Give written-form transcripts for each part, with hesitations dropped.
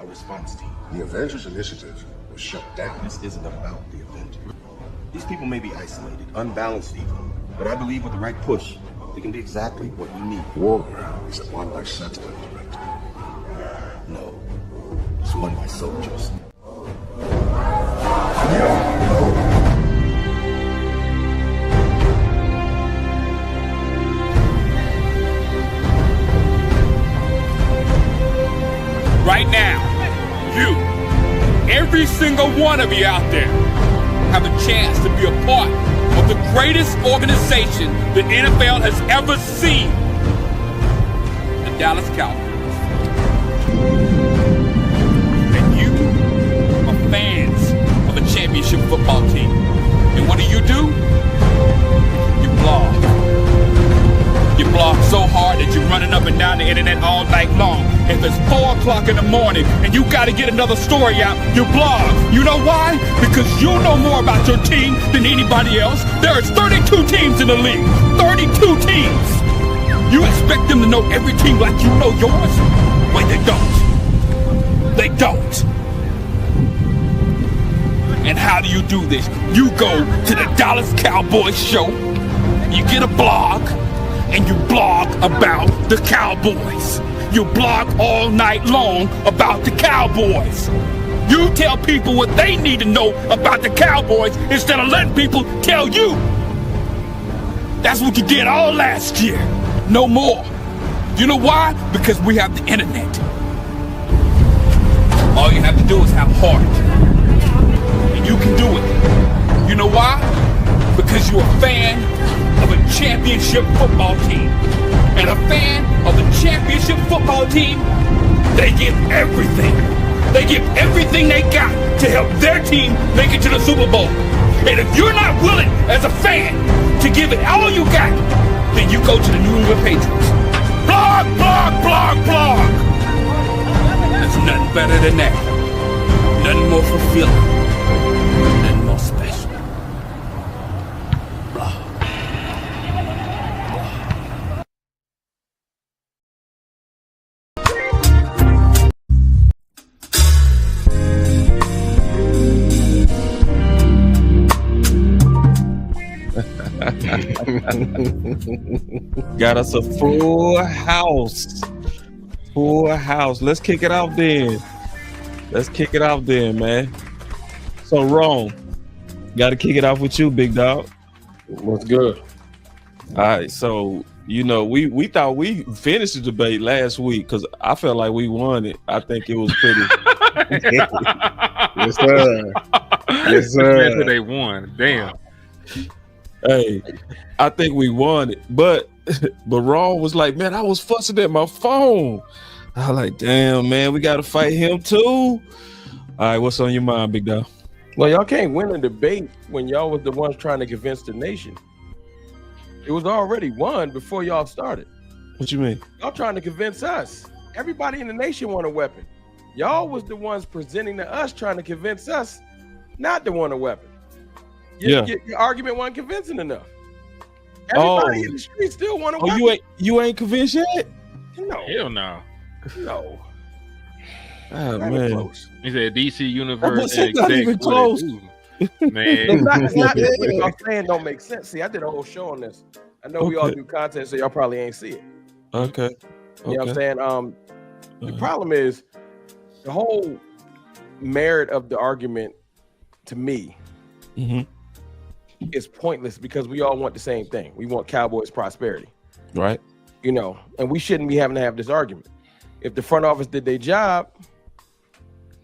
response team. The Avengers Initiative was shut down. This isn't about the Avengers. These people may be isolated, unbalanced even, but I believe with the right push, they can be exactly what we need. War isn't won by sentiment, Director. No, it's won by soldiers. Right now, every single one of you out there, have a chance to be a part of the greatest organization the NFL has ever seen, the Dallas Cowboys. And you are fans of a championship football team. And what do? You blog. You blog so hard that you're running up and down the internet all night long. If it's 4 o'clock in the morning and you got to get another story out, you blog. You know why? Because you know more about your team than anybody else. There is 32 teams in the league. 32 teams. You expect them to know every team like you know yours? Wait, they don't. They don't. And how do you do this? You go to the Dallas Cowboys show, you get a blog, and you blog about the Cowboys. You blog all night long about the Cowboys. You tell people what they need to know about the Cowboys instead of letting people tell you. That's what you did all last year. No more. You know why? Because we have the internet. All you have to do is have heart. And you can do it. You know why? Because you're a fan of a championship football team. And a fan of a championship football team, they give everything. They give everything they got to help their team make it to the Super Bowl. And if you're not willing, as a fan, to give it all you got, then you go to the New England Patriots. Blog, blog, blog, blog. There's nothing better than that. Nothing more fulfilling. Nothing more special. Blog. Got us a full house. Full house. Let's kick it off then. Man. So, Rome, got to kick it off with you, big dog. What's good? All right. So, you know, we thought we finished the debate last week because I felt like we won it. I think it was pretty. Yes, sir. Yes, sir. That's they won. Damn. Hey, I think we won it, but Ron was like, man, I was fussing at my phone. I was like, damn, man, we got to fight him too. All right, what's on your mind, big dog? Well, y'all can't win a debate when y'all was the ones trying to convince the nation. It was already won before y'all started. What you mean? Y'all trying to convince us. Everybody in the nation want a weapon. Y'all was the ones presenting to us, trying to convince us not to want a weapon. Your argument wasn't convincing enough. Everybody in the street still want a weapon. You ain't convinced yet? No. Hell no. No. Oh, man. Close. He said DC Universe. It's not even close. Man. It's not what I'm saying don't make sense. See, I did a whole show on this. I know we all do content, so y'all probably ain't see it. Okay. You know what I'm saying? The problem is the whole merit of the argument to me is pointless because we all want the same thing. We want Cowboys prosperity. Right. You know, and we shouldn't be having to have this argument. If the front office did their job,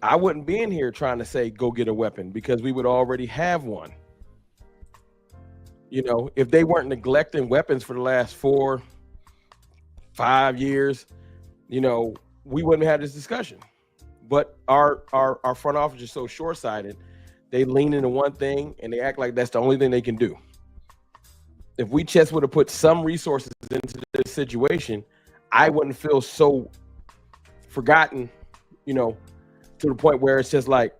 I wouldn't be in here trying to say, go get a weapon because we would already have one. You know, if they weren't neglecting weapons for the last 4-5 years, you know, we wouldn't have this discussion. But our front office is so short-sighted, they lean into one thing and they act like that's the only thing they can do. If we just would have put some resources into this situation, I wouldn't feel so forgotten, you know, to the point where it's just like,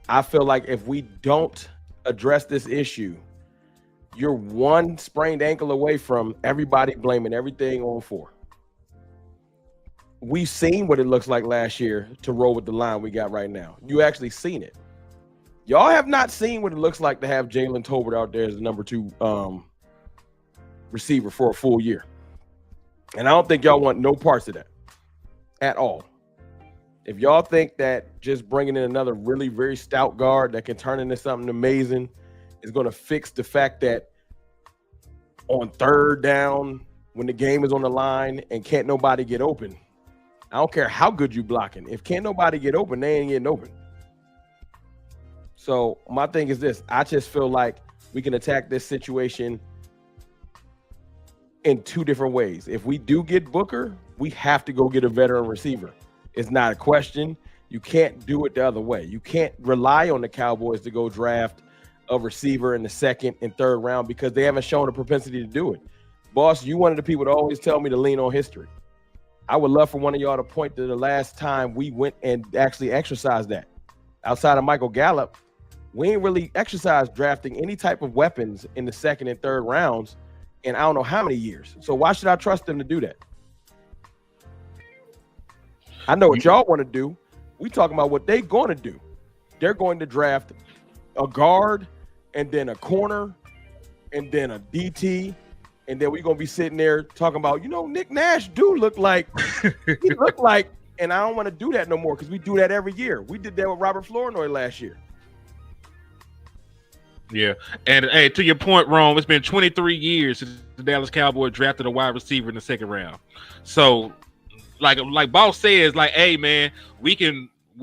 I feel like if we don't address this issue, you're one sprained ankle away from everybody blaming everything on 4. we've seen what it looks like last year to roll with the line we got right now. You actually seen it. Y'all have not seen what it looks like to have Jalen Tolbert out there as the number 2 receiver for a full year. And I don't think y'all want no parts of that at all. If y'all think that just bringing in another really very stout guard that can turn into something amazing is going to fix the fact that on third down, when the game is on the line and can't nobody get open, I don't care how good you blocking. If can't nobody get open, they ain't getting open. So my thing is this. I just feel like we can attack this situation in 2 different ways. If we do get Booker, we have to go get a veteran receiver. It's not a question. You can't do it the other way. You can't rely on the Cowboys to go draft a receiver in the 2nd and 3rd round because they haven't shown a propensity to do it. Boss, you one of the people that always tell me to lean on history. I would love for one of y'all to point to the last time we went and actually exercised that. Outside of Michael Gallup, we ain't really exercised drafting any type of weapons in the 2nd and 3rd rounds in I don't know how many years. So why should I trust them to do that? I know what y'all want to do. We talking about what they're going to do. They're going to draft a guard and then a corner and then a DT. And then we're going to be sitting there talking about, Nick Nash do look like, he look like, and I don't want to do that no more because we do that every year. We did that with Robert Flournoy last year. Yeah, and hey, to your point, Rome, it's been 23 years since the Dallas Cowboys drafted a wide receiver in the 2nd round. So, like Boss says, hey man, we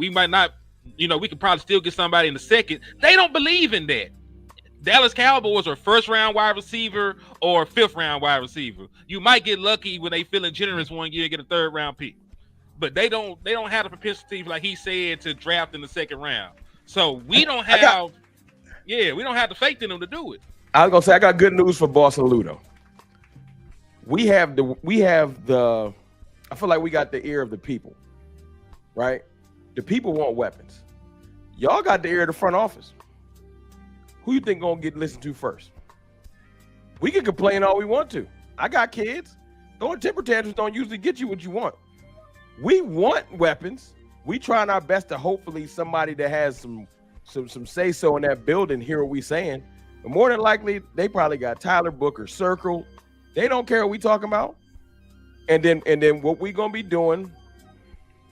might not, we can probably still get somebody in the 2nd. They don't believe in that. Dallas Cowboys are 1st round wide receiver or 5th round wide receiver. You might get lucky when they feeling generous one year and get a 3rd round pick, but they don't have the propensity, like he said, to draft in the 2nd round. So we don't have. We don't have the faith in them to do it. I was gonna say I got good news for Boss and Ludo. We have the I feel like we got the ear of the people, right? The people want weapons. Y'all got the ear of the front office. Who you think gonna get listened to first? We can complain all we want to. I got kids. Throwing temper tantrums don't usually get you what you want. We want weapons. We trying our best to hopefully somebody that has some say so in that building hear what we saying. But more than likely, they probably got Tyler Booker circled. They don't care what we talking about. And then what we gonna be doing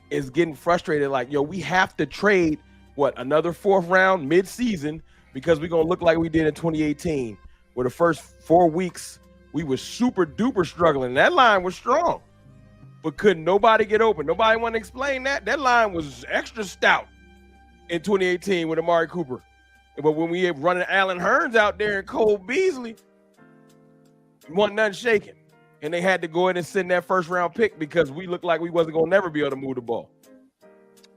is getting frustrated. Like, we have to trade another 4th round mid-season because we're gonna look like we did in 2018, where the first 4 weeks we was super duper struggling. That line was strong, but couldn't nobody get open. Nobody want to explain that. That line was extra stout in 2018 with Amari Cooper. But when we had running Allen Hurns out there and Cole Beasley, wasn't nothing shaking. And they had to go in and send that 1st round pick because we looked like we wasn't going to never be able to move the ball.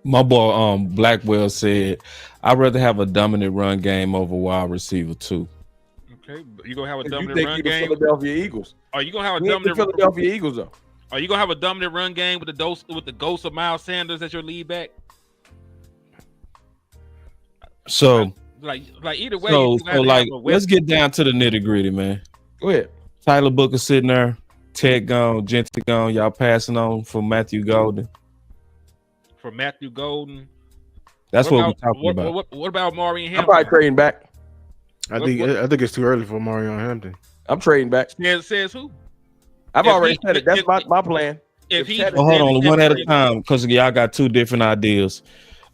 My boy Blackwell said, I'd rather have a dominant run game over wide receiver too. Okay, you going to have a You dominant think run you the game? Philadelphia Eagles. Are you going to have a We ain't the dominant Philadelphia Eagles, though. Are you going to have a dominant run game with the ghost of Miles Sanders as your lead back? So Like either way. Let's get down to the nitty gritty, man. Go ahead. Tyler Booker sitting there, Ted gone, Gentry gone. Y'all passing on for Matthew Golden. For Matthew Golden. That's what we're talking about. What about Mario Hampton? I'm probably trading back. I think it's too early for Mario Hampton. I'm trading back. Says who? I've already said it. That's my plan. Hold on, one at a time, because y'all got 2 different ideas.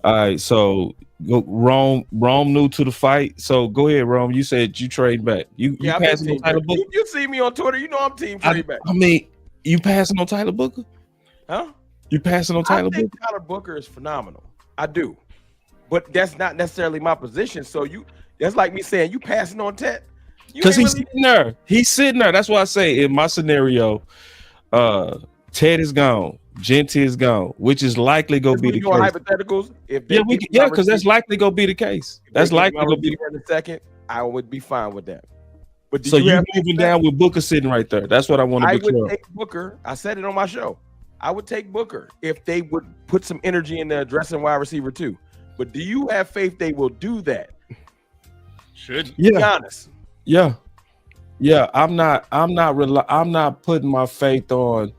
All right, so Rome new to the fight. So go ahead, Rome. You said you trade back. You passing on Tyler Booker? You see me on Twitter. You know I'm team trade back. I mean, you passing on Tyler Booker? Huh? You passing on Tyler Booker? Tyler Booker is phenomenal. I do. But that's not necessarily my position. So that's like me saying you passing on Ted. Because he's sitting there. He's sitting there. That's why I say in my scenario, Ted is gone. Gentry is gone, which is likely going to be the case. Hypotheticals, because that's likely going to be the case. That's likely going to be in a second. I would be fine with that. But so you're moving down with Booker sitting right there. That's what I want to be clear. I would take Booker. I said it on my show. I would take Booker if they would put some energy in addressing wide receiver too. But do you have faith they will do that? Should be honest. Yeah. I'm not putting my faith on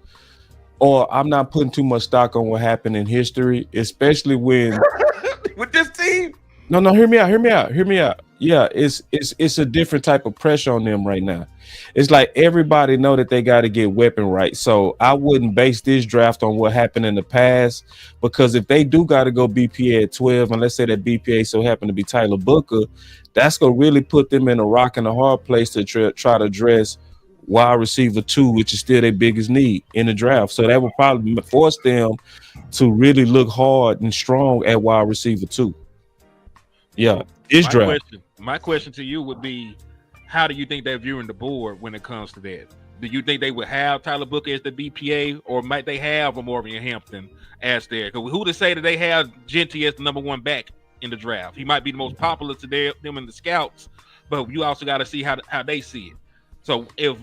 or I'm not putting too much stock on what happened in history, especially when with this team. No, hear me out. Yeah, it's a different type of pressure on them right now. It's like everybody know that they got to get weapon right. So I wouldn't base this draft on what happened in the past, because if they do got to go BPA at 12, and let's say that BPA so happen to be Tyler Booker, that's gonna really put them in a rock and a hard place to try to address wide receiver 2, which is still their biggest need in the draft. So that would probably force them to really look hard and strong at wide receiver 2. Yeah, this draft. My question to you would be, how do you think they're viewing the board when it comes to that? Do you think they would have Tyler Booker as the BPA, or might they have a Morgan Hampton as there? Because who to say that they have Genty as the number 1 back in the draft? He might be the most popular to them in the scouts, but you also got to see how they see it. So if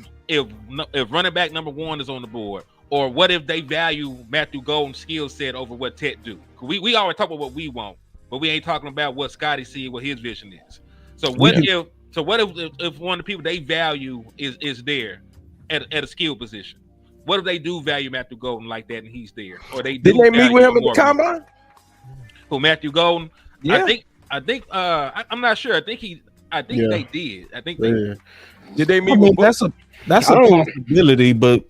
running back number 1 is on the board, or what if they value Matthew Golden's skill set over what Tet do? We always talk about what we want, but we ain't talking about what Scotty see, what his vision is. So what if one of the people they value is there at a skill position? What if they do value Matthew Golden like that and he's there? Or they didn't they meet with him at the combine? Who, Matthew Golden? Yeah. I'm not sure. I think they did. I think they did. They meet with that's a possibility, but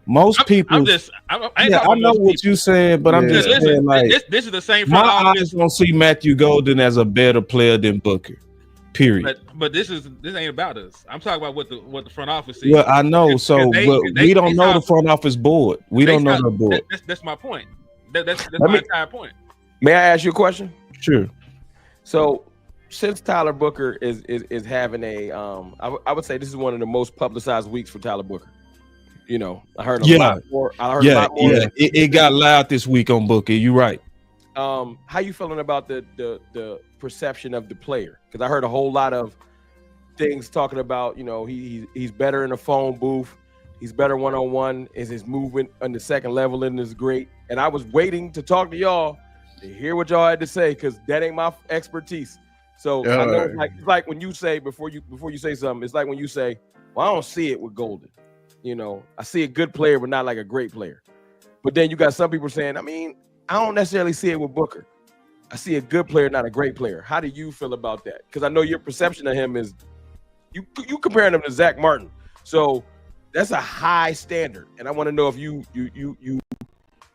most people. I know what you're saying, but I'm just saying, like, this is the same. My eyes don't see Matthew Golden as a better player than Booker. Period. But this ain't about us. I'm talking about what the front office sees. Well, I know. We don't know the front office board. We don't know the board. That's my point. That's my entire point. May I ask you a question? Sure. So, since Tyler Booker is having a, I would say this is one of the most publicized weeks for Tyler Booker. You know, I heard a lot more. It got loud this week on Booker. You're right. How you feeling about the perception of the player? Because I heard a whole lot of things talking about, you know, he's better in a phone booth. He's better one-on-one. Is his movement on the second level and is great. And I was waiting to talk to y'all to hear what y'all had to say, because that ain't my expertise. So I know it's like when you say before you say something, it's like when you say, well, I don't see it with Golden. You know, I see a good player, but not like a great player. But then you got some people saying, I mean, I don't necessarily see it with Booker. I see a good player, not a great player. How do you feel about that? Because I know your perception of him is you comparing him to Zach Martin. So that's a high standard. And I want to know if you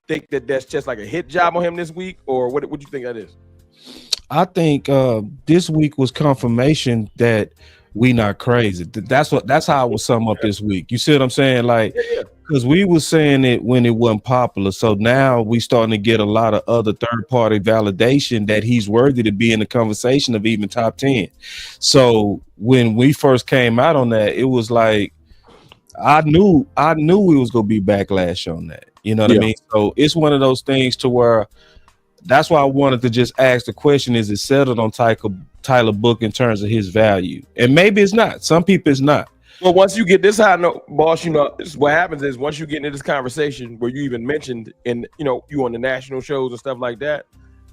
think that that's just like a hit job on him this week, or what you think that is? I think this week was confirmation that we not crazy. That's how I would sum up this week. You see what I'm saying? Like, because we were saying it when it wasn't popular. So now we starting to get a lot of other third-party validation that he's worthy to be in the conversation of even top 10. So when we first came out on that, it was like, I knew we was going to be backlash on that. You know what I mean? So it's one of those things to where that's why I wanted to just ask the question, is it settled on Tyler Book in terms of his value? And maybe it's not. Some people it's not. Well, once you get this high, boss, you know, what happens is once you get into this conversation where you even mentioned you on the national shows and stuff like that,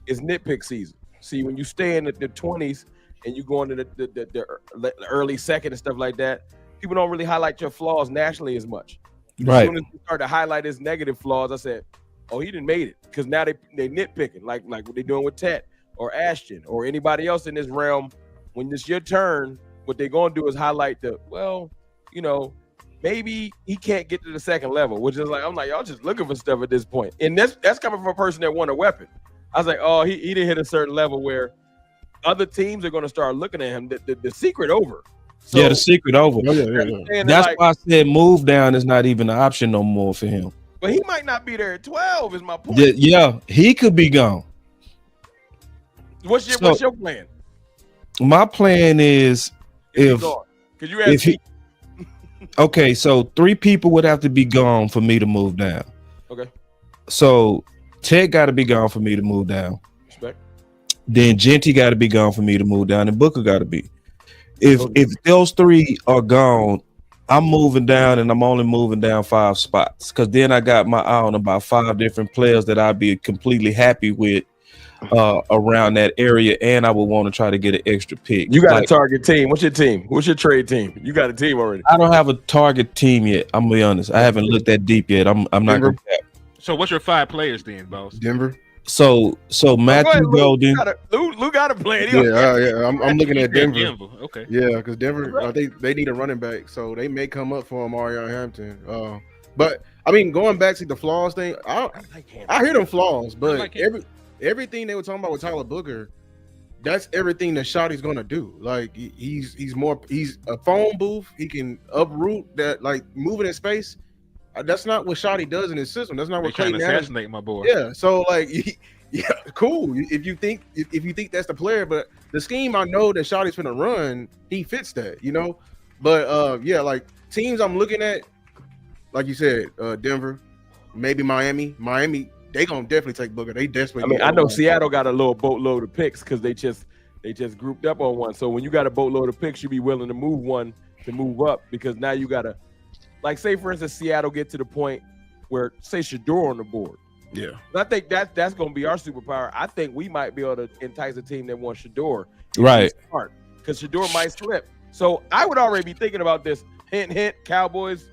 it's nitpick season. See, when you stay in the 20s and you go into the early second and stuff like that, people don't really highlight your flaws nationally as much. Right. As soon as you start to highlight his negative flaws, I said, oh, he didn't made it, because now they nitpicking like what they're doing with Tet or Ashton or anybody else in this realm. When it's your turn, what they're going to do is highlight maybe he can't get to the second level, which is like, I'm like, y'all just looking for stuff at this point. And that's coming from a person that won a weapon. I was like, oh, he didn't hit a certain level where other teams are going to start looking at him. The secret over. So, the secret over. That's why I said move down is not even an option no more for him. But he might not be there at 12 is my point. Yeah, he could be gone. What's your plan? My plan is okay, so 3 people would have to be gone for me to move down. Okay. So Ted got to be gone for me to move down. Respect. Then Genty got to be gone for me to move down, and Booker got to be. If those 3 are gone, I'm moving down, and I'm only moving down 5 spots, because then I got my eye on about 5 different players that I'd be completely happy with around that area, and I would want to try to get an extra pick. You got a target team. What's your team? What's your trade team? You got a team already. I don't have a target team yet. I'm gonna be honest. I haven't looked that deep yet. I'm not gonna cap. So what's your 5 players then, boss? Denver. So Matthew Golden. Lou got to play it. Yeah. I'm looking at Denver. Okay. Yeah, because Denver, they need a running back, so they may come up for Mario Hampton. But I mean, going back to the flaws thing, I hear them flaws, but everything they were talking about with Tyler Booker, that's everything that Shotty's gonna do. Like he's a phone booth. He can uproot that, like moving in space. That's not what Shotty does in his system. That's not what Clayton assassinate my boy. Yeah, so like, yeah, cool. If you think that's the player, but the scheme I know that Shotty's gonna run, he fits that, you know. But yeah, like teams I'm looking at, like you said, Denver, maybe Miami. They gonna definitely take Booker. They desperately. I mean, I know Seattle got a little boatload of picks because they just grouped up on one. So when you got a boatload of picks, you be willing to move one to move up because now you gotta. Like, say, for instance, Seattle get to the point where, say, Shador on the board. Yeah. I think that's going to be our superpower. I think we might be able to entice a team that wants Shador. Right. Because Shador might slip. So I would already be thinking about this. Hint, hint, Cowboys,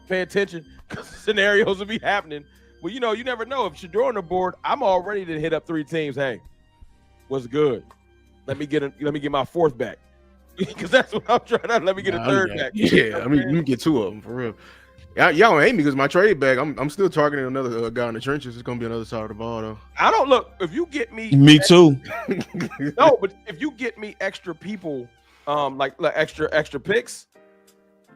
pay attention because scenarios will be happening. Well, you know, you never know. If Shador on the board, I'm all ready to hit up 3 teams. Hey, what's good? Let me get my 4th back. Because that's what I'm trying to. Let me get a 3rd back. Yeah, I mean, let me get 2 of them for real. Y'all don't hate me because my trade back. I'm still targeting another guy in the trenches. It's gonna be another side of the ball though. I don't look. If you get me, too. No, but if you get me extra people, like extra picks,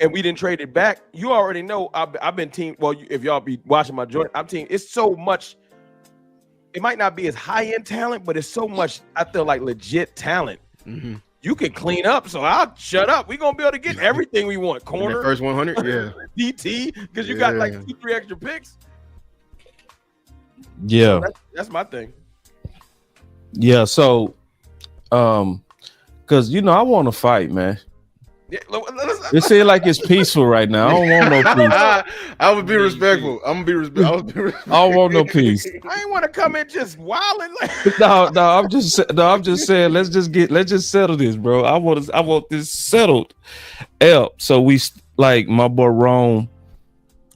and we didn't trade it back, you already know I've been team. Well, if y'all be watching my joint, I'm team. It's so much. It might not be as high end talent, but it's so much. I feel like legit talent. Mm-hmm. You can clean up, so I'll shut up. We're gonna be able to get everything we want. Corner, first 100, yeah. DT, because you got like 2-3 extra picks. Yeah, so that's my thing. Yeah, so, because I want to fight, man. Yeah, it seems like it's peaceful right now. I don't want no peace. I would be respectful. I'm gonna be respectful. I don't want no peace. I ain't want to come in just wilding. No. I'm just saying. Let's just settle this, bro. I want this settled. So we like my boy Rome.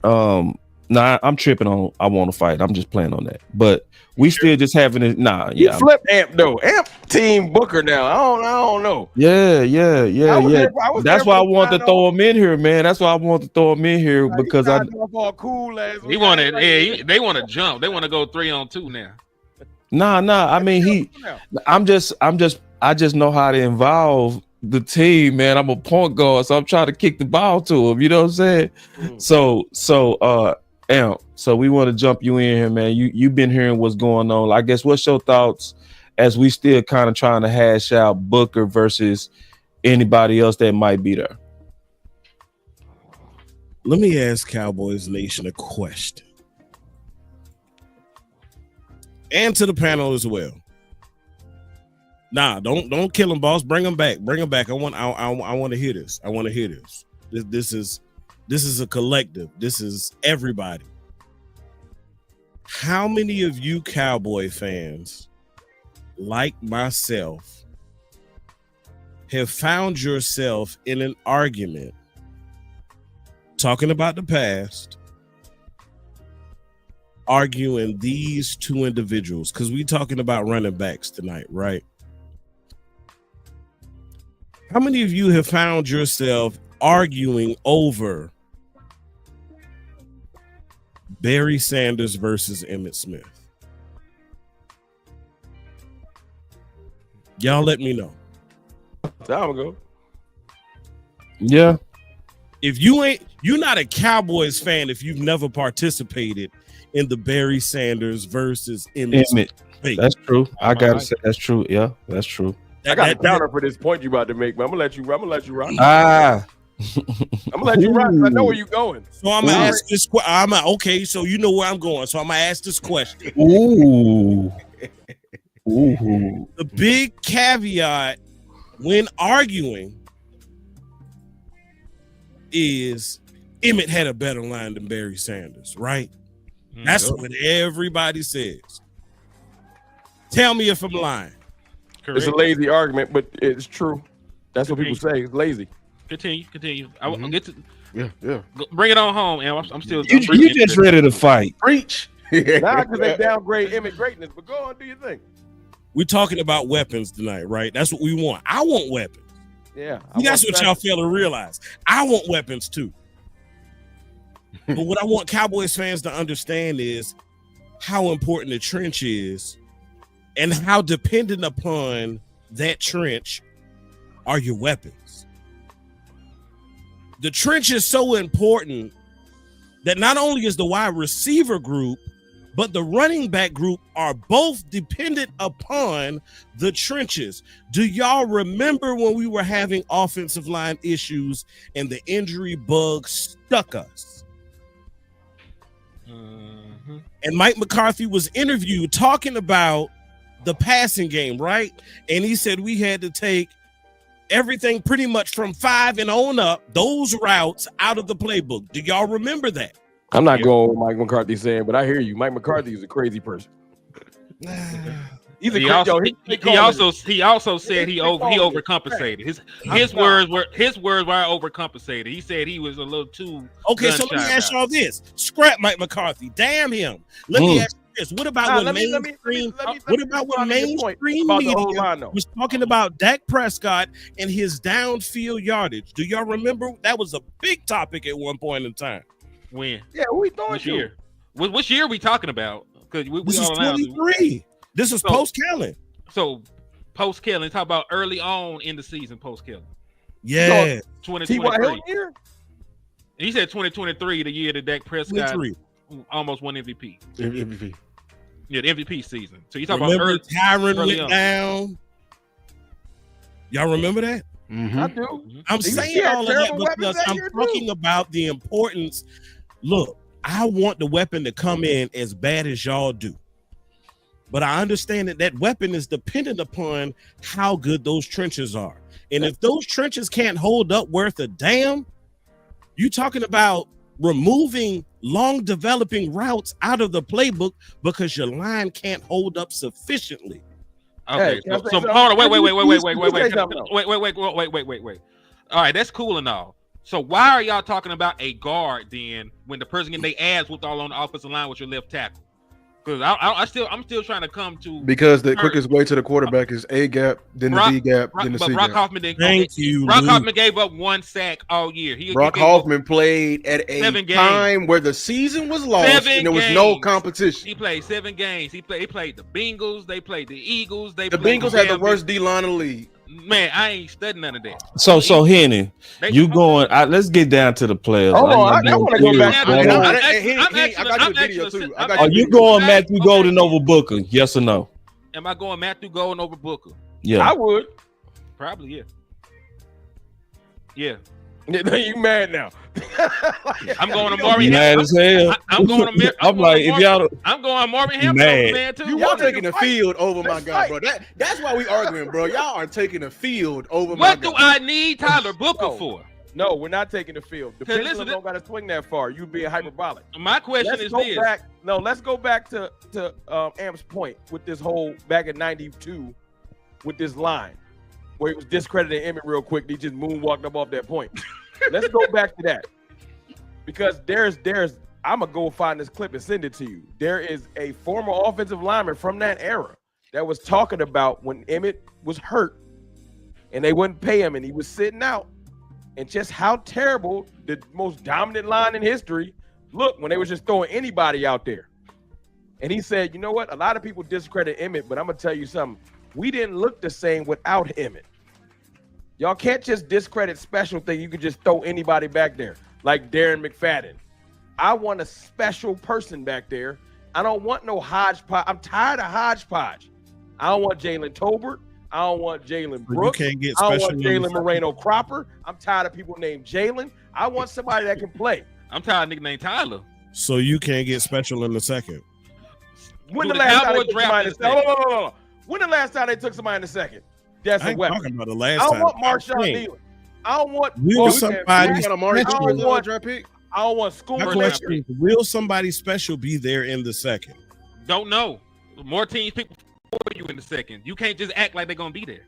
I'm tripping on. I want to fight. I'm just playing on that, but. We still just having it. Nah, yeah. You flip Amp though. Amp team Booker now. I don't know. Yeah. That's why I want to throw him in here, man. That's why I want to throw him in here because I. All cool last week. He wanted. Yeah, they want to jump. They want to go 3-on-2 now. Nah. I mean, I just know how to involve the team, man. I'm a point guard, so I'm trying to kick the ball to him. You know what I'm saying? So Amp, so we want to jump you in here, man. You've been hearing what's going on. I guess what's your thoughts as we still kind of trying to hash out Booker versus anybody else that might be there? Let me ask Cowboys Nation a question. And to the panel as well. Nah, don't kill him, boss. Bring him back. I want to hear this. I want to hear this. This is a collective. This is everybody. How many of you Cowboy fans, like myself, have found yourself in an argument talking about the past, arguing these 2 individuals? Because we talking about running backs tonight, right? How many of you have found yourself arguing over Barry Sanders versus Emmitt Smith? Y'all let me know. Time ago. Yeah. If you're not a Cowboys fan if you've never participated in the Barry Sanders versus Emmitt Smith. That's true. I gotta say that's true. Yeah, that's true. I got a counter for this point you about to make, but I'm gonna let you rock. I'm gonna let you rock. I know where you're going. So I'm gonna ask this question. Okay, so you know where I'm going. So I'm gonna ask this question. Ooh. The big caveat when arguing is Emmitt had a better line than Barry Sanders, right? That's what everybody says. Tell me if I'm lying. Correct. It's a lazy argument, but it's true. That's what people say. It's lazy. Continue. I'll get to. Yeah. Bring it on home, and I'm still. You just ready to fight. Preach. Now because they downgrade Emmett greatness, but go on, do your thing. We're talking about weapons tonight, right? That's what we want. I want weapons. Yeah. That's what y'all fail to realize. I want weapons too. But what I want Cowboys fans to understand is how important the trench is and how dependent upon that trench are your weapons. The trench is so important that not only is the wide receiver group, but the running back group are both dependent upon the trenches. Do y'all remember when we were having offensive line issues and the injury bug stuck us? And Mike McCarthy was interviewed talking about the passing game, right? And he said we had to take everything pretty much from 5 and on up, those routes out of the playbook. Do y'all remember that? I'm not going with Mike McCarthy saying, but I hear you. Mike McCarthy is a crazy person. He's a he also said he overcompensated. His words were overcompensated. He said he was a little too. Okay, so let me ask y'all this: scrap Mike McCarthy, damn him. Let me ask you this: what about when mainstream? What about when mainstream media was talking about Dak Prescott and his downfield yardage? Do y'all remember that was a big topic at one point in time? When? Yeah, we thought which year? Which year are we talking about? Because we this is all 23. This is post Kellen. So post Kellen, talk about early on in the season, post Kellen. Yeah, 2023. And he said 2023, the year that Dak Prescott almost won MVP. MVP. Yeah, the MVP season. So you talk remember about Tyron went on. Down. Y'all remember that? Mm-hmm. I do. I'm saying all of that because I'm talking about the importance. Look, I want the weapon to come in as bad as y'all do. But I understand that weapon is dependent upon how good those trenches are. And if those trenches can't hold up worth a damn, you talking about removing long developing routes out of the playbook because your line can't hold up sufficiently. Okay, so hold on, wait. All right, that's cool and all. So why are y'all talking about a guard then when the person getting their ass whooped all on the offensive line with your left tackle? Because I'm still trying to come to because the quickest way to the quarterback is A gap, then the B gap, then the C Brock gap. Hoffman didn't. Brock Hoffman gave up 1 sack all year. Brock Hoffman played at a time where the season was lost and there was no competition. He played 7 games. He played the Bengals. They played the Eagles. The Bengals had the worst D line in the league. Man, I ain't studying none of that. So Henny, you going? Let's get down to the players. Hold on, I want to go back. I got your video too. Are you going Matthew Golden over Booker? Yes or no? Am I going Matthew Golden over Booker? Yeah, I would. Probably, yeah. Yeah. You mad now? I'm going to Marvin. Mad as hell. I'm going to. I'm like, if y'all. I'm going Marvin Hampton, man, too. Y'all taking the field over my guy, bro. That's why we arguing, bro. Y'all are taking the field over my guy. What do I need Tyler Booker for? No, we're not taking the field. The pendulum don't got to swing that far. You being hyperbolic. My question is this. Let's go back to Amp's point with this whole back in '92 with this line where he was discrediting Emmett real quick. He just moonwalked up off that point. Let's go back to that because there's I'm gonna go find this clip and send it to you. There is a former offensive lineman from that era that was talking about when Emmett was hurt and they wouldn't pay him and he was sitting out, and just how terrible the most dominant line in history looked when they was just throwing anybody out there. And he said, you know what? A lot of people discredit Emmett, but I'm gonna tell you something. We didn't look the same without Emmett. Y'all can't just discredit special thing. You can just throw anybody back there, like Darren McFadden. I want a special person back there. I don't want no hodgepodge. I'm tired of hodgepodge. I don't want Jalen Tolbert. I don't want Jalen Brooks. I don't want Jalen Moreno Cropper. I'm tired of people named Jalen. I want somebody that can play. I'm tired of nigga named Tyler. So you can't get special in the second. When the last time they took somebody in the second? When the last time they took somebody in the second? That's a weapon. Talking about the last I don't time. want Marshawn Neal. I don't want. Will somebody? I don't want school. My question is, will somebody special be there in the second? Don't know. More teams pick for you in the second. You can't just act like they're gonna be there.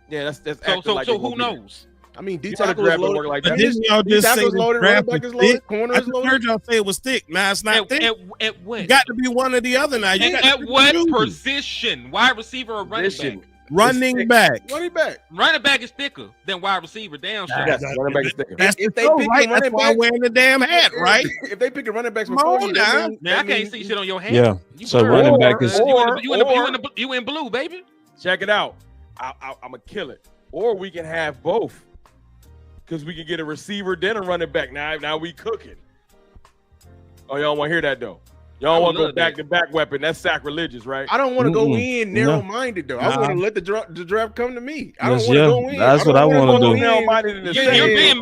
Yeah, that's so who knows? I mean, D You know the tackle is draft don't loaded. work like But that. didn't y'all D just say tackle is the loaded, running draft back was is loaded, thick? corner I is just loaded. heard y'all say it was thick. Now it's not thick. At what? You got to be one or the other now. You got to At pick what and choose. position? Wide receiver or running Position. back? Running back. Running back. Running back is thicker than wide receiver. Damn straight. Yes, running back is thicker. That's If the they show, pick right? the That's running why I'm back- wearing the damn hat, right? If they pick the running backs Come before on you, now. that mean, Man, I that can't mean- see shit on your hand. Yeah. You So blurred. running back is You in blue, baby. Check it out. I'm gonna kill it. Or we can have both, because we can get a receiver then a running back. Now we cooking. Oh, y'all want to hear that though? Y'all want to go love back to back weapon? That's sacrilegious, right? I don't want to go Mm-mm. in narrow-minded though. I Nah. want to let the draft come to me. I don't Yes, want to yeah. go in. That's what I don't wanna wanna do. go in. Narrow-minded in the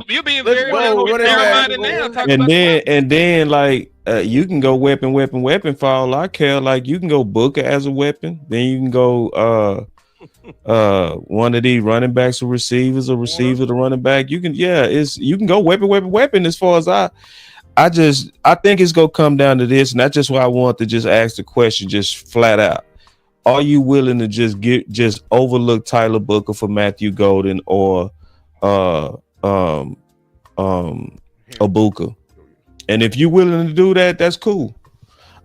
You're being Let's very go, running back. narrow-minded now. Talk And about then like you can go weapon for all I care. Like you can go Booker as a weapon, then you can go one of these running backs or receivers to running back. You can you can go weapon as far as I think it's gonna come down to this, and that's just why I want to just ask the question just flat out. Are you willing to just overlook Tyler Booker for Matthew Golden or Abuka? And if you're willing to do that, that's cool.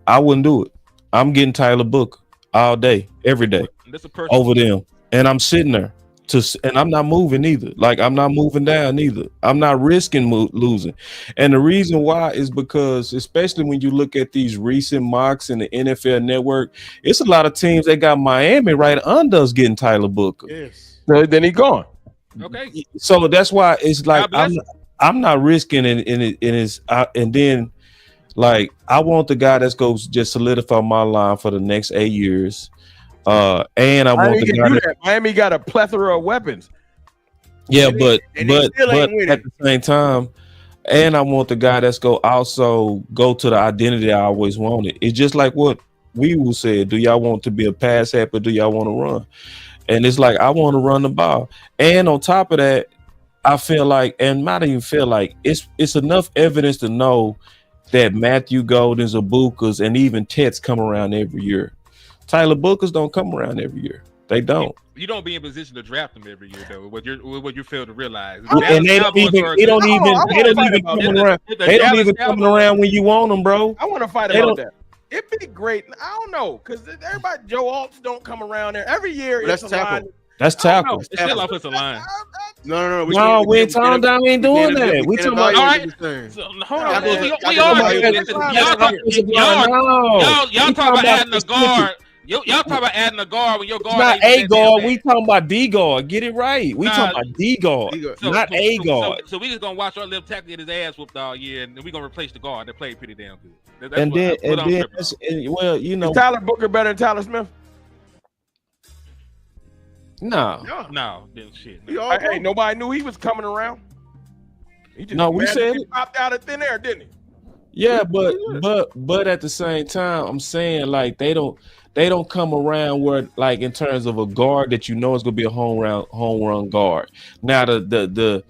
I wouldn't do it. I'm getting Tyler Booker all day, every day That's a personal over them, and I'm sitting there and I'm not moving either. Like I'm not moving down either. I'm not risking losing. And the reason why is because, especially when you look at these recent mocks in the NFL Network, it's a lot of teams that got Miami right under us getting Tyler Booker. Yes. Then he gone. Okay. So that's why it's like God bless I'm not risking and then like I want the guy that's going to just solidify my line for the next 8 years. And I want the guy that, Miami got a plethora of weapons. yeah, and but they still ain't winning. at the same time, and I want the guy that's also go to the identity I always wanted. It's just like what we will say. Do y'all want to be a pass happy? Do y'all want to run? And it's like I want to run the ball. And on top of that, I feel like, and not even feel like, it's enough evidence to know that Matthew Golden's, Abukas, and even Tets come around every year. Tyler Bookers don't come around every year. They don't. You don't be in position to draft them every year, though. What you fail to realize. And they don't even coming around. They don't even coming around when you want them, bro. I want to fight about that. It'd be great. I don't know, because everybody, Joe Alts don't come around there every year. That's it's a line. tackle. That's tackle. It's still offensive line. No. No, we ain't talking about. We ain't doing that. We talking about. All right. So, hold on. We are. Y'all talking about adding a guard. Y'all talking about adding a guard when your guard. It's not a guard. We talking about D guard. Get it right. We talking about D guard, not a guard. So we just gonna watch our left tackle get his ass whooped all year, and we gonna replace the guard that played pretty damn good. And then, well, you know, is Tyler Booker better than Tyler Smith? no. Then shit. Hey, nobody knew he was coming around. He just No, we said he it. popped out of thin air, didn't he? Yeah, but at the same time, I'm saying like they don't come around where like in terms of a guard that you know is gonna be a home run guard. Now the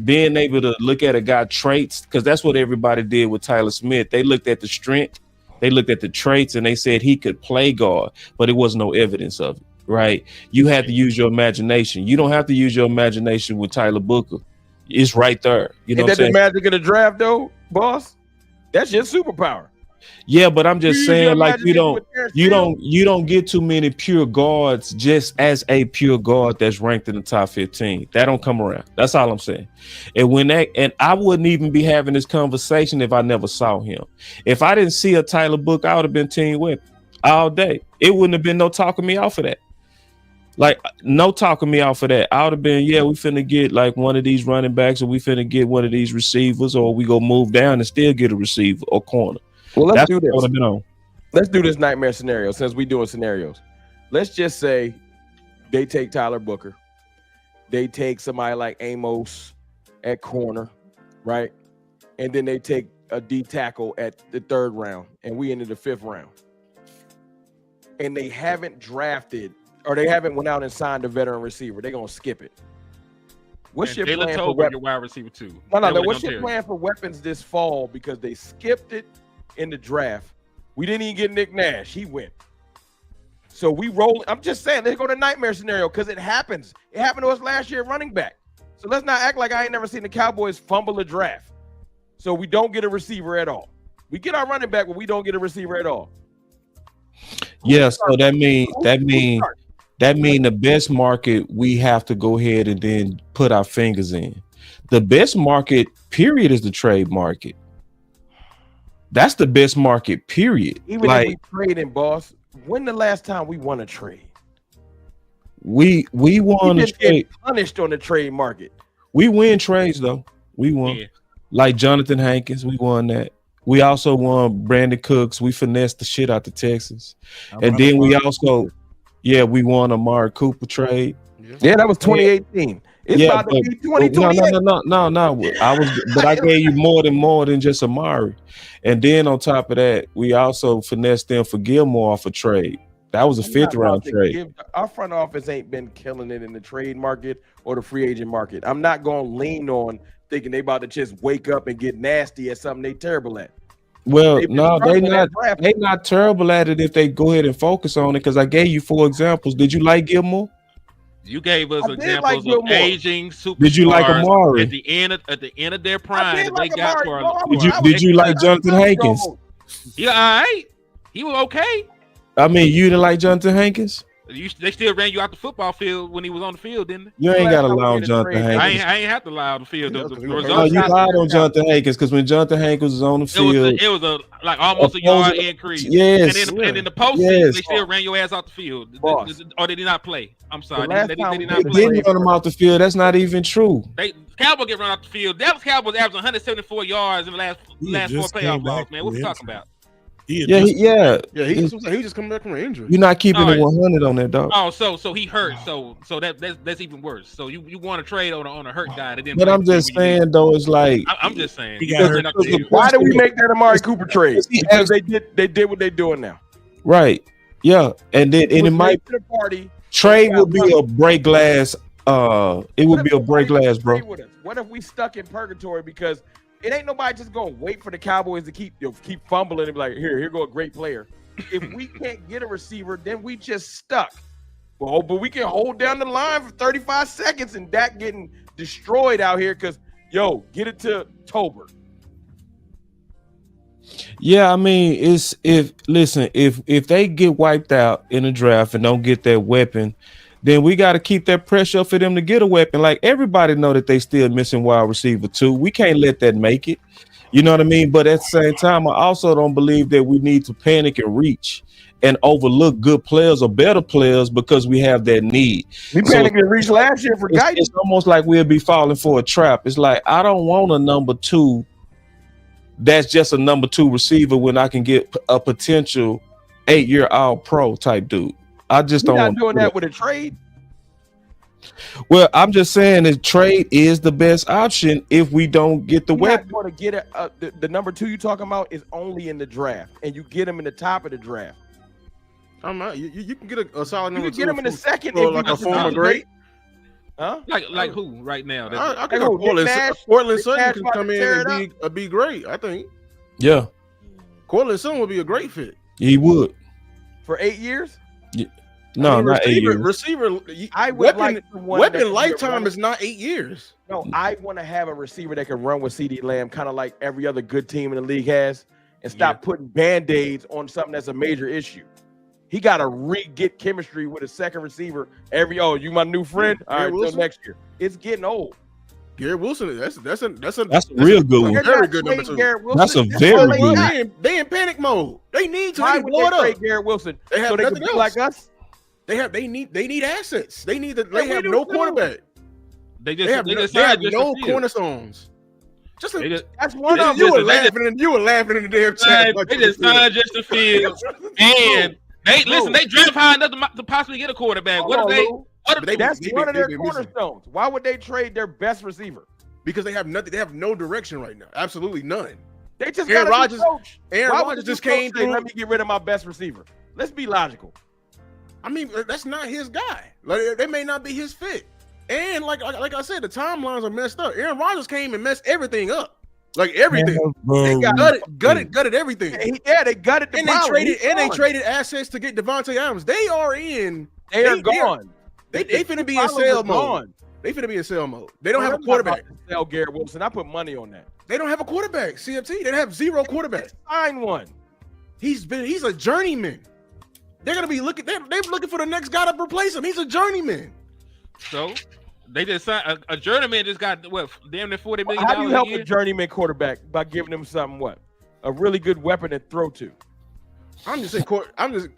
being able to look at a guy traits, because that's what everybody did with Tyler Smith. They looked at the strength, they looked at the traits, and they said he could play guard, but it was no evidence of it. Right? You had to use your imagination. You don't have to use your imagination with Tyler Booker. It's right there. You know Ain't what that I'm the saying? magic of the draft, though, boss? That's your superpower. Yeah, but I'm just You use saying, your like imagination you don't get too many pure guards just as a pure guard that's ranked in the top 15. That don't come around. That's all I'm saying. And I wouldn't even be having this conversation if I never saw him. If I didn't see a Tyler Book, I would have been team weapon all day. It wouldn't have been no talking me off of that. Like no talking me off of that. I would have been, yeah, we finna get like one of these running backs, or we finna get one of these receivers, or we go move down and still get a receiver or corner. Well, let's That's do this. what I would have been on. Let's do this nightmare scenario since we doing scenarios. Let's just say they take Tyler Booker. They take somebody like Amos at corner, right? And then they take a D tackle at the 3rd round, and we into the 5th round. And they haven't drafted, or they haven't went out and signed a veteran receiver. They're gonna skip it. What's your plan for your wide receiver too? No. What's your plan for weapons this fall? Because they skipped it in the draft. We didn't even get Nick Nash. He went. So we roll. I'm just saying, let's go to nightmare scenario because it happens. It happened to us last year running back. So let's not act like I ain't never seen the Cowboys fumble a draft. So we don't get a receiver at all. We get our running back, but we don't get a receiver at all. Yeah, so that mean the best market we have to go ahead and then put our fingers in. The best market, period, is the trade market. That's the best market, period. Even like if we trade in, boss, when the last time we won a trade? we won a trade. Punished on the trade market. We win trades though. We won. Yeah. Like Jonathan Hankins, we won that. We also won Brandon Cooks. We finessed the shit out of Texas. And then we also, we won a Amari Cooper trade. Yeah, that was 2018. It's about to be 2028. No. I gave you more than just Amari. And then on top of that, we also finessed them for Gilmore off a trade. That was a fifth round trade. Our front office ain't been killing it in the trade market or the free agent market. I'm not going to lean on thinking they about to just wake up and get nasty at something they terrible at. Well, no, they not terrible at it if they go ahead and focus on it. Because I gave you 4 examples. Did you like Gilmore? You gave us examples of aging superstars. Did you like Amari at the end of their prime? They got Did you like Jonathan Hankins? Yeah, all right. He was okay. I mean, you didn't like Jonathan Hankins? They still ran you out the football field when he was on the field, didn't they? You ain't got to lie on Jonathan Hankins. I ain't have to lie on the field. The results you lied on Jonathan Hankins because when Jonathan Hankins was on the field, it was almost a yard increase. Yes, and in the postseason, they still ran your ass out the field. Or they did not play. I'm sorry, they did not play. They didn't run him out the field. That's not even true. Cowboys get run out the field. Dallas Cowboys averaged 174 yards in the last 4 playoff games. Man, what we talking about? He just coming back from an injury. You're not keeping it 100 on that, dog. Oh, so he hurt. So that's even worse. So you want to trade on a hurt guy that didn't. But I'm just saying though, it's like I'm just saying. Why did we make that Amari Cooper trade? Because they did what they're doing now. Right. Yeah. And it might trade would be a break glass. It would be a break glass, bro. What if we stuck in purgatory because it ain't nobody just gonna wait for the Cowboys to keep fumbling and be like, here go a great player. If we can't get a receiver, then we just stuck. Well, but we can hold down the line for 35 seconds and Dak getting destroyed out here because, get it to Tolbert. Yeah, I mean, if they get wiped out in the draft and don't get that weapon, then we got to keep that pressure up for them to get a weapon. Like everybody know that they still missing wide receiver too. We can't let that make it. You know what I mean? But at the same time, I also don't believe that we need to panic and reach and overlook good players or better players because we have that need. We panicked and reached last year for guidance. It's almost like we'll be falling for a trap. It's like I don't want a number 2 that's just a number 2 receiver when I can get a potential 8-year all-pro type dude. I just don't. You're not doing that with a trade. Well, I'm just saying that trade is the best option if we don't get the weapon. You're not going to get the number 2 you talking about is only in the draft, and you get him in the top of the draft. I'm not. You can get a solid number 2. You can get him in the second, like a former great. Huh? Like who right now? I think Portland Sutton can come in and be great. I think. Yeah. Portland Sutton would be a great fit. He would. For 8 years. Yeah. No, not 8 years. Receiver, weapon lifetime is not 8 years. No, I want to have a receiver that can run with CeeDee Lamb, kind of like every other good team in the league has, and stop putting band-aids on something that's a major issue. He got to get chemistry with a second receiver. You my new friend. All right, till next year. It's getting old. Garrett Wilson, that's a real good one. Very good number 2. That's a very good one. They in panic mode. They need to blow it up. Garrett Wilson. They have nothing else. Like us. They need assets. They have no quarterback. They have no cornerstones. That's one of them. You were laughing in the damn chat. They just signed Justin Fields, and they draft high enough to possibly get a quarterback. That's one of their cornerstones. Why would they trade their best receiver? Because they have nothing. They have no direction right now. Absolutely none. They just Aaron got a coach. Aaron Rodgers just came through. Let me get rid of my best receiver. Let's be logical. I mean, that's not his guy. Like, they may not be his fit. And like I said, the timelines are messed up. Aaron Rodgers came and messed everything up. Like everything. They gutted everything. They gutted the they traded assets to get Devontae Adams. They are gone. They finna be in sale mode. They finna be in sell mode. They don't have a quarterback. Sell Garrett Wilson. I put money on that. They don't have a quarterback. CFT. They have zero quarterback. Sign one. He's a journeyman. They're gonna be looking. They're looking for the next guy to replace him. He's a journeyman. So they just signed a journeyman. Just got what, damn near $40 million. How do you help a journeyman quarterback by giving him something? What, a really good weapon to throw to? I'm just saying.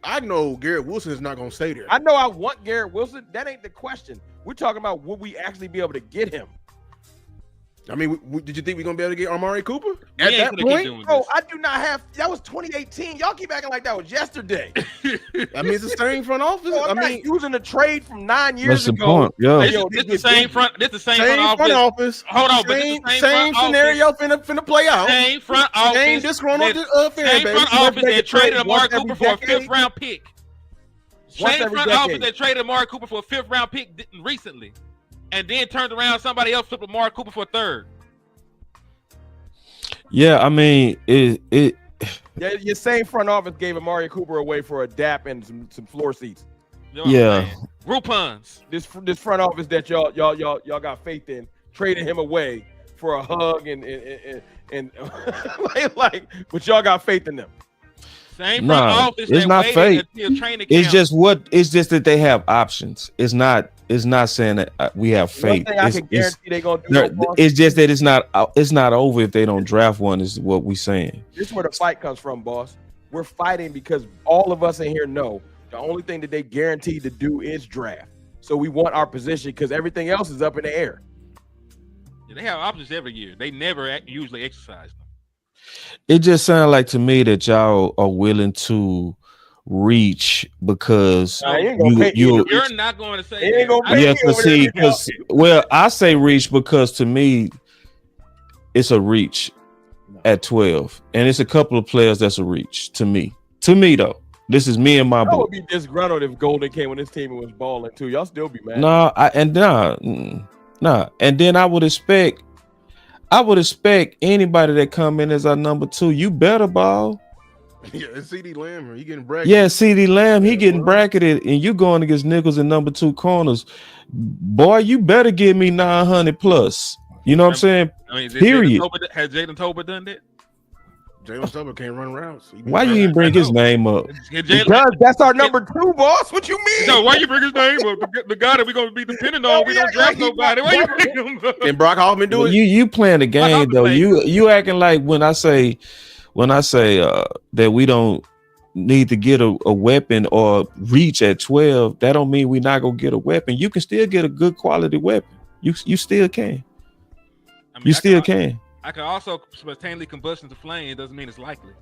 I know Garrett Wilson is not gonna stay there. I know I want Garrett Wilson. That ain't the question. We're talking about would we actually be able to get him? I mean, did you think we're gonna be able to get Amari Cooper at that point? Oh, I do not have. That was 2018. Y'all keep acting like that was yesterday. I mean, it's the same front office. I mean, using a trade from 9 years ago. Point. Yeah, this the same front. This the same front office. Hold on, same scenario finna play out. Same front office. Same disgruntled fan base. Same front office that traded Amari Cooper for a 5th round pick. Same front office that traded Amari Cooper for a 5th round pick recently, and then turned around somebody else flipped Amari Cooper for a 3rd. Yeah, I mean, yeah, your same front office gave Amari Cooper away for a DAP and some floor seats. You know yeah, Groupons. This front office that y'all got faith in traded him away for a hug and but y'all got faith in them. Same front office. It's not fake. It's just that they have options. It's not saying that we have faith. It's just that it's not over if they don't draft one. Is what we're saying. This is where the fight comes from, boss. We're fighting because all of us in here know the only thing that they guaranteed to do is draft. So we want our position because everything else is up in the air. Yeah, they have options every year. They never usually exercise them. It just sounds like to me that y'all are willing to reach because you're not going to say I say reach because to me it's a reach at 12, and it's a couple of players that's a reach to me though. This is me and my boy. I would be disgruntled if Golden came when this team was balling too. Y'all still be mad. And then I would expect anybody that come in as our number 2, you better ball. Yeah, it's CD Lamb. He getting bracketed. Yeah, CD Lamb, he getting bracketed, and you going against Nichols in number 2 corners. Boy, you better give me 900 plus. You know what I'm saying? I mean, period. Has Jalen Tolbert done that? Jalen Tolbert can't run routes. Why you even bring his name up? Because that's our number 2, boss. What you mean? No, why you bring his name up? The guy that we're gonna be dependent on. We don't draft nobody. Why you bring him up? Can Brock Hoffman do it? You playing the game though. You acting like when I say that we don't need to get a weapon or reach at 12, that don't mean we're not gonna get a weapon. You can still get a good quality weapon. You still can. I mean, you still can. I can also spontaneously combust into flame. It doesn't mean it's likely.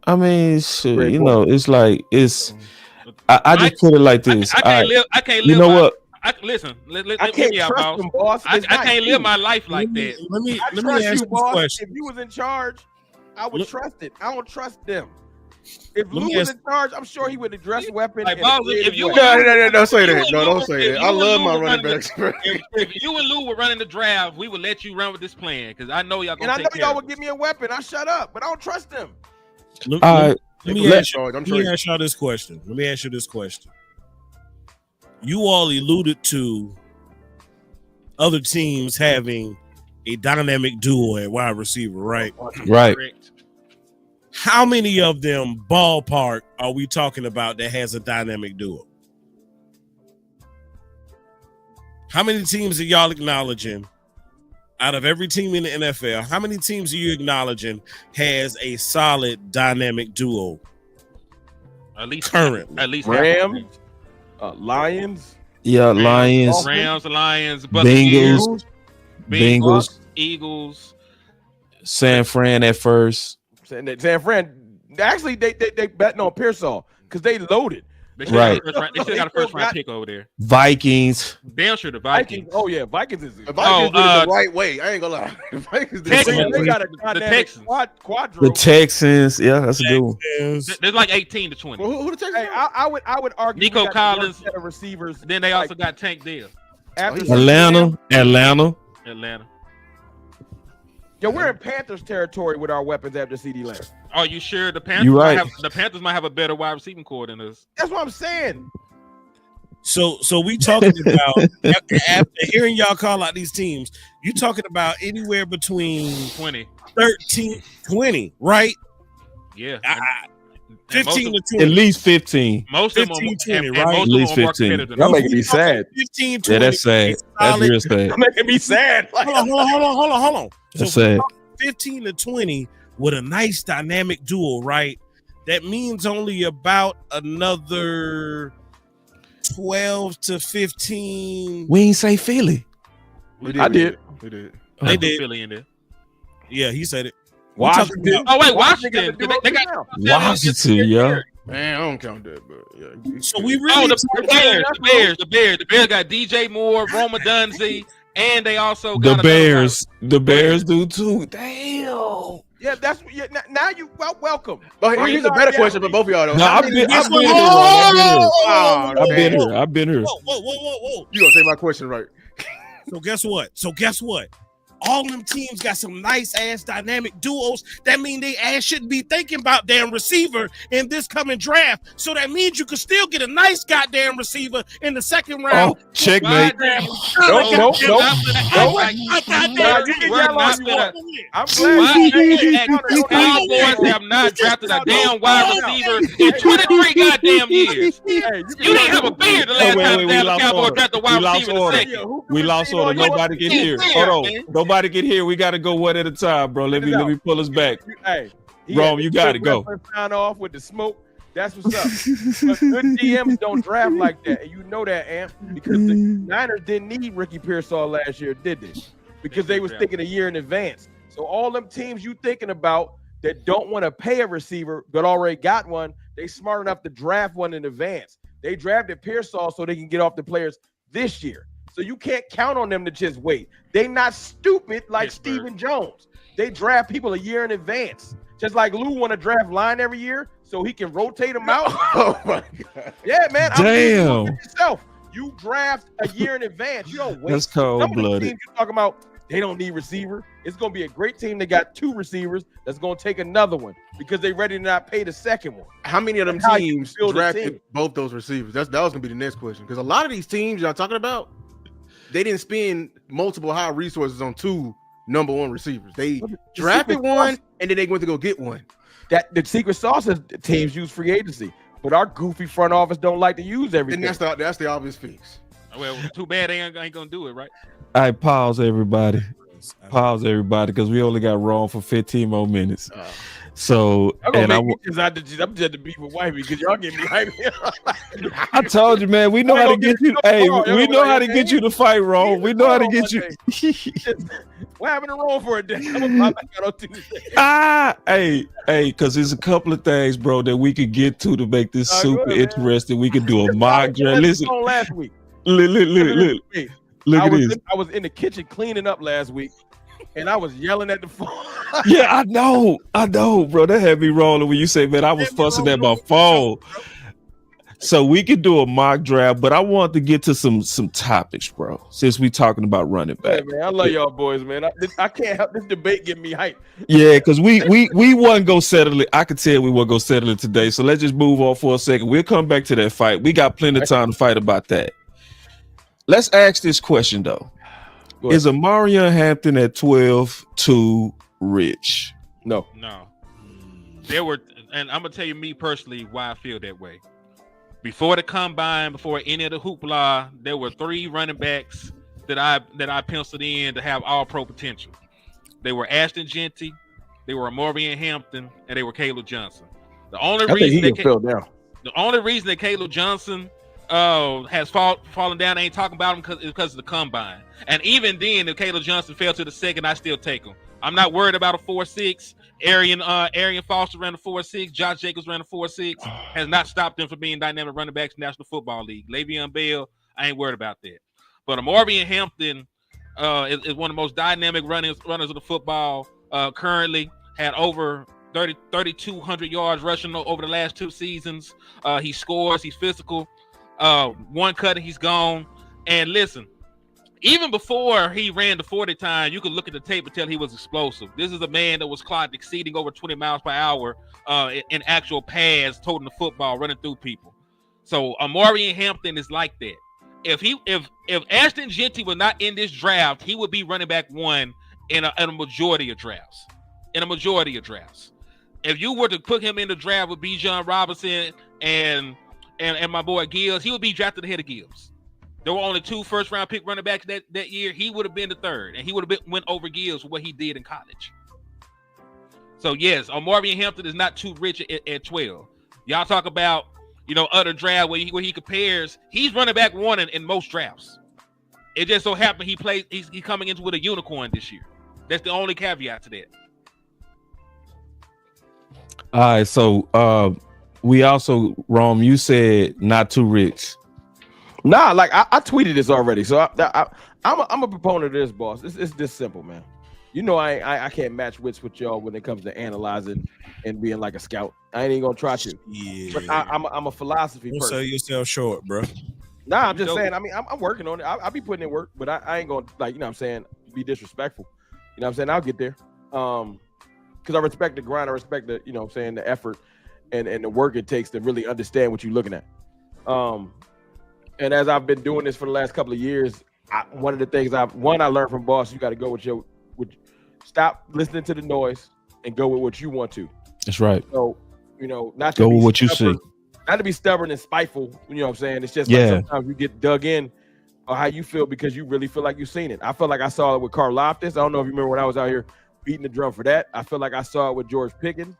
I mean, you know, it's like I just put it like this. I can't live. You know what? Listen, let I can't me out, trust him, boss. I can't live my life like that. Let me trust ask you, boss. question. If you was in charge, I would trust it. I don't trust them. If Lou was in charge, I'm sure he would address weapon. Like, if you don't say that. No, don't say that. I love my running backs. If you and Lou were running the draft, we would let you run with this plan because I know y'all gonna. And I know y'all would give me a weapon. I shut up, but I don't trust them. Let me ask y'all this question. You all alluded to other teams having a dynamic duo at wide receiver, right? Right. Correct. How many of them ballpark are we talking about that has a dynamic duo? How many teams are y'all acknowledging out of every team in the NFL? How many teams are you acknowledging has a solid dynamic duo? At least currently. At least Rams, Lions. Yeah, Lions. Rams, Lions, Bengals, Eagles, San Fran at first. San Fran, actually, they betting on Pearsall because they loaded. They still got a first round pick over there. Vikings. Damn sure the Vikings. Oh yeah, Vikings is the Vikings did it the right way. I ain't gonna lie. The Vikings did they got a Texans. quadro. The Texans, yeah, that's a good one. There's like 18 to 20. Who the Texans? Hey, I would argue Nico Collins, set of receivers. Then they also got Tank Dell. Atlanta. Yo, we're in Panthers territory with our weapons after CD Lamb. Are you sure the Panthers? You're right. The Panthers might have a better wide receiving core than us. That's what I'm saying. So we talking about after hearing y'all call out these teams, you talking about anywhere between 20. 13, 20, right? Yeah. 15 to 20. At least 15. Most of them 15, are, 20, and right? most At of least them are more 15. competitive than Y'all others. making me sad. 15, 20. Yeah, that's sad. is That's solid. real sad. Y'all making me sad. Like, Hold on. That's So sad. 15 to 20 with a nice dynamic duo, right? That means only about another 12 to 15. We ain't say Philly. I did. We did. They They put did. Philly in there. Yeah, he said it. Washington. Oh wait, Washington Washington. got the They got duo Washington, yeah. Man, I don't count that, but yeah. So we Oh, really the Bears got DJ Moore, Roma Dunze, and they also got The Bears do too. Damn. Yeah, that's now you welcome. But here's a better question for both of y'all though. No, How I've many- been Guess here. what? I've I've been here. Whoa. You gonna say my question right? So guess what? All them teams got some nice ass dynamic duos. That mean they ass shouldn't be thinking about damn receiver in this coming draft. So that means you could still get a nice goddamn receiver in the second round. Oh, checkmate. Nope. I'm The Cowboys have not drafted a damn wide receiver in 23 goddamn years. You didn't have a beard the last time the Dallas Cowboys drafted a wide receiver in the second. We lost order. Nobody get here. Hold on. Nobody get here. We got to go one at a time, bro. Let me pull us back. Hey, Rome, you got it. Go. Sign off with the smoke. That's what's up. But good GMs don't draft like that, and you know that, Amp, because the Niners didn't need Ricky Pearsall last year, did they? Because they was thinking a year in advance. So all them teams you thinking about that don't want to pay a receiver but already got one, they smart enough to draft one in advance. They drafted Pearsall so they can get off the players this year. So you can't count on them to just wait. They not stupid like Stephen Jones. They draft people a year in advance. Just like Lou want to draft line every year so he can rotate them out. Oh my god. Yeah, man. Damn. Yourself. You draft a year in advance. You don't wait. That's Some of the cold-blooded. teams you talking about, they don't need receiver. It's going to be a great team. They got 2 receivers that's going to take another one because they ready to not pay the second one. How many of them That's how you teams build a drafted team. both those receivers? That was gonna be the next question. Because a lot of these teams y'all talking about, they didn't spend multiple high resources on 2 number 1 receivers. They drafted one and then they went to go get one. That the secret sauce is teams use free agency, but our goofy front office don't like to use everything. And that's the obvious fix. Well, too bad they ain't gonna do it, right? All right, pause everybody. Pause everybody, because we only got Rome for 15 more minutes. So, and I'm just to be with wifey because y'all get me hyped. I told you, man, we know how to get you. Hey, we know how to get you to fight, Rome. We know how to get you. What happened to Rome for a day? I'm gonna pop back out on Tuesday. Hey, because there's a couple of things, bro, that we could get to make this super interesting. We could do a mock draft. Listen, last week. Look at this. I was in the kitchen cleaning up last week, and I was yelling at the phone. Yeah, I know, bro. That had me rolling when you say, man, I was fussing at my phone. So we could do a mock draft, but I want to get to some topics, bro. Since we talking about running back, Hey, man, I love y'all boys, man. I can't help this debate get me hyped. yeah, because we wasn't gonna settle it. I could tell we weren't gonna settle it today. So let's just move on for a second. We'll come back to that fight. We got plenty of time to fight about that. Let's ask this question though: is Amarion Hampton at 12 too rich? No. There were, and I'm gonna tell you me personally why I feel that way. Before the combine, before any of the hoopla, there were 3 running backs that I penciled in to have all pro potential. They were Ashton Genty, they were Amarion Hampton, and they were Caleb Johnson. The only reason that Caleb Johnson has fallen down, I ain't talking about him because of the combine. And even then, if Caleb Johnson fell to the second, I still take him. I'm not worried about a 4.6. Arian Foster ran a 4.6. Josh Jacobs ran a 4.6. Has not stopped them from being dynamic running backs in the National Football League. Le'Veon Bell, I ain't worried about that. But Amarion Hampton is one of the most dynamic runners of the football. Currently had over 3,200 yards rushing over the last 2 seasons. He scores. He's physical. One cut and he's gone. And listen, even before he ran the 40 time, you could look at the tape and tell he was explosive. This is a man that was clocked exceeding over 20 miles per hour in actual pads, toting the football, running through people. So Amari Hampton is like that. If Ashton Genty was not in this draft, he would be running back 1 in a majority of drafts. If you were to put him in the draft with Bijan Robinson and my boy Gibbs, he would be drafted ahead of Gibbs. There were only 2 first-round pick running backs that year. He would have been the 3rd, and he would have went over Gibbs for what he did in college. So yes, Amari Hampton is not too rich at 12. Y'all talk about other draft where he compares. He's running back 1 in most drafts. It just so happened he's coming into with a unicorn this year. That's the only caveat to that. All right, so we also, Rome, you said not too rich. Nah, like I tweeted this already, so I'm a proponent of this, boss. It's this simple, man. I can't match wits with y'all when it comes to analyzing and being like a scout. I ain't even gonna try to. Yeah, but I'm a philosophy don't person. sell yourself short, bro. Nah, I'm just saying. I mean, I'm working on it. I'll be putting in work, but I ain't gonna what I'm saying, be disrespectful. What I'm saying? I'll get there. Because I respect the grind. I respect the what I'm saying, the effort and the work it takes to really understand what you're looking at. And as I've been doing this for the last couple of years, one of the things I learned from Boss, you got to go with stop listening to the noise and go with what you want to. That's right. So, not to go be with what stubborn, you see. Not to be stubborn and spiteful. You know what I'm saying? It's just like sometimes you get dug in or how you feel because you really feel like you've seen it. I feel like I saw it with Carl Loftus. I don't know if you remember when I was out here beating the drum for that. I feel like I saw it with George Pickens.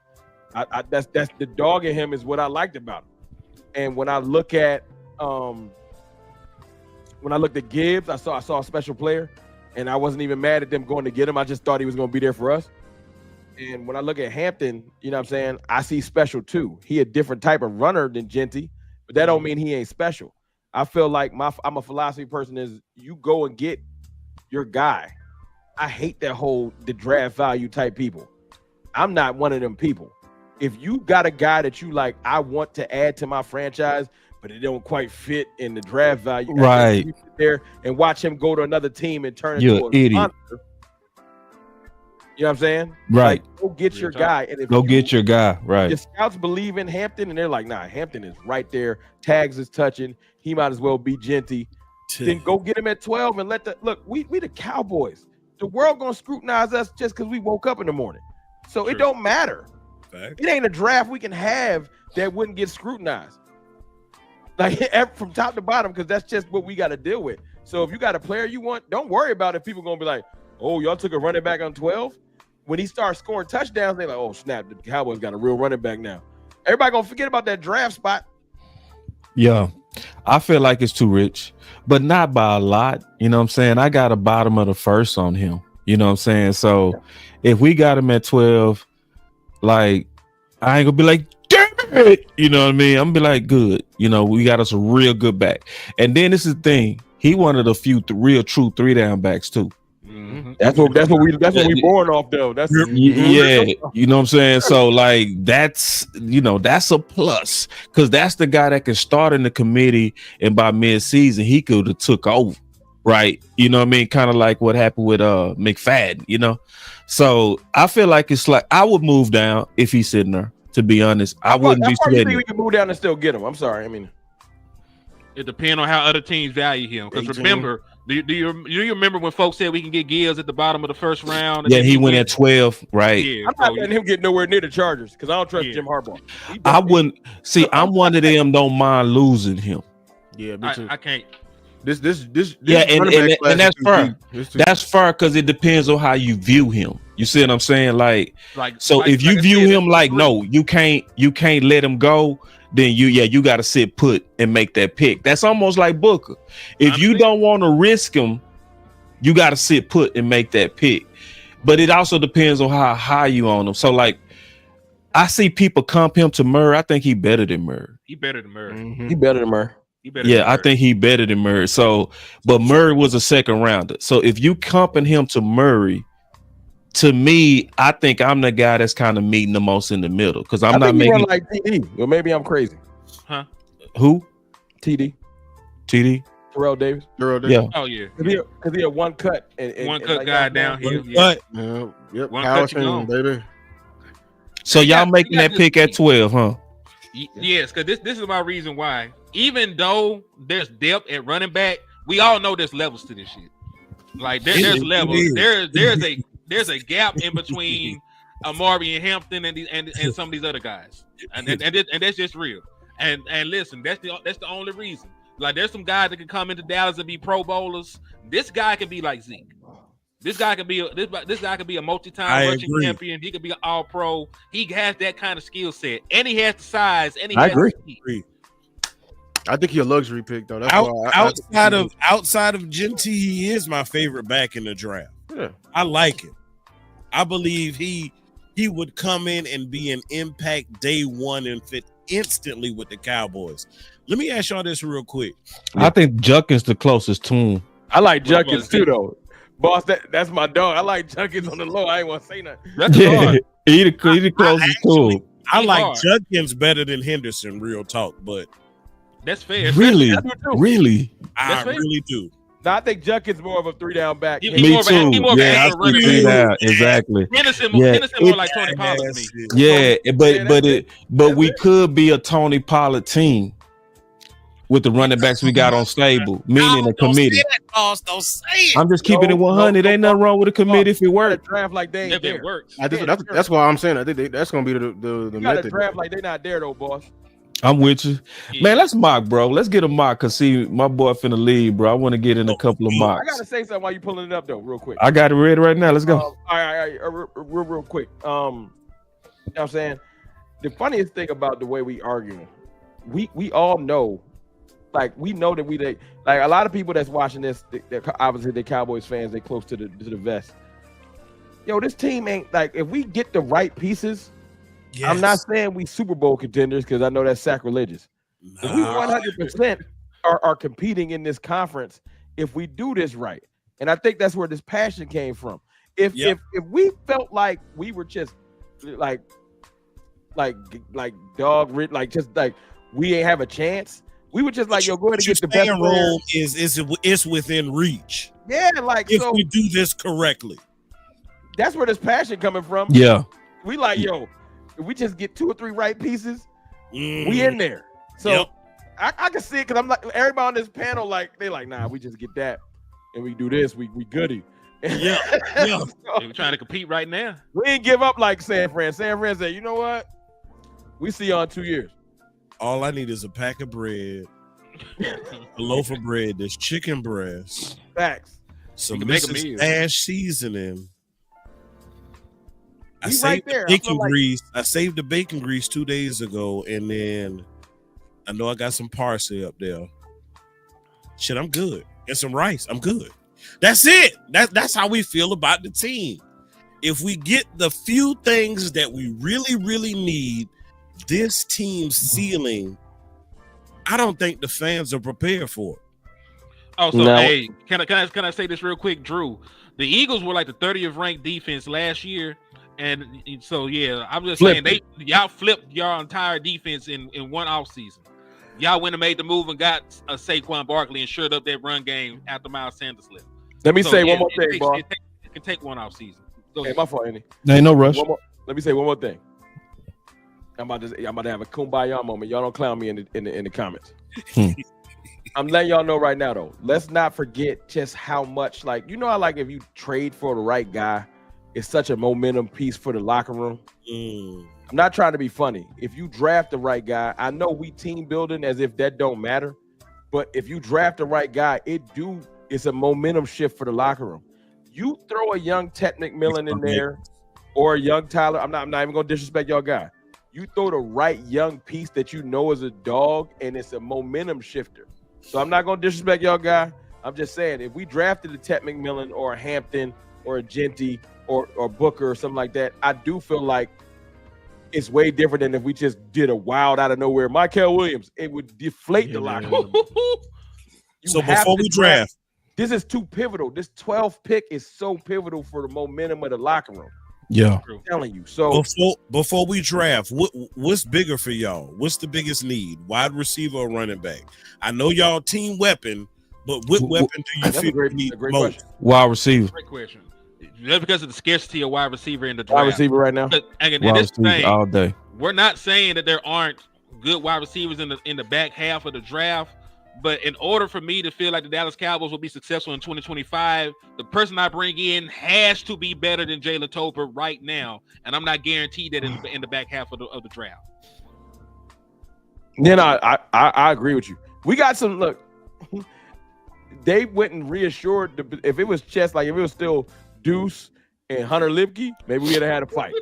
That's the dog in him is what I liked about him. And when I look at Gibbs, I saw a special player, and I wasn't even mad at them going to get him. I just thought he was going to be there for us. And when I look at Hampton, you know what I'm saying, I see special too. He a different type of runner than Genty, but that don't mean he ain't special. I feel like I'm a philosophy person is you go and get your guy. I hate the draft value type people. I'm not one of them people. If you got a guy that you like, I want to add to my franchise, but it don't quite fit in the draft value. Right. You sit there and watch him go to another team and turn You're into an idiot. monster. You know what I'm saying? Right. Like, go get your guy. And if get your guy. Right. The scouts believe in Hampton, and they're like, nah, Hampton is right there. Tags is touching. He might as well be Genty. Then go get him at 12 and we the Cowboys. The world gonna scrutinize us just because we woke up in the morning. So It don't matter. Fact. It ain't a draft we can have that wouldn't get scrutinized. Like from top to bottom, because that's just what we got to deal with. So if you got a player you want, don't worry about if people gonna be like, oh, y'all took a running back on 12. When he starts scoring touchdowns, they're like, oh snap, the Cowboys got a real running back now. Everybody gonna forget about that draft spot. Yeah, I feel like it's too rich, but not by a lot. You know what I'm saying? I got a bottom of the first on him. You know what I'm saying? So if we got him at 12, like I ain't gonna be like, damn it. You know what I mean? I'm gonna be like, good. We got us a real good back. And then this is the thing. He one of the few real true 3-down backs too. Mm-hmm. That's what we born off though. That's yeah, you know what I'm saying. So like that's a plus because that's the guy that can start in the committee and by mid-season he could have took over, right? You know what I mean? Kind of like what happened with McFadden, So I feel like it's like I would move down if he's sitting there. To be honest, I wouldn't be sweating. You think we can move down and still get him? I'm sorry. I mean, it depends on how other teams value him. Because remember. Do you remember when folks said we can get Gibbs at the bottom of the first round? Yeah, he went at 12, right? Yeah, I'm not letting him get nowhere near the Chargers because I don't trust Jim Harbaugh. I wouldn't see. I'm one of them. Don't mind losing him. Yeah, me too. I can't. This yeah, and that's fair. That's fair because it depends on how you view him. You see what I'm saying? If you view him like no, you can't let him go. Then you got to sit put and make that pick. That's almost like Booker. If you don't want to risk him, you got to sit put and make that pick. But it also depends on how high you on him. So like, I see people comp him to Murray. I think he better than Murray. He better than Murray. Mm-hmm. He better than Murray. I think he better than Murray. So, but Murray was a second rounder. So if you comping him to Murray, to me, I think I'm the guy that's kind of meeting the most in the middle because I'm not making like TD. Well, maybe I'm crazy. Huh? Who? TD. Terrell Davis. Yeah. Oh yeah. Because he had one cut and one cut guy down here. Yep. One Power cut you team, baby. So y'all making that pick at 12, huh? Yes, because this is my reason why. Even though there's depth at running back, we all know there's levels to this shit. Like there's levels. There's a gap in between Amari and Hampton and some of these other guys, and that's just real. And listen, that's the only reason. Like there's some guys that can come into Dallas and be Pro Bowlers. This guy can be like Zeke. This guy could be a multi-time rushing champion. He could be an All-Pro. He has that kind of skill set, and he has the size. And I agree. I think he's a luxury pick though. That's outside of Genty, he is my favorite back in the draft. Yeah. I like him. I believe he would come in and be an impact day one and fit instantly with the Cowboys. Let me ask y'all this real quick. I think Junkins the closest to him. I like Junkins too, though. Boss, that's my dog. I like Junkins on the low. I ain't want to say nothing. That's hard. He the closest to him. I like Junkins better than Henderson, real talk, but that's fair. Really? I really do. No, I think Junkins more of a 3-down back. Me too. Yeah, I see that. Exactly. Henderson more like Tony Pollard to me. Yeah, but we could be a Tony Pollard team with the running backs we got on stable, meaning a committee. Don't say it. I'm just keeping it 100. Ain't nothing wrong with a committee if it works. Draft like they ain't there. It works. That's why I'm saying I think that's gonna be the you method. gotta draft like they're not there though, boss. I'm with you. Man, let's mock, bro. Let's get a mock because see, my boy finna leave, bro. I want to get in a couple of mocks. I gotta say something while you pulling it up though, real quick. I got it ready right now. Let's go. All right, real quick. You know what I'm saying? The funniest thing about the way we argue, we all know, like we know that like a lot of people that's watching this, they're obviously they're Cowboys fans, they close to the vest. Yo, this team ain't like if we get the right pieces. Yes. I'm not saying we Super Bowl contenders because I know that's sacrilegious. If we 100% are competing in this conference if we do this right. And I think that's where this passion came from. If we felt like we were just like dog rid, like just like we ain't have a chance, we were just like, yo, go ahead and get the best role is within reach. Yeah, like if we do this correctly. That's where this passion coming from. Yeah. We like, yo, if we just get 2 or 3 right pieces, we in there. So I can see it because I'm like everybody on this panel, like they like, nah, we just get that and we do this, we goody. Yeah. We're trying to compete right now. We ain't give up like San Fran. San Fran said, you know what? We see you in 2 years. All I need is a pack of bread, a loaf of bread, there's chicken breast, facts, some Mrs. Ash seasoning. I saved the bacon grease 2 days ago, and then I know I got some parsley up there. Shit, I'm good. And some rice, I'm good. That's it. That's how we feel about the team. If we get the few things that we really, really need, this team's ceiling, I don't think the fans are prepared for it. Oh, so hey, can I say this real quick, Drew? The Eagles were like the 30th ranked defense last year. And so, yeah, I'm just saying y'all flipped your entire defense in one offseason. Y'all went and made the move and got a Saquon Barkley and shored up that run game after Miles Sanders left. Let me say one more thing, bro. It can take one offseason. Hey, my fault, Andy. There ain't no rush. Let me say one more thing. I'm about to have a kumbaya moment. Y'all don't clown me in the comments. I'm letting y'all know right now, though. Let's not forget just how much, like, you know how, like, if you trade for the right guy, it's such a momentum piece for the locker room. I'm not trying to be funny. If you draft the right guy, I know we team building as if that don't matter, but if you draft the right guy, it's a momentum shift for the locker room. You throw a young Ted McMillan in there or a young Tyler. I'm not even gonna disrespect y'all guy. You throw the right young piece that you know is a dog, and it's a momentum shifter. So I'm not gonna disrespect y'all guy. I'm just saying if we drafted a Ted McMillan or a Hampton or a Genty or Booker or something like that, I do feel like it's way different than if we just did a wild out of nowhere Michael Williams. It would deflate the locker room. So before we draft, this is too pivotal. This 12th pick is so pivotal for the momentum of the locker room. Yeah, I'm telling you. So before we draft, what's bigger for y'all? What's the biggest need? Wide receiver or running back? I know y'all team weapon, but what weapon do you feel you need most? Question. Wide receiver. Great question. Just because of the scarcity of wide receiver in the draft. Wide receiver right now. And this thing, all day. We're not saying that there aren't good wide receivers in the back half of the draft. But in order for me to feel like the Dallas Cowboys will be successful in 2025, the person I bring in has to be better than Jalen Tolbert right now, and I'm not guaranteed that in the back half of the draft. Then I agree with you. We got some look. They went and reassured if it was chess, like if it was still Deuce and Hunter Lipke, maybe we'd have had a fight.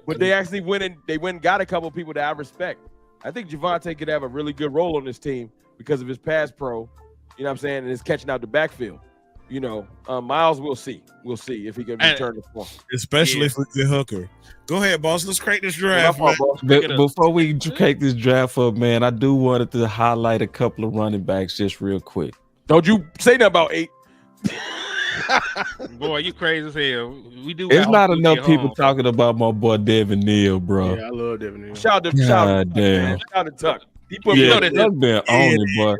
But they actually went and got a couple of people that I respect. I think Javonte could have a really good role on this team because of his pass pro, you know what I'm saying, and his catching out the backfield. You know, Miles, we'll see. We'll see if he can return the form. Especially for the hooker. Go ahead, boss. Let's crank this draft. Before we crank this draft up, man, I do wanted to highlight a couple of running backs just real quick. Don't you say that about 8. Boy, you crazy as hell. We do. It's not enough people talking about my boy Devin Neal, bro. Yeah, I love Devin Neal. Shout out to Tuck. He put me on it. That's been on it, boy.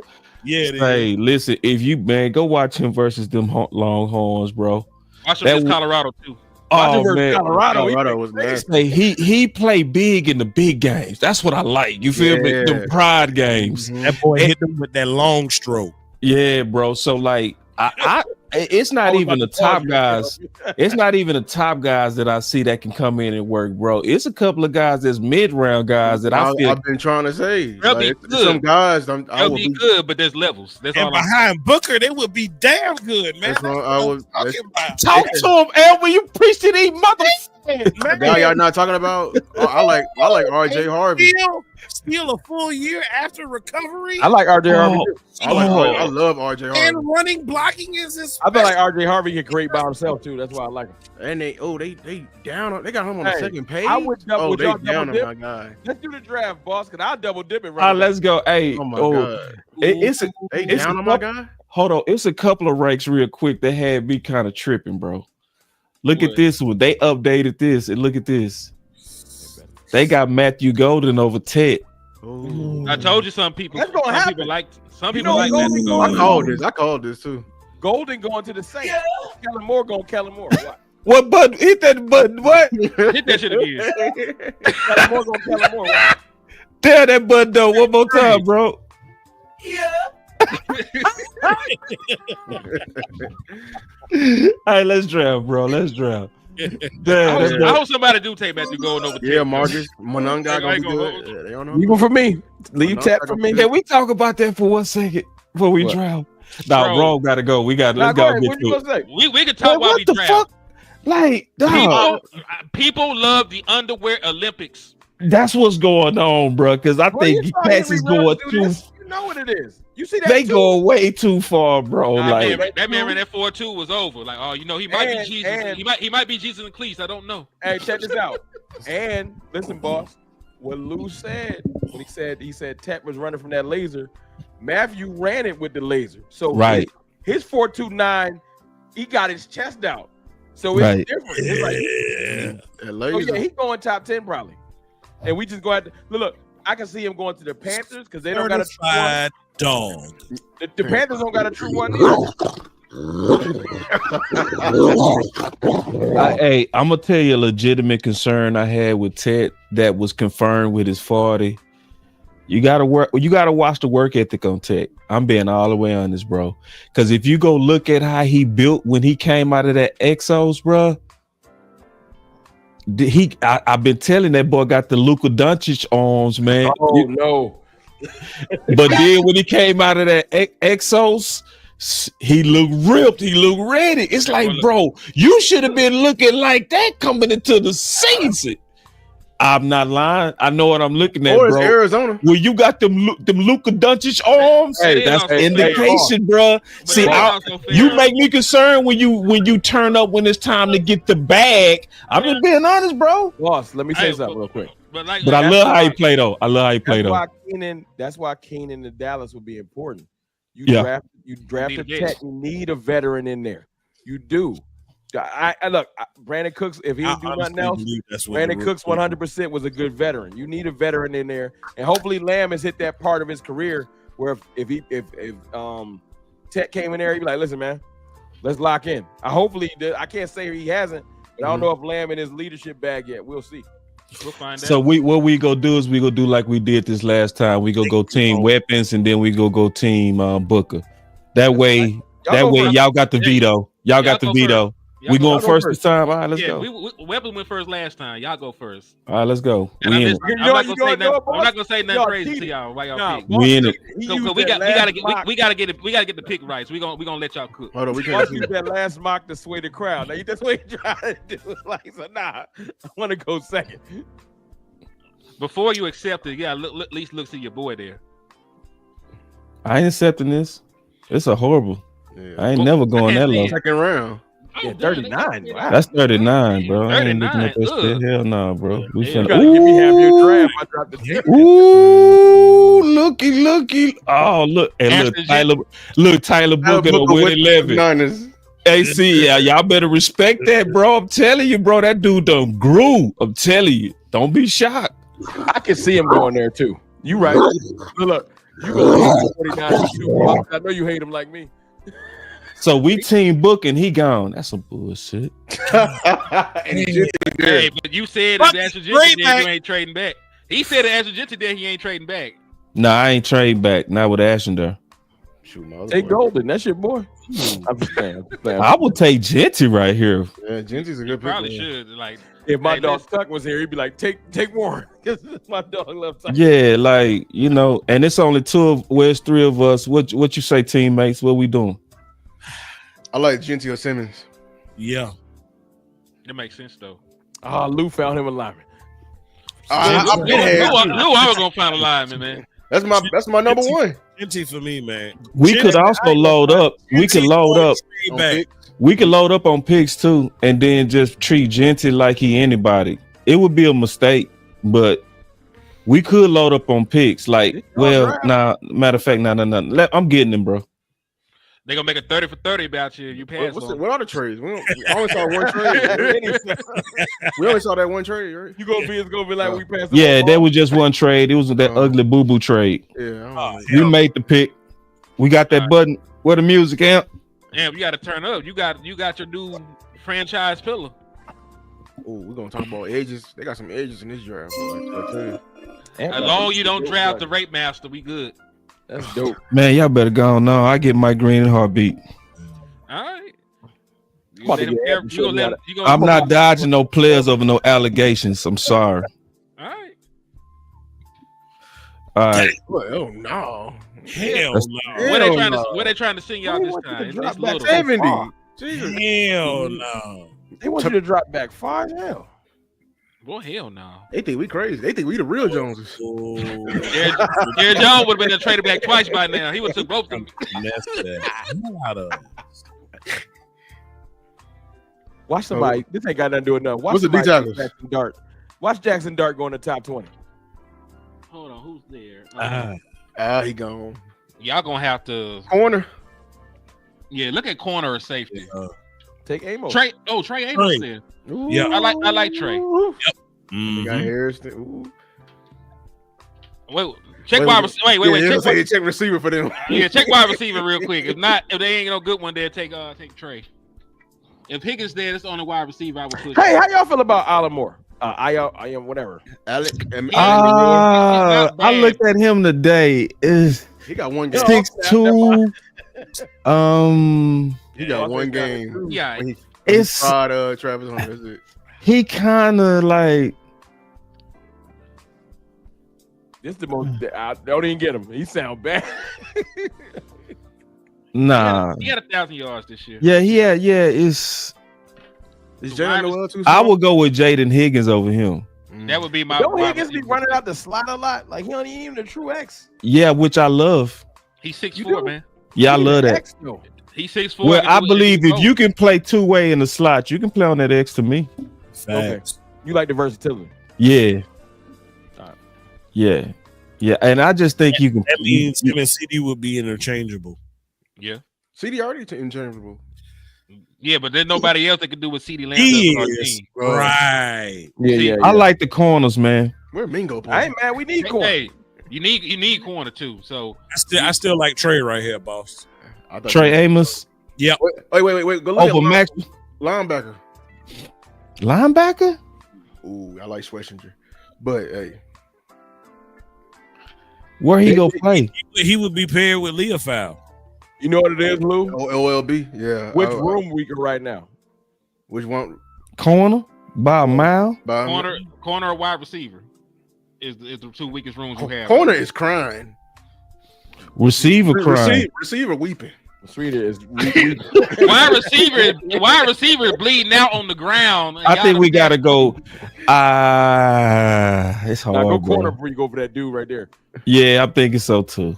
Yeah. Hey, listen, if you go watch him versus them Longhorns, bro. Watch him versus Colorado too. Oh man, Colorado was nasty. Hey, he played big in the big games. That's what I like. You feel me? The pride games. Mm-hmm. That boy hit them with that long stroke. Yeah, bro. So like, it's not even the top guys. It's not even the top guys that I see that can come in and work, bro. It's a couple of guys that's mid-round guys that I've been trying to say. They'll be good. Some guys, they'll be good, but there's levels. That's and all behind Booker, they would be damn good, man. That's what I was talking about. Talk to him, El, when you preach to these motherfuckers. The guy y'all not talking about. I like RJ Harvey. Still a full year after recovery. I like RJ Harvey. I love RJ Harvey. And running blocking is his. I feel like RJ Harvey can create by himself too. That's why I like him. And they down. They got him on the second page. I would double down dip. on my guy. Let's do the draft, boss. Cause I'll double dip it right. Let's go. Hey, oh my god, it's down on my guy. Hold on, it's a couple of ranks real quick that had me kind of tripping, bro. Look at this one. They updated this, and look at this. They got Matthew Golden over Ted. I told you some people. That's gonna happen. Some people like Matthew Golden. I called this too. Golden going to the Saints. Kellen Moore going Kellen Moore. What button? Hit that button. What? Hit that shit again. Kellen Moore going Kellen Moore. Tell that button though one more time, bro. Yeah. All right, let's draft, bro. Let's draft. I hope somebody do take Matthew Golden over. Yeah, Marcus Mononga gonna be good. They don't know. Even for me, leave tap for me. Can we talk about that for 1 second before we draft? No, Ron gotta go. Let's go get to it. We can talk while we draft. Fuck? Like, people love the underwear Olympics. That's what's going on, bro. Because I think Cats is going too. You know what it is. You see that? They go way too far, bro. That man ran that 4.2 was over. Like, oh, you know, he might be Jesus. He might be Jesus and Cleese. I don't know. Hey, check this out. And listen, boss. What Lou said when he said Tet was running from that laser. Matthew ran it with the laser. So his 4.29, he got his chest out. So it's different. It's like, he going top 10 probably. And we just go out. Look, I can see him going to the Panthers because they don't got a true one. Dog. The Panthers don't got a true one either. Hey, I'm gonna tell you a legitimate concern I had with Ted that was confirmed with his 40. You gotta watch the work ethic on Ted. I'm being all the way honest, bro. Because if you go look at how he built when he came out of that Exos, bro. I've been telling that boy got the Luka Doncic arms, man. Oh no! But then when he came out of that Exos, he looked ripped. He looked ready. It's like, bro, you should have been looking like that coming into the season. I'm not lying. I know what I'm looking at, bro. Arizona. Well, you got them Luka Doncic arms. Hey, that's indication, bro. See, you make me concerned when you turn up when it's time to get the bag. I'm just being honest, bro. Boss, let me say something real quick. But I love how he play though. That's why Keenan to Dallas would be important. You draft a Tech. You need a veteran in there. You do. I look, Brandon Cooks. If he didn't do nothing else, Brandon Cooks 100% was a good veteran. You need a veteran in there, and hopefully Lamb has hit that part of his career where if Tech came in there, he'd be like, "Listen, man, let's lock in." Hopefully, I can't say he hasn't, but I don't know if Lamb in his leadership bag yet. We'll see. We'll find So out. what we go do is we go do like we did this last time. We go team weapons, and then we go team Booker. That way y'all got the veto. Y'all got the veto. We going first this time. All right, let's go. Weapon went first last time. Y'all go first. All right, let's go. And I'm not gonna say nothing crazy to y'all. Why y'all pick? We in it. We gotta get the pick right. So we gonna let y'all cook. Hold on, we can't use that last mock to sway the crowd. Now that's what you trying to do. Like, so nah, I want to go second. Before you accept it, at least look to your boy there. I ain't accepting this. It's a horrible. Yeah. I ain't never going that low. Second round. Yeah, 39. Wow. That's 39, bro. 39. I ain't looking at that shit. Hell no, bro. We You finna. gotta give me half your draft. I dropped the Ooh, looky. Oh, look. And look, Tyler Booker with 11. Hey, see, y'all better respect that, bro. I'm telling you, bro. That dude done grew. I'm telling you. Don't be shocked. I can see him going there too. You right. Look, you gonna hate 49 too. I know you hate him like me. So we team Book and he gone. That's some bullshit. Hey, but you said if Astro Gentry there, you ain't trading back. He said if Astro Gentry there, he ain't trading back. Nah, I ain't trading back. Not with Ashton there. Take Golden. That's your boy. I'm just saying. I would take Gentry right here. Yeah, Gentry's a good pick. Probably should. Like, if my dog Tuck was here, he'd be like, take Warren. My dog loves Tuck. Yeah, like, you know, and it's only it's three of us. What you say, teammates? What we doing? I like Gentry or Simmons. Yeah. That makes sense though. Lou found him a lineman. I was gonna find a lineman, man. That's my number one. Gentry for me, man. We could also load up. We could load up. We could load up on picks too, and then just treat Gentry like he anybody. It would be a mistake, but we could load up on picks. Like, matter of fact, no. I'm getting him, bro. They gonna make a 30 for 30 about you. You pass. What are the trades? We only saw one trade. We only saw that one trade, right? It's gonna be like we passed. Yeah, that was just one trade. It was that ugly boo boo trade. Yeah, we made the pick. We got that button. Where the music at? Damn, you got to turn up. You got your new franchise pillar. Oh, we're gonna talk about edges. They got some edges in this draft. As long as you don't draft the rape master, we good. That's dope. Man, y'all better go on now. I get Mike Green and Heartbeat. All right. I'm not dodging no players over no allegations. I'm sorry. All right. All right. Oh no. Hell no. Where they trying to send y'all this time? Drop back 70. Jesus. Hell no. They want you to drop back 5. Hell. Well, hell no. They think we crazy. They think we the real Joneses. Jared Jones would have been traded back twice by now. He would have took both of them. Watch somebody. This ain't got nothing to do with nothing. What's the D tackles? Jackson Dart. Watch Jackson Dart go in the top 20. Hold on, who's there? He gone. Y'all gonna have to corner. Yeah, look at corner or safety. Take Amos. Trey Amos there. Yeah, I like Trey. Yep. Got Harrison. Wait, check wide receiver. Wait. Check receiver for them. Yeah, check wide receiver real quick. If they ain't no good one there, take Trey. If Higgins there, that's the only wide receiver I would push. Hey, how y'all feel about Allamore? I am whatever. Alec. I looked at him today. He got one game. 6'2". He got one game. Yeah. It's Travis Hunter. Is it? He kind of like. This is the most. Don't even get him. He sound bad. Nah. He had 1,000 yards this year. Yeah. Is Jalen Noel too small? I would go with Jaden Higgins over him. That would be my. Don't Higgins be running out the slot a lot? Like he don't even the true X. Yeah, which I love. He's 6'4", man. Yeah, I love that. He's 6'4". Well, I believe if you can play two-way in the slot, you can play on that X to me. Okay. You like the versatility? Yeah. Yeah. And I just think you can. That means him and CD will be interchangeable. Yeah. CD already interchangeable. Yeah, but there's nobody else that can do what CD Lamb He does. is. Right. Yeah. I like the corners, man. Where Mingo playing? Hey man, we need corner. Hey, you need corner too. So I still like Trey right here, boss. Trey Amos. Yep. Wait. Go look Over Max. Linebacker. Linebacker? Ooh, I like Schlesinger, but hey, Where he go play? He would be paired with Leofow. You know what it is, Lou? OLB, yeah. Which room we can right now? Which one? Corner by a mile. Corner or wide receiver is the two weakest rooms you have. Corner is crying. Receiver crying. Receiver weeping. Sweeter is wide receiver is bleeding out on the ground. I think we gotta go. It's hard. Now go bro. corner before you go for that dude right there. Yeah, I'm thinking so too.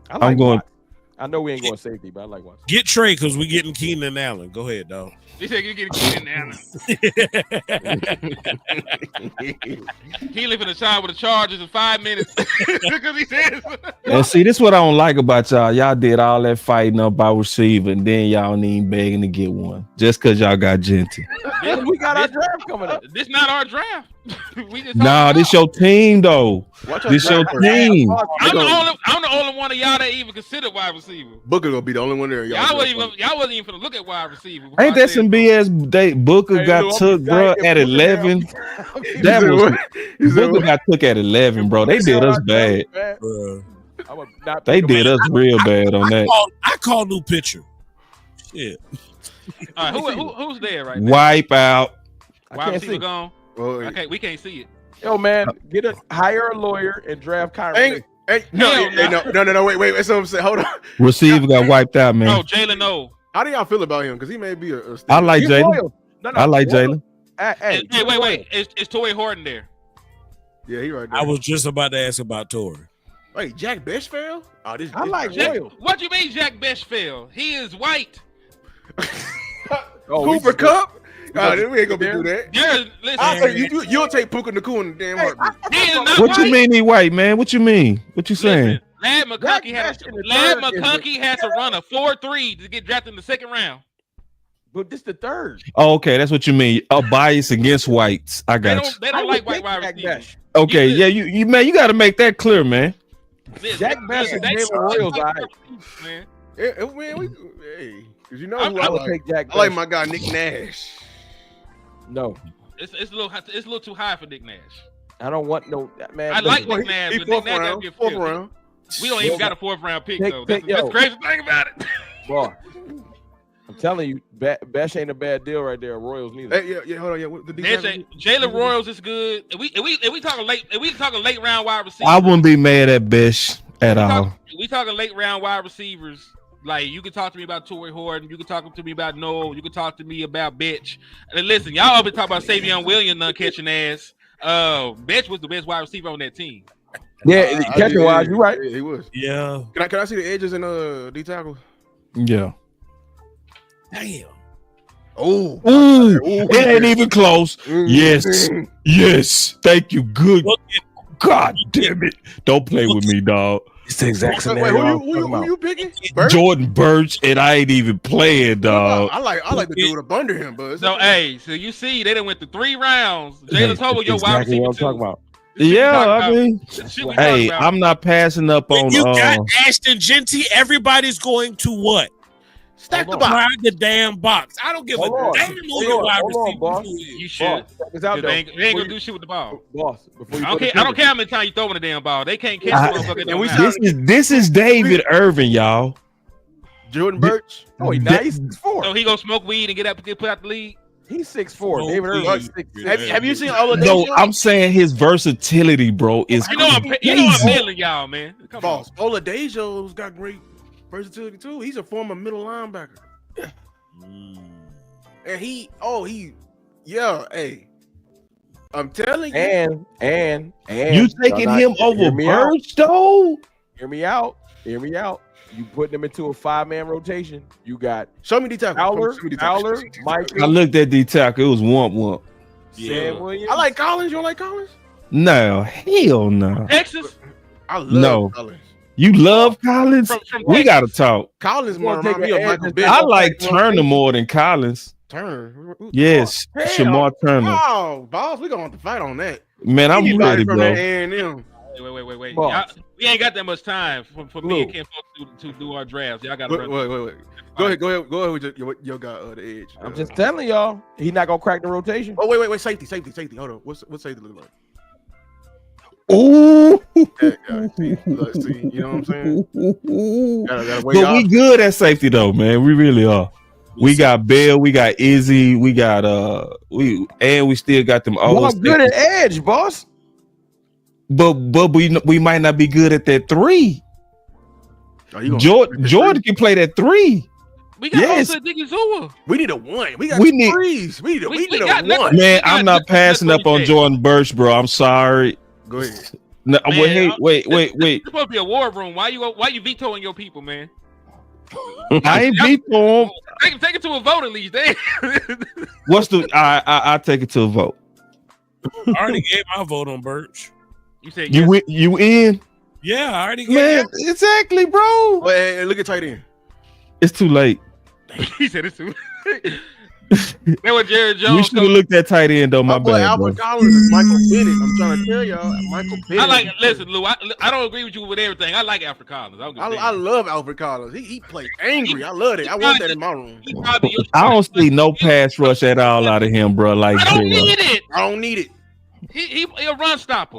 I'm going. Watts. I know we ain't going safety, but I like Watts. Get Trey because we getting Keenan Allen. Go ahead, dog. He said you get Keenan Allen. He lived in the shot with the Chargers in 5 minutes because he said. And see, this is what I don't like about y'all. Y'all did all that fighting up by receiver, and then y'all ain't even begging to get one just because y'all got Genty. We got our draft coming up. This not our draft. This your team though. This your team. I'm the only one of y'all that even considered wide receiver. Booker gonna be the only one there. Y'all wasn't even gonna look at wide receiver. Ain't that some BS? Booker got took, bro, at 11. Booker got took at 11, bro. They did us bad. They did us real bad on that. I call new pitcher. Shit. All right, who's there right now? Wipe out. Wide receiver gone. Well, Okay, we can't see it. Yo, man, hire a lawyer and draft Kyrie. No, wait. That's what I'm saying. Hold on. Receiver got wiped out, man. No, Jalen No. How do y'all feel about him? Because he may be a I like Jalen. I like Jalen. Hey, wait. Is Torrey Horton there? Yeah, he right there. I was just about to ask about Torrey. Wait, Jack Beshfeld? Oh, this. I like Jack, Royal. what you mean, Jack Beshfeld? He is white. Cooper Cup? Oh, we ain't gonna do that. Yeah, listen. I'll take you'll take Puka Nakua in the damn heartbeat. He is not What white. you mean he white, man? What you mean? What you saying? Lad McConkey had to run a 4.3 to get drafted in the second round. But this the third. Oh, okay, that's what you mean. A bias against whites. I got you. They don't like white wide receivers. Okay, yeah, you man, you got to make that clear, man. Jack Best and Jalen Royals, man. Cause you know I would take Jack. I like my guy Nick Nash. No, it's a little too high for Nick Nash. I don't want no man. I like Nick Nash, but Nick Nash got to get fourth round. We don't even got a 4th round pick though. That's the crazy thing about it. Boy, I'm telling you, Bash ain't a bad deal right there. Royals neither. Hey, yeah, hold on, yeah. Jalen Royals is good. If we talking late round wide receivers, I wouldn't be mad at Bish at all. We talking late round wide receivers. Like, you can talk to me about Torrey Horton. You can talk to me about Noel. You can talk to me about Bitch. And listen, y'all up and talk about Savion Williams catching ass. Bitch was the best wide receiver on that team. Yeah, catching wise, you right. Yeah, he was. Yeah. Can I see the edges in D tackle? Yeah. Damn. Oh, it ain't even close. Yes. Thank you. Good. God damn it! Don't play with me, dog. It's the exact Wait, scenario. who you picking? Jordan Birch, and I ain't even playing, dog. I like the dude up under him, but so you see, they done went to 3 rounds. Jalen Toble, your wide receiver. What I'm talking about. Yeah, I mean, hey, I'm not passing up on. You got Ashton Genty. Everybody's going to what? Stack the box. Try the damn box. I don't give a damn who your wide receiver boss. You should. They ain't gonna do shit with the ball. Boss, I don't care how many times you throw in the damn ball. They can't catch the motherfucker. This is David Irvin, y'all. Jordan Birch. Oh, he's 6'4". So he gonna smoke weed and get put out the league. He's 6'4". David Irvin's 6'6". Have you seen all of No, I'm saying his versatility, bro, is I'm feeling y'all, man. Come Boss. Oladejo's got great versatility too. He's a former middle linebacker. And hey, I'm telling you. And you taking him over Birch, though? Hear me out. You putting them into a 5-man rotation. You got show me the tackle. Fowler, Mike. I looked at the tackle. It was womp. Sam Williams. I like Collins. You don't like Collins? No, hell no. Texas. I love Collins. You love Collins? We gotta talk. Collins more remind me of Michael Bennett. I like Turner more than Collins. Turner? Yes, Shamar Turner. Oh, boss, we gonna have to fight on that. Man, I'm ready, bro. Wait. Boss. We ain't got that much time for me and Ken folks to do our drafts. Y'all got to run. Wait. Go ahead with your guy the edge. I'm just telling y'all, he's not gonna crack the rotation. Oh wait. Safety. Hold on. What's safety look like? Ooh. See, you know what I'm saying? Gotta wait But we good at safety though, man. We really are. We got Bell, we got Izzy, we got we still got them all. I'm good at edge, boss. But we might not be good at that 3. Jordan can play that 3. We got also Digizua. We need a 1. We got threes. We need a 1. Man, I'm not passing up on Jordan Burch, bro. I'm sorry. Go ahead. No, Man, wait. It's supposed to be a war room. Why you vetoing your people, man? I ain't veto him. Take it to a vote at least. What's the? I take it to a vote. I already gave my vote on Birch. You said you in? Yeah, I already gave. Man, exactly, bro. Hey, look at tight end. It's too late. He said it's too late. That was Jared Jones. We should have looked at tight end though. My boy bad, Alfred bro. Collins is Michael Bennett. I'm trying to tell y'all, Michael Bennett. Listen, Lou. I don't agree with you with everything. I like Alfred Collins. I love Alfred Collins. He plays angry. I love it. I want that in my room. I don't see no pass rush at all out of him, bro. Like I don't need it. I don't need it. He a run stopper.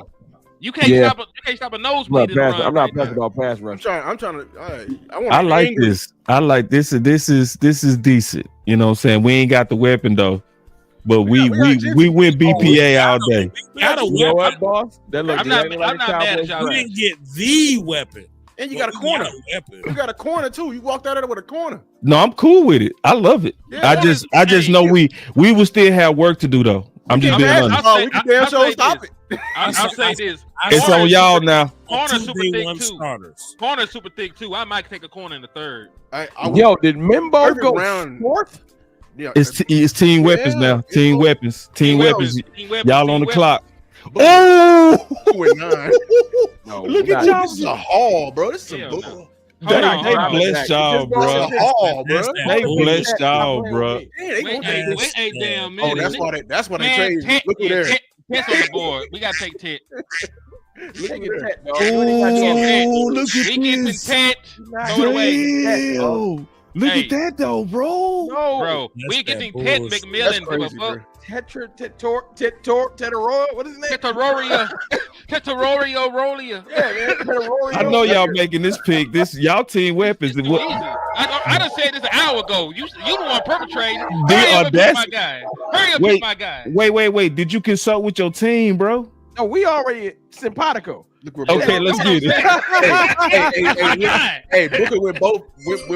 You can't stop a nosebleed. I'm not passing about pass rush. I'm trying to. I like this. I like this. This is decent. You know what I'm saying? We ain't got the weapon though, but we win BPA all day. You know what, boss? That looks I'm not mad at y'all. We didn't get the weapon. And you got a corner. You got a corner too. You walked out of there with a corner. No, I'm cool with it. I love it. Yeah, I just know we will still have work to do though. I'm just being honest. We can damn sure stop it. I'll say this. It's on y'all now. Corner super thick too. Starters. Corner super thick too. I might take a corner in the 3rd. Yo, did Mimbo go fourth? Yeah, it's team weapons now. Team weapons. Y'all on the clock. Oh, No, look at y'all. This is a haul, bro. This is a Hold They on. bless y'all, bro. This is a haul, bro. They bless y'all, bro. Wait a damn minute. Oh, that's why they trade. Look at there. Tent's on the board. We gotta take Tent. Look at that. Oh, look at We get this. the Tent. Throw it away. Damn. Look Hey. at that though, bro. Bro, we That's getting that Ted bullshit. McMillan for a Crazy, vote. Teteroya. What is his name? Tetarorio Rolia. Yeah, man. Teteroya. I know y'all making this pick. This y'all team weapons. Too easy. I done said this an hour ago. You the one perpetrating. The Hurry up and pick audacity. my guy. Hurry up, Wait. pick my guy. Wait. Did you consult with your team, bro? No, we already simpatico. Okay, let's get it. Hey, Booker went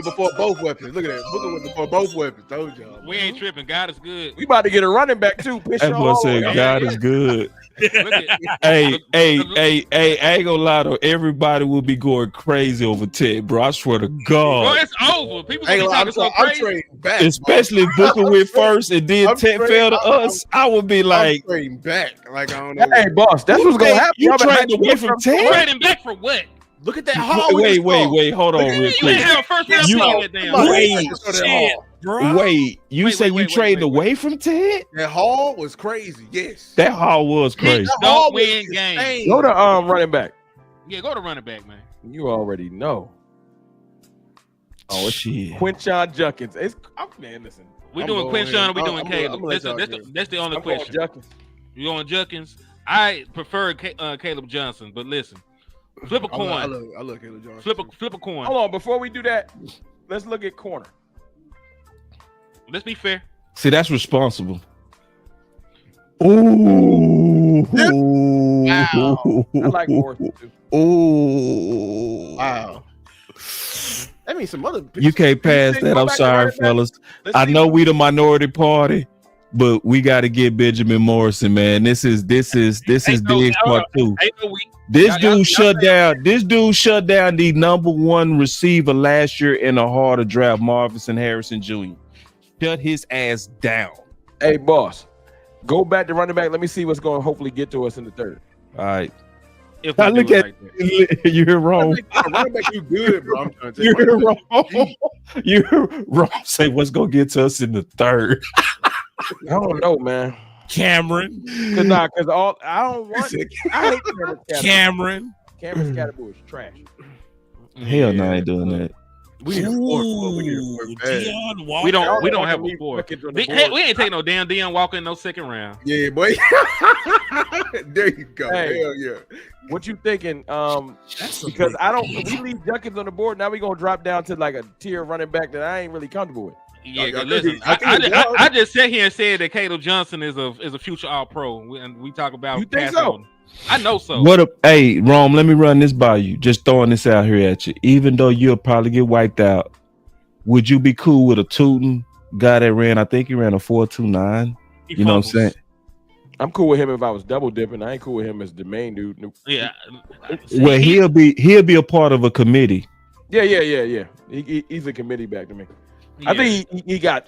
before both weapons. Look at that. Booker went before both weapons. Told y'all. We ain't tripping. God is good. We about to get a running back too. That boy said God is good. Look at Hey, I ain't gonna lie though. Everybody will be going crazy over Ted, bro. I swear to Bro, God. it's over. People Hey, gonna be talking so I'm crazy. trading back. Especially if Booker went first and then I'm Ted trading- fell to us. I would be I'm like, trading back. Like I don't know. Hey, boss, that's what's gonna happen. you Y'all better trading away from Ted? Trading back for what? Look at that haul. Wait, hold on real You ain't quick. have a first round You- pick in that damn. Shit, bro. Wait, you Wait, say wait, you wait, trading wait. away from Ted? That haul was crazy. Yes. That haul was crazy. That haul Don't was win games. insane. Go to running back. Yeah, go to running back, man. You already know. Oh shit. Quinshon Judkins. Man, listen. We I'm doing going Quinshon or we in. doing I'm Caleb? gonna let y'all go. That's the only I'm going question. Judkins. You going Judkins? I prefer Caleb Johnson, but listen, flip a I coin. love Caleb Johnson. Flip a coin. Hold on, before we do that, let's look at corner. Let's be fair. See, that's responsible. Ooh. Wow. I like Morrison too. Ooh. Wow. That means some other. You can't pass think that. go I'm back to sorry, running back? fellas. Let's I see. know we the minority party, but we got to get Benjamin Morrison, man. This is Diggs part 2. Ain't no week. This Y'all dude shut down. This dude shut down the #1 receiver last year in a harder draft, Marvin Harrison Jr. Shut his ass down. Hey, boss, go back to running back. Let me see what's going to hopefully get to us in the 3rd. All right. If Now we look do at it like that. you're wrong. Running back, you good, bro. I'm trying to tell you. You're wrong. You're wrong. Say what's gonna get to us in the 3rd. I don't know, man. Cameron. Because all I don't want. I hate Cameron. Cameron Scatterboo is trash. Hell no, I ain't doing that. We need a fourth. We need a fourth bad. Deion Walker. We don't have a fourth. We ain't taking no damn Deion Walker in no second round. Yeah, boy. There you go. Hey. Hell yeah. What you thinking? Because I don't. We leave Junkins on the board. Now we gonna drop down to like a tier running back that I ain't really comfortable with. Yeah, I listen. think it was. I just sat here and said that Cato Johnson is a future All Pro, and we talk about. You think pass so? on. I know so. What up? Hey, Rome, let me run this by you. Just throwing this out here at you. Even though you'll probably get wiped out, would you be cool with a tooting guy that ran? I think he ran a 4.29. You know what I'm saying? I'm cool with him if I was double dipping. I ain't cool with him as the main dude. Yeah. Well, he'll be a part of a committee. Yeah. He's a committee back to me. I think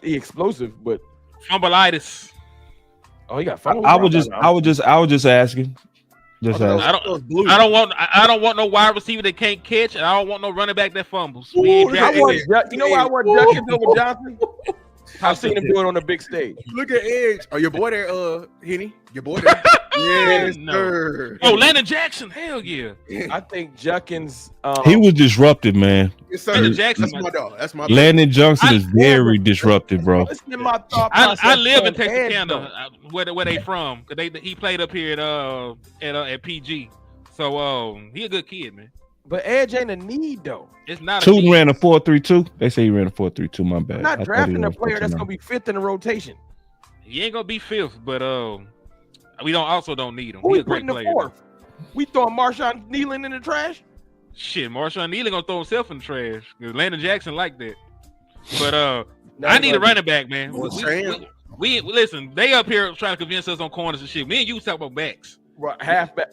he explosive, but fumbleitis. Oh, he got fumble. I was just asking. Just asking. I don't want no wide receiver that can't catch, and I don't want no running back that fumbles. You know why I want Junkins over Johnson? I've seen him do it on the big stage. Look at Edge. Oh, your boy there, Henny. Your boy there. Yes, sir. Oh, Landon Jackson. Hell yeah. I think Junkins. He was disruptive, man. Yes, sir. Landon Jackson. That's my dog. That's my Landon Johnson is very disruptive, bro. I live in Texarkana, where they from? Cause he played up here at PG. So he a good kid, man. But Edge ain't a need though. It's not. Tootin ran a 4.32. They say he ran a 4.32. My bad. I'm not drafting a player that's gonna be fifth in the rotation. He ain't gonna be fifth, but we don't need him. Who He's a great putting player. The fourth? We throwing Marshawn Nealon in the trash? Shit, Marshawn Nealon gonna throw himself in the trash because Landon Jackson like that. But I need a running back, man. We listen. They up here trying to convince us on corners and shit. Me and you talk about backs. Right, halfback.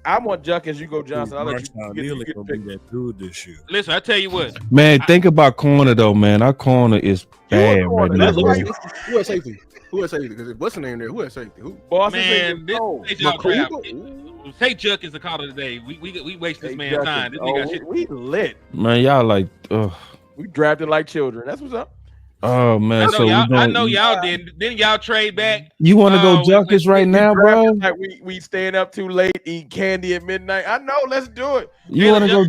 I want Junkins. You go Johnson. I'll let you get that dude this year. Listen, I tell you what, man. Think about corner though, man. Our corner is bad right now. Who has safety? Who has safety? Because what's the name there? Who has safety? Who? Man, take Junkins the call of the day. We waste this man's time. This nigga got shit. We lit. Man, y'all like. We drafted like children. That's what's up. Oh man, I know y'all didn't. Then y'all trade back. You want to go Junkins right now, bro? Like we staying up too late, eat candy at midnight. I know. Let's do it. You want to go?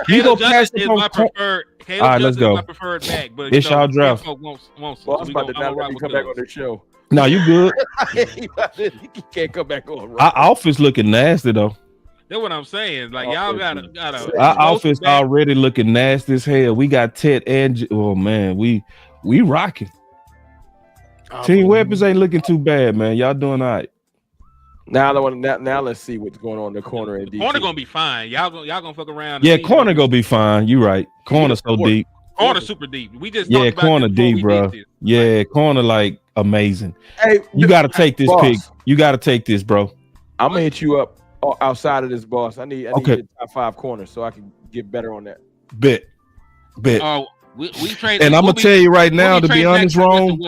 You go pass the my preferred. All right, let's go. My preferred back, but it's y'all draft. Wants well, I'm about to not let me come back on the show. No, you good. You can't come back on. Our outfit's looking nasty though. That's what I'm saying. Like y'all gotta. Our outfit's already looking nasty as hell. We got Ted and man, we rocking. Team weapons ain't looking too bad, man. Y'all doing all right. Now let's see what's going on in the corner. And corner gonna be fine. Y'all gonna fuck around. Yeah, corner gonna be fine. You right. Corner so deep. Corner super deep. We just corner deep, bro. Yeah, corner like amazing. Hey, you got to take this pick. You got to take this, bro. I'm gonna hit you up outside of this, boss. I need the top 5 corners so I can get better on that. Bet. Oh, we trade. And I'm gonna tell you right now, to be honest, Rome,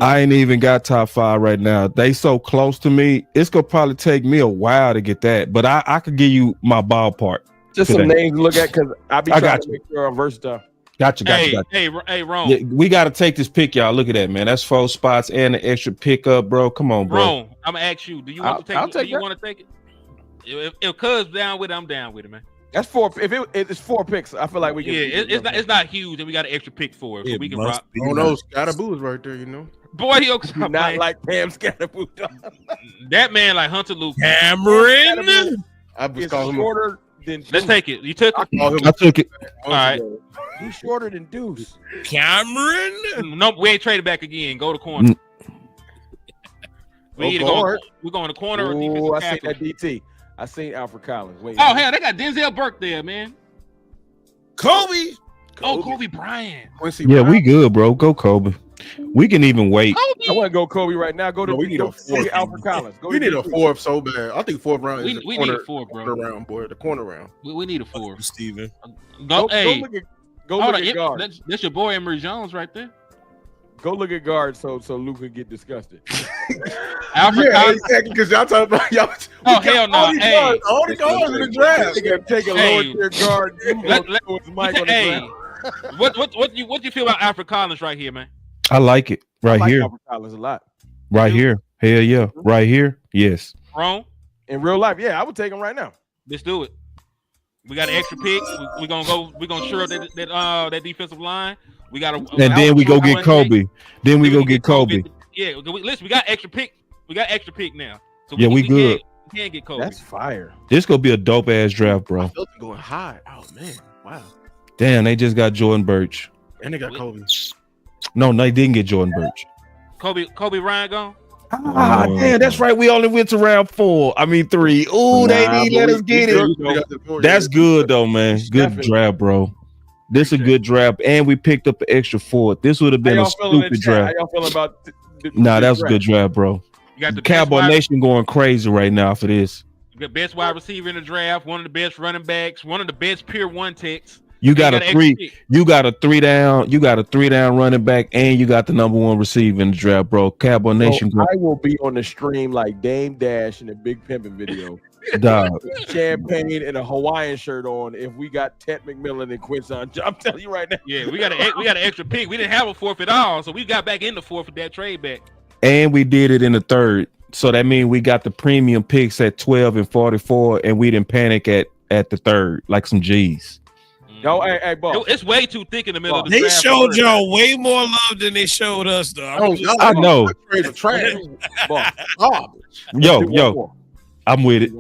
I ain't even got top 5 right now. They so close to me. It's gonna probably take me a while to get that, but I could give you my ballpark. Just some names to look at because I trying to make sure I'm versatile. Gotcha. Hey, Rome. Yeah, we got to take this pick, y'all. Look at that, man. That's 4 spots and an extra pickup, bro. Come on, bro. Rome, I'm gonna ask you. Do you want to take it? Do you want to take it? If Cuz down with it, I'm down with it, man. That's 4. If it's 4 picks, I feel like we can. Yeah, it's not huge, and we got an extra pick for it, so we can rock. Oh no, Scatterboo's right there, you know. Boy, he'll not like Pam Scatterboo. That man like Hunter Luke. Cameron. I was calling shorter than. Let's take it. You took it. I took it. All right. He's shorter than Deuce. Cameron. No, we ain't traded back again. Go to corner. We're going to corner. Oh, I seen that DT. I seen Alfred Collins. Wait. Oh hell, they got Denzel Burke there, man. Kobe. Oh, Kobe Bryant. Yeah, we good, bro. Go Kobe. We can even wait. I want to go Kobe right now. Go to we need a 4th. Alfred Collins. We need a 4th so bad. I think 4th round. We need a 4th, bro. Corner round, boy. The corner round. We need a 4th. Steven. Go look at guard. That's your boy Emory Jones right there. Go look at guard so Luke can get disgusted. Alfred Collins. Exactly, because y'all talking about y'all. Oh hell no! All the guards in the draft. Take a lower tier guard. What you feel about Alfred Collins right here, man? I like it right here. Alfred Collins a lot. Right here. Hell yeah. Right here? Yes. Wrong. In real life, yeah, I would take him right now. Let's do it. We got an extra pick. We're gonna go. We're gonna shore up that defensive line. We got And then we go get Kobe. Then we go get Kobe. Yeah, listen, we got extra pick. We got extra pick now. So we good. We can't get Kobe. That's fire. This gonna be a dope ass draft, bro. I felt it going high. Oh man, wow. Damn, they just got Jordan Birch. And they got Kobe. No, they didn't get Jordan Birch. Kobe Ryan gone. Damn, that's right. We only went to round 3. Ooh, they didn't let us get it. That's good though, man. Good draft, bro. This is a good draft, and we picked up an extra 4. This would have been a stupid draft. How y'all feeling about? Nah, that was a good draft, bro. You got the Cowboy Nation going crazy right now for this. You got best wide receiver in the draft, one of the best running backs, one of the best pure one techs. You got a 3. You got a 3 down. You got a 3 down running back, and you got the number 1 receiver in the draft, bro. Cowboy Nation. I will be on the stream like Dame Dash in the Big Pimpin' video. Dog. Champagne and a Hawaiian shirt on. If we got Ted McMillan and Quincy, I'm telling you right now. Yeah, we got an extra pick. We didn't have a 4th at all, so we got back in the 4th with that trade back. And we did it in the 3rd. So that means we got the premium picks at 12 and 44, and we didn't panic at the 3rd like some G's. Yo, hey, boss. It's way too thick in the middle of the They draft. showed y'all way more love than they showed us, though. I know. Yo, I'm with it.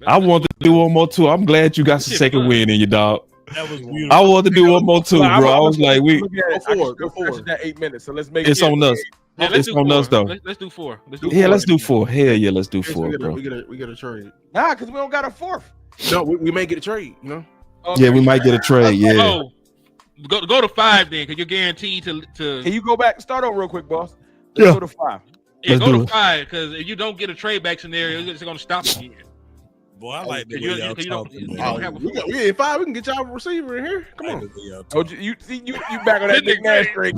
I want to do one more too. I'm glad you got some second win in your dog. That was beautiful. I want to do one more too, bro. I was like, go for that 8 minutes. So let's make it's on us. Yeah, it's on us though. Let's do 4. Let's do 4. Hell yeah, let's do 4, bro. We get a trade. Nah, because we don't got a 4th. No, we may get a trade. You know. Okay. Yeah, we might get a trade. Yeah. Oh, go to 5 then, because you're guaranteed to. Can you go back? Start over real quick, boss. Let's go to 5. Yeah, go to 5, because if you don't get a trade back scenario, it's going to stop again. Boy, I like the way y'all talking. We in 5. We can get y'all a receiver in here. Come on. You back on that Nick Nash trade.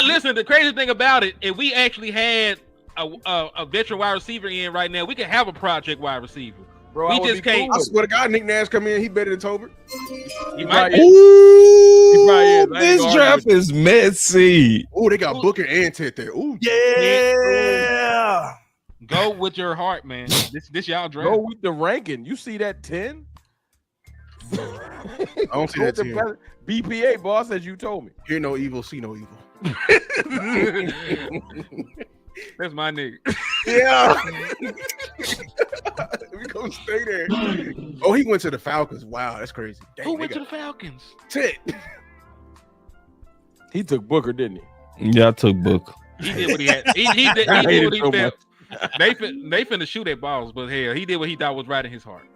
Listen, the crazy thing about it, if we actually had a veteran wide receiver in right now, we could have a project wide receiver. Bro, we just can't. I swear to God, Nick Nash come in. He better than Tolbert. He might be. Ooh, this draft is messy. Oh, they got Booker and Ted there. Ooh, yeah. Go with your heart, man. This y'all draft. Go with the ranking. You see that 10? I don't see that 10. BPA, boss, as you told me. Hear no evil, see no evil. That's my nigga. Yeah. We gonna stay there. Oh, he went to the Falcons. Wow, that's crazy. Dang, Who went to the Falcons? Ted. He took Booker, didn't he? Yeah, I took Booker. He did what he had. He did what he felt. They finna shoot at balls, but hell, he did what he thought was right in his heart.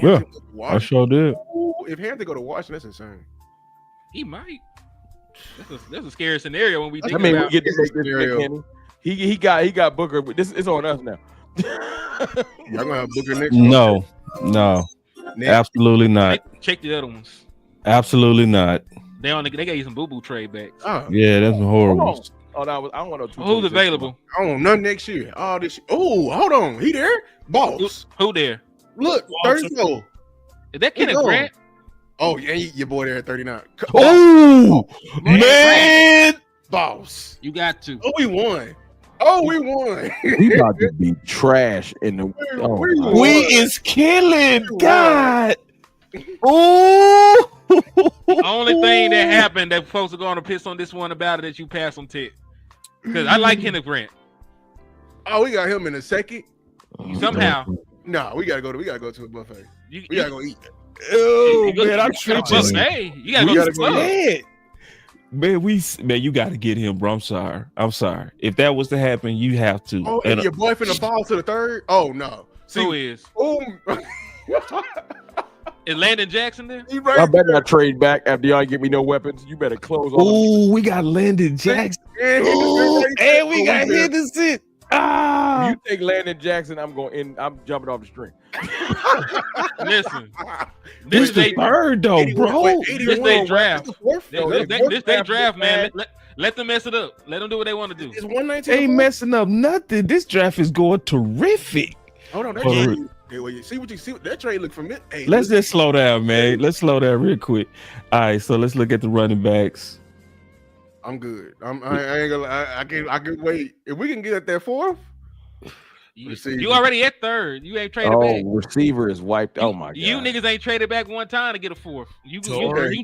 Yeah, I sure did. Ooh, if Hampton go to Washington, that's insane. He might. That's a scary scenario when we think we about. get to make this scenario. He got Booker. But this is on us now. Y'all gonna have Booker next? No, absolutely not. Check the other ones. Absolutely not. They gave you some boo trade backs. Yeah, that's horrible. Oh no, I don't want no. Who's available? I don't want none next year. All this. Oh, hold on. He there? Boss. Who there? Look, 34. Is that Kenneth Grant? Oh, yeah, your boy there at 39. Oh, man. Boss. You got to. Oh, we won. We about to be trash in the. We is killing. God. Oh. The only thing that happened that folks are going to piss on this one about it is you pass on Ted. Because I like Kenneth Grant. Oh, we got him in a second. Somehow. No, we gotta go to a buffet. We gotta go eat. Oh man, I'm tripping. Hey, you gotta go eat. Man, you gotta get him, bro. I'm sorry. If that was to happen, you have to. Oh, and your boy finna fall to the 3rd? Oh no. Who is? Oh. Is Landon Jackson there? I better not trade back after y'all give me no weapons. You better close on. Oh, we got Landon Jackson. And we got Henderson. If you take Landon Jackson, I'm jumping off the string. Listen, this is the 3rd though, bro. This they draft. This they draft, man. Let them mess it up. Let them do what they want to do. It's 119. Ain't messing up nothing. This draft is going terrific. Hold on, see what you see. That trade look familiar. Hey, let's just slow down, man. Let's slow down real quick. All right, so let's look at the running backs. I'm good. I ain't gonna. I can wait. If we can get at that fourth, you already at third. You ain't traded back. Receiver is wiped. Oh my god. You niggas ain't traded back one time to get a fourth. You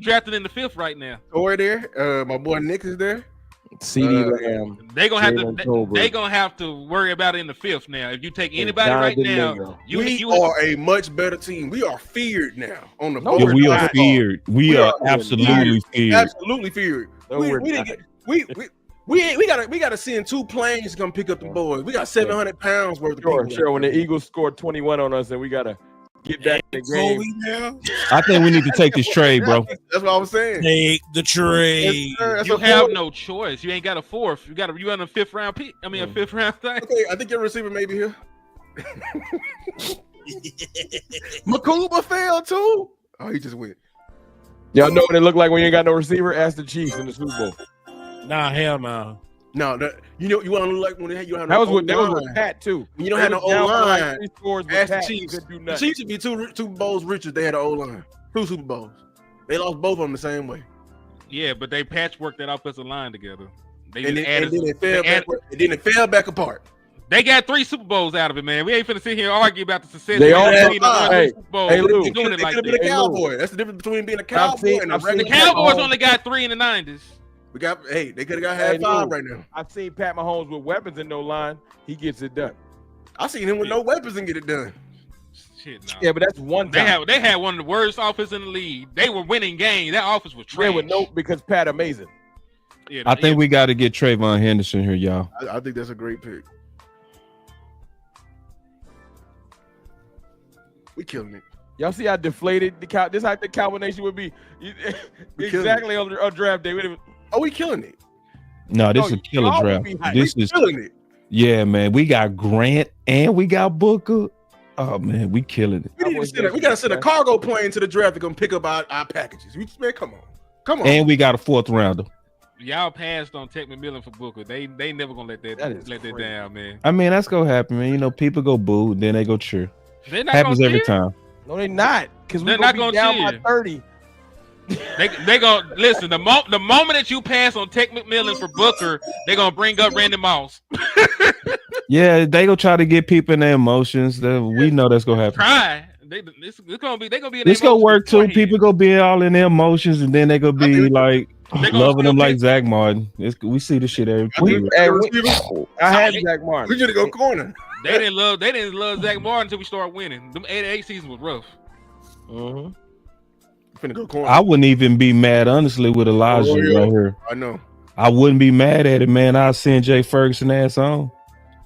drafted in the fifth right now. Torrey there. My boy Nick is there. CD Lamb. They gonna have to worry about it in the fifth now. If you take anybody right now, you are a much better team. We are feared now on the board. Yeah, we are feared. We are absolutely feared. Absolutely feared. We gotta send 2 planes to come pick up the boys. We got 700 pounds worth of people. Sure. When the Eagles scored 21 on us, and we gotta get back in the game. I think we need to take this trade, bro. That's what I was saying. Take the trade. You have no choice. You ain't got a fourth. You on a 5th round pick. I mean, a 5th round thing. Okay, I think your receiver may be here. Makuba fell too. Oh, he just went. Y'all know what it looked like when you ain't got no receiver? Ask the Chiefs in the Super Bowl. Nah, hell no. No, you want to look like when you have that was with Pat too. When you don't have no O line. Ask the Chiefs. The Chiefs would be two Bowls richer if they had an O line. 2 Super Bowls. They lost both of them the same way. Yeah, but they patchworked that offensive line together. And then it fell back apart. They got 3 Super Bowls out of it, man. We ain't finna sit here and argue about the success. They all have Super Bowl. Hey, Lou, doing it like that. A Cowboy. That's the difference between being a Cowboy and a regular. The Cowboys only got 3 in the 90s. They could have got half 5 right now. I've seen Pat Mahomes with weapons and no line. He gets it done. I seen him with no weapons and get it done. Shit, no. Yeah, but that's one time. They had one of the worst offenses in the league. They were winning games. That offense was trash. Because Pat amazing. Yeah, I think we got to get Trayvon Henderson here, y'all. I think that's a great pick. We killing it. Y'all see how deflated this how the Cowboy Nation would be exactly on draft day. Oh, we killing it. No, this is a killer draft. This is killing it. Yeah, man. We got Grant and we got Booker. Oh man, we killing it. We gotta send a cargo plane to the draft to come pick up our packages. Man, come on. And we got a 4th rounder. Y'all passed on Tech McMillan for Booker. They never gonna let that down, man. I mean, that's gonna happen, man. You know, people go boo, then they go cheer. Happens every time. No, they not. Because we're not gonna be down by 30. They gonna listen. The moment that you pass on Tech McMillan for Booker, they gonna bring up Randy Moss. Yeah, they gonna try to get people in their emotions. We know that's gonna happen. Try. It's gonna be. They gonna be. It's gonna work too. People gonna be all in their emotions, and then they gonna be like loving them like Zach Martin. We see this shit every week. I had Zach Martin. We should go corner. They didn't love Zach Martin until we started winning. Them 8 seasons was rough. Mm-hmm. Finna go corner. I wouldn't even be mad, honestly, with Elijah right here. I know. I wouldn't be mad at it, man. I'll send Jay Ferguson ass on.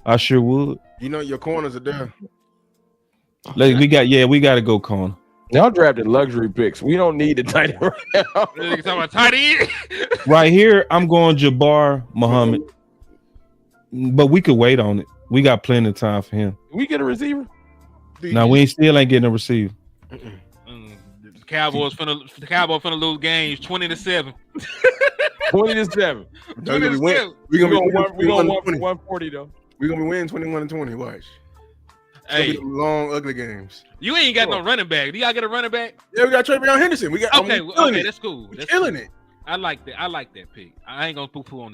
I sure would. You know your corners are there. Like we got to go corner. Y'all drafted luxury picks. We don't need the tight end right now. You talking about tight end? Right here, I'm going Jabbar Muhammad. But we could wait on it. We got plenty of time for him. We get a receiver? No, we still ain't getting a receiver. The Cowboys finna lose games 20-7. 20-7. We're gonna win 140 though. We're gonna be winning 21-20. Watch. Hey, long, ugly games. You ain't got no running back. Do y'all get a running back? Yeah, we got Trayvon Henderson. We got okay, that's cool. That's killing cool. it. I like that. I like that pick. I ain't gonna poo-poo on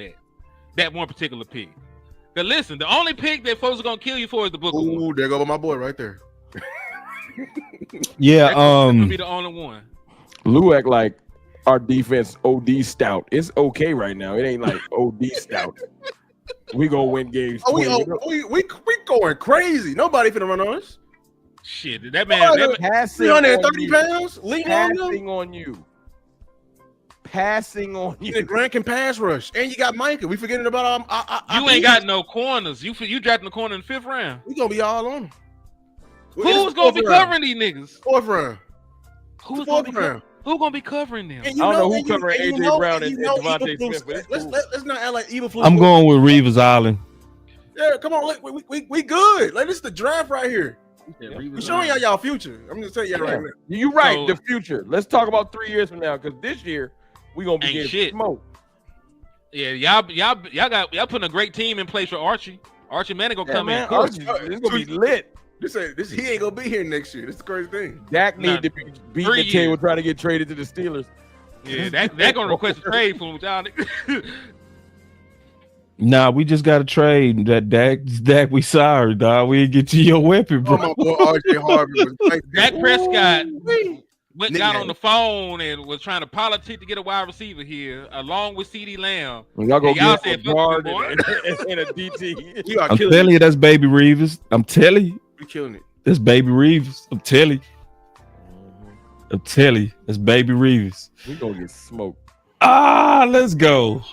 that one particular pick. But listen, the only pick that folks are gonna kill you for is the Booker. Ooh, there go my boy right there. Yeah, that's gonna be the only one. Lou act like our defense OD stout. It's okay right now. It ain't like OD stout. We gonna win games. We going crazy. Nobody finna run on us. Shit, that man. 330 pounds. Passing on you. Passing on you. Grant can pass rush, and you got Micah. We forgetting about you ain't got no corners. You drafting the corner in the 5th round. We gonna be all on them. Who's gonna be covering these niggas? 4th round. Who's gonna be covering them? I don't know who covering AJ Brown and Devontae Smith. But let's not act like evil. I'm going with Reeves Island. Yeah, come on, we good. Like, this is the draft right here. We showing y'all future. I'm just telling y'all right now. You're right, the future. Let's talk about 3 years from now, because this year we gonna be getting smoked. Yeah, y'all putting a great team in place for Archie. Archie Manning gonna come in. Archie, it's gonna be lit. This he ain't gonna be here next year. This is the crazy thing. Dak need to be beating the table trying to get traded to the Steelers. Yeah, that gonna request a trade from y'all. Nah, we just got to trade that Dak. We sorry, dog. We didn't get to your weapon, bro. Oh, my boy RJ Harvey was Dak Prescott got Nickname. on the phone and was trying to politic to get a wide receiver here, along with CD Lamb. Y'all go And y'all get said, a "Fuck guard you, boy." and a DT. You are I'm killing telling it. you, that's Baby Reeves. I'm telling you, You killing it. that's Baby Reeves. I'm telling you, that's Baby Reeves. We gonna get smoked. Let's go.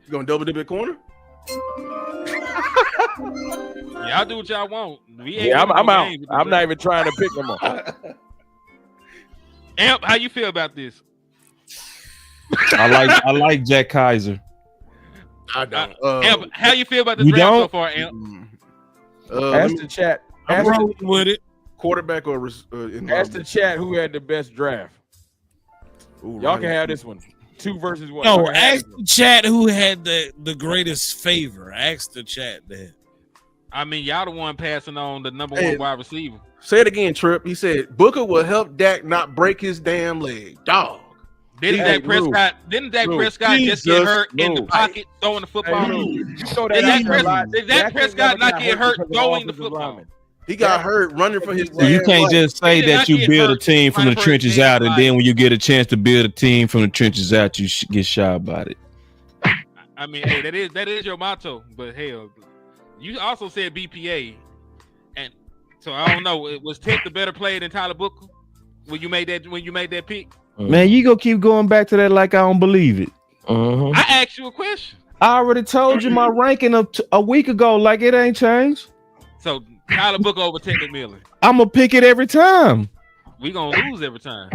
You gonna double dip at corner? Y'all do what y'all want. We ain't Yeah, winning I'm no out. games with I'm this. not even trying to pick them up. Amp, how you feel about this? I like Jack Kaiser. I don't. Amp, how you feel about this You draft so don't? far, Amp? Ask the chat. I'm Ask the, rolling with it. Quarterback or ask the chat who had the best draft. Y'all can have this one. 2 versus 1. No, Y'all can have ask this the one. chat who had the greatest favor. Ask the chat that. I mean, y'all the one passing on the number Hey. one wide receiver. Say it again, Trip. He said Booker will help Dak not break his damn leg. Dog. Didn't Hey, Dak Prescott? Didn't Dak Prescott just get Jesus, hurt in the Lou. pocket throwing the football? You know Did that Dak Dak Prescott not get hurt because of throwing the offensive football? linemen. He got hurt running for his So you damn can't life. just say He did that not you get build a hurt team from the running for his trenches damn out, and life. then when you get a chance to build a team from the trenches out, you get shy about it. I mean, hey, that is your motto, but hell, you also said BPA, and so I don't know. Was Ted the better player than Tyler Booker when you made that pick? Man, you go keep going back to that like I don't believe it. I asked you a question. I already told you my ranking a week ago, like it ain't changed. So Tyler Booker over Ted McMillan. I'm gonna pick it every time. We gonna lose every time.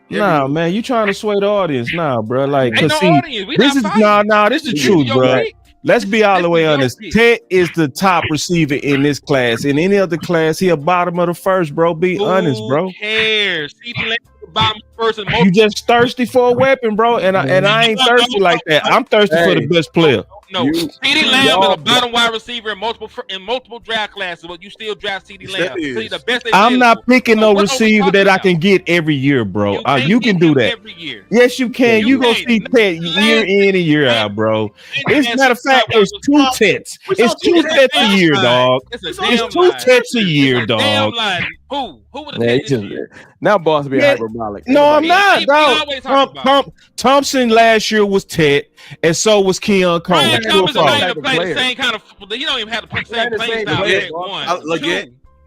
Nah, man, you trying to sway the audience, nah, bro. Like, Ain't cause no see, audience. We this not is fighting. this is the This is truth, your bro. pick. Let's be all the way This is honest. your Ted is the top receiver in this class. In any other class, he a bottom of the first, bro. Be honest, bro. Who cares? CD Lamb is the bottom person. You just thirsty for a weapon, bro. And I ain't thirsty like that. I'm thirsty for the best player. No, CD Lamb y'all- is a bottom wide receiver in multiple draft classes, but you still draft CD Lamb. That is. So he's the best. I'm not picking no What are we receiver talking that I about? can get every year, bro. You can get do him that. every year. Yes, you can. You You go can't. see Ted year in and year out, bro. As a matter of fact, it's two Tets. We It's saw two two Tets a Tets. year, dog. It's a It's damn two lie. Tets a year, It's a damn dog. lie. Who would have Yeah, he taken just, this year? now boss be Yeah. hyperbolic. No, I'm He- not, he dog. always talk about Thompson last year was Ted, and so was Keon Coleman. Brian True Thomas or is not false? even play the Player. same kind of. You don't even have to play the They same ain't the playing same style. player, That boss. one.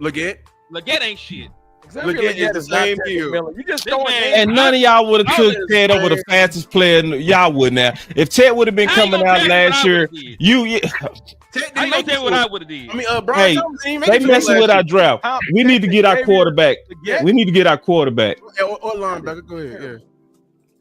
Leggett. Leggett ain't shit. Leggett is the same deal. You just This throwing man- names. And none of y'all would have took Ted over the fastest player. Y'all wouldn't have. If Ted would have been I ain't coming gonna out tell you what last I year, would've did. Ted I ain't didn't gonna make tell you what it. I would have did. I mean, Brian Hey, Thomas didn't make they it to messing last with our year. draft. We need to get our quarterback. Yeah. We need to get our quarterback. Or linebacker. Go ahead. Yeah.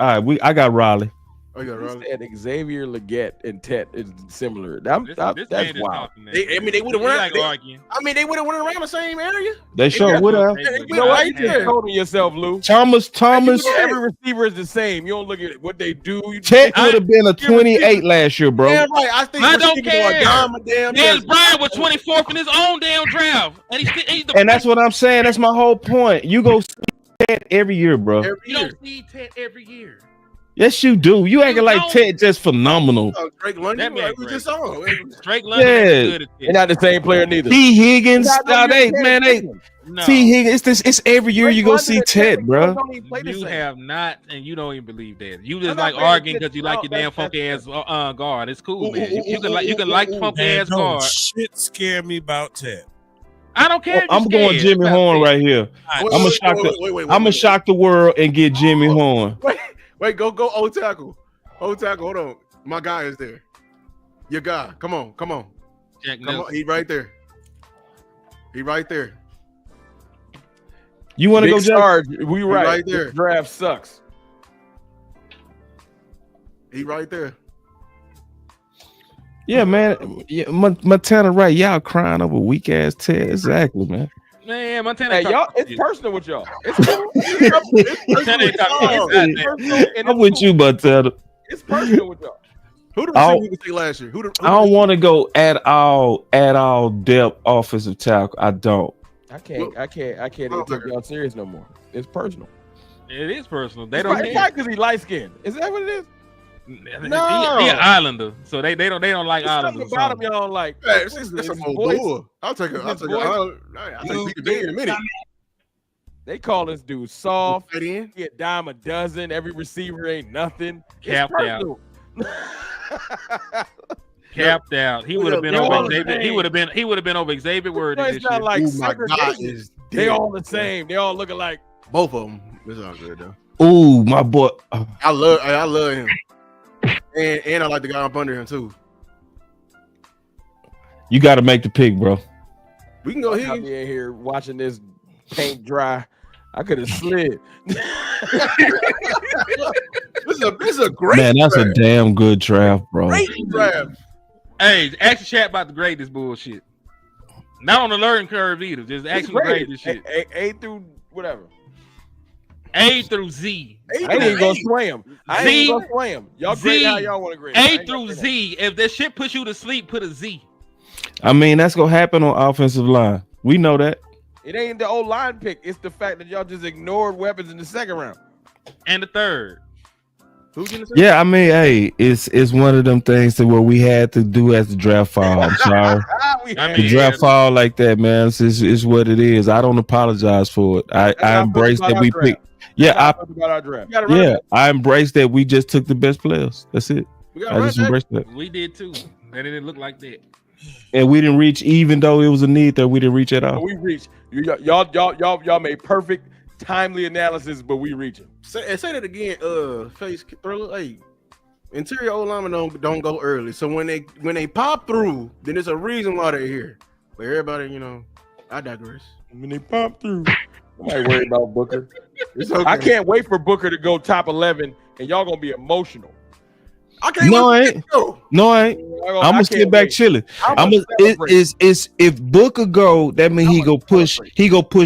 All right, I got Raleigh. Oh, you got He Riley. said Xavier Leggett and Tet is similar. This That's man is wild. talking. Man. They would have He went. like arguing. They would have went around the same area. They sure would have. You know what? You just told yourself, Lou. Thomas. Every receiver is the same. You don't look at what they do. You Ted would have been a 28 last year, bro. Damn right. I think I don't receivers are a care. dime a damn Dez dozen. Bryant was 24th in his own damn draft, and he's the And that's what I'm saying. That's my whole point. You go see Ted every year, bro. Every you year. don't see Ted every year. Yes, you do. You acting like don't. Ted just phenomenal. Oh, Drake That London, man like we great. just saw. Drake London ain't Yeah. good at They're this. not the same player neither. T. Higgins, Nah, they No, T. Higgins. It's every year you go see Ted, bro. you have not, and you don't even believe that. You just I'm not like paying arguing attention. because you like your No, damn that's- funky ass guard. It's cool, man. You can like funky Man, ass don't guard. shit scare me about Ted. I don't care. if I'm you're going scared. Jimmy That's Horn it. right here. I'm gonna shock the shock the world and get Jimmy Horn. Wait, go O tackle. O tackle, hold on. My guy is there. Your guy. Come on. Jack Come Nelson. on. He right there. You want to Big go, Jack? Sarge, we right. right there. This draft sucks. He right there. Yeah, man. Yeah, Montana, right? Y'all crying over weak ass Ted. Exactly, man. Man, Montana. Hey, talk y'all, it's shit. personal with y'all. Montana ain't talking Oh, shit. It's personal and I'm with you, Montana. It's personal with y'all. Who the receiver you can see last year? I don't want to go at all depth offensive tackle. I don't. I can't even take y'all serious no more. It's personal. It is personal. They It's don't probably care. because he light skinned. Is that what it is? No. He an Islander, so they don't like There's something Islanders. about him y'all don't like. Hey, What is it's his some voice? Moldova. I'll take a. His voice? I'll take Peter Day in a minute. They call this dude soft. Right in. He a dime a dozen. Every receiver ain't nothing. It's Capped out. personal. Capped out. He would have been they're all over the Xavier. same. He would have been over Xavier Word in It's this not shit. like Oh my God, segregation. is They dead. all the same. They all looking like. Both of them. It's all good though. Ooh, my boy. I love him. And I like the guy up under him too. You got to make the pick, bro. We can go I'll here. be in here watching this paint dry. I could have slid. This is a great Man, that's a draft. damn good draft, bro. Great draft. Hey, ask the chat about the grade this bullshit. Not on the learning curve either. Just actually grade this shit. A through whatever. A through Z. I ain't even gonna swam. I ain't even gonna swam. Y'all grade Z. how y'all want to grade. I A ain't through gonna say Z. If that shit puts you to sleep, put a Z. I mean, that's gonna happen on offensive line. We know that. that. It ain't the old line pick. It's the fact that y'all just ignored weapons in the second round. And the third. Who's gonna say? Yeah, I mean, hey, it's one of them things that where we had to do as the draft fall. I'm sorry. I The mean, draft fall like that, man. It's what it is. I don't apologize for it. I embrace that we picked. Yeah, About our draft. We got to run. I embrace that we just took the best players. That's it. We got I to run. just embrace that. we did too. And it didn't look like that. And we didn't reach, even though it was a need that we didn't reach at all. We reached. Y'all made perfect, timely analysis, but we reaching. Say that again. Face thriller. Hey, interior O linemen don't go early. So when they pop through, then there's a reason why they're here. But everybody, I digress. When they pop through, nobody worry about Booker. It's okay. I can't wait for Booker to go top 11, and y'all gonna be emotional. I can't. No, wait I to ain't. get go. No, I ain't. I'm gonna sit back chilling. It's if Booker go, that means he go push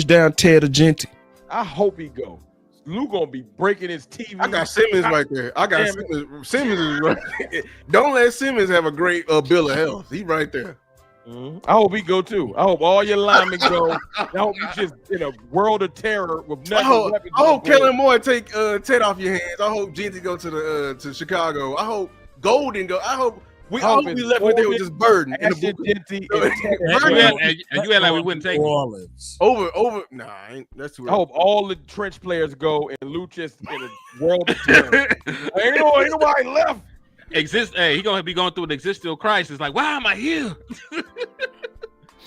down Ted Agenti. I hope he go. Lou gonna be breaking his TV. I got Simmons right there. I got Simmons. Simmons is right there. Don't let Simmons have a great bill of health. He right there. I hope he go too. I hope all your linemen go. I hope you just in a world of terror with I nothing. hope Kellen Moore take Ted off your hands. I hope Genty go to Chicago. I hope Golden go. I hope we left with there with just burden. And you act like we wouldn't take it. Over. Nah, that's too I hope all the trench players go and Lou just in a world of terror. ain't nobody left. He gonna be going through an existential crisis. Like, why am I here?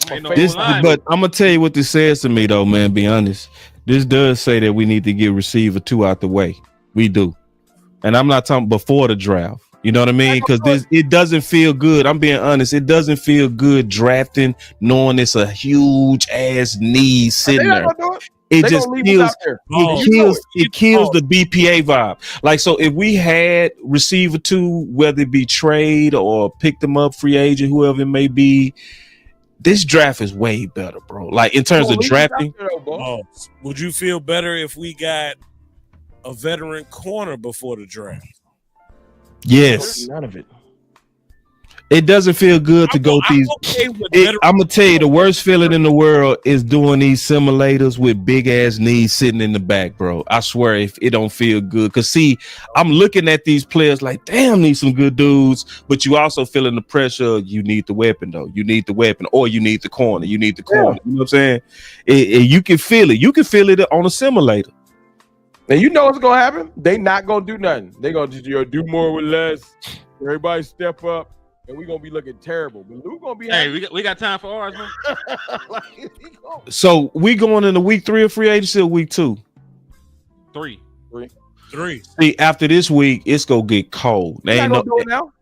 But I'm gonna tell you what this says to me, though, man. Be honest. This does say that we need to get receiver 2 out the way. We do, and I'm not talking before the draft. You know what I mean? Because it doesn't feel good. I'm being honest. It doesn't feel good drafting knowing it's a huge ass need sitting there. It just kills the BPA vibe. Like, so if we had receiver 2, whether it be trade or pick them up, free agent, whoever it may be, this draft is way better, bro. Like in terms of drafting. Would you feel better if we got a veteran corner before the draft? Yes. None of it. It doesn't feel good to go these. I'm gonna tell you, the worst feeling in the world is doing these simulators with big ass knees sitting in the back, bro. I swear, if it don't feel good, cause see, I'm looking at these players like, damn, these some good dudes, but you also feeling the pressure. You need the weapon, though. You need the weapon, or you need the corner. You need the corner. You know what I'm saying? You can feel it. You can feel it on a simulator. And you know what's gonna happen? They not gonna do nothing. They gonna just do more with less. Everybody step up. And we're gonna be looking terrible, but Lou gonna be. Hey, we got time for ours, man. So we going into week 3 of free agency or week 2? 3. See, after this week, it's gonna get cold. They ain't do it now,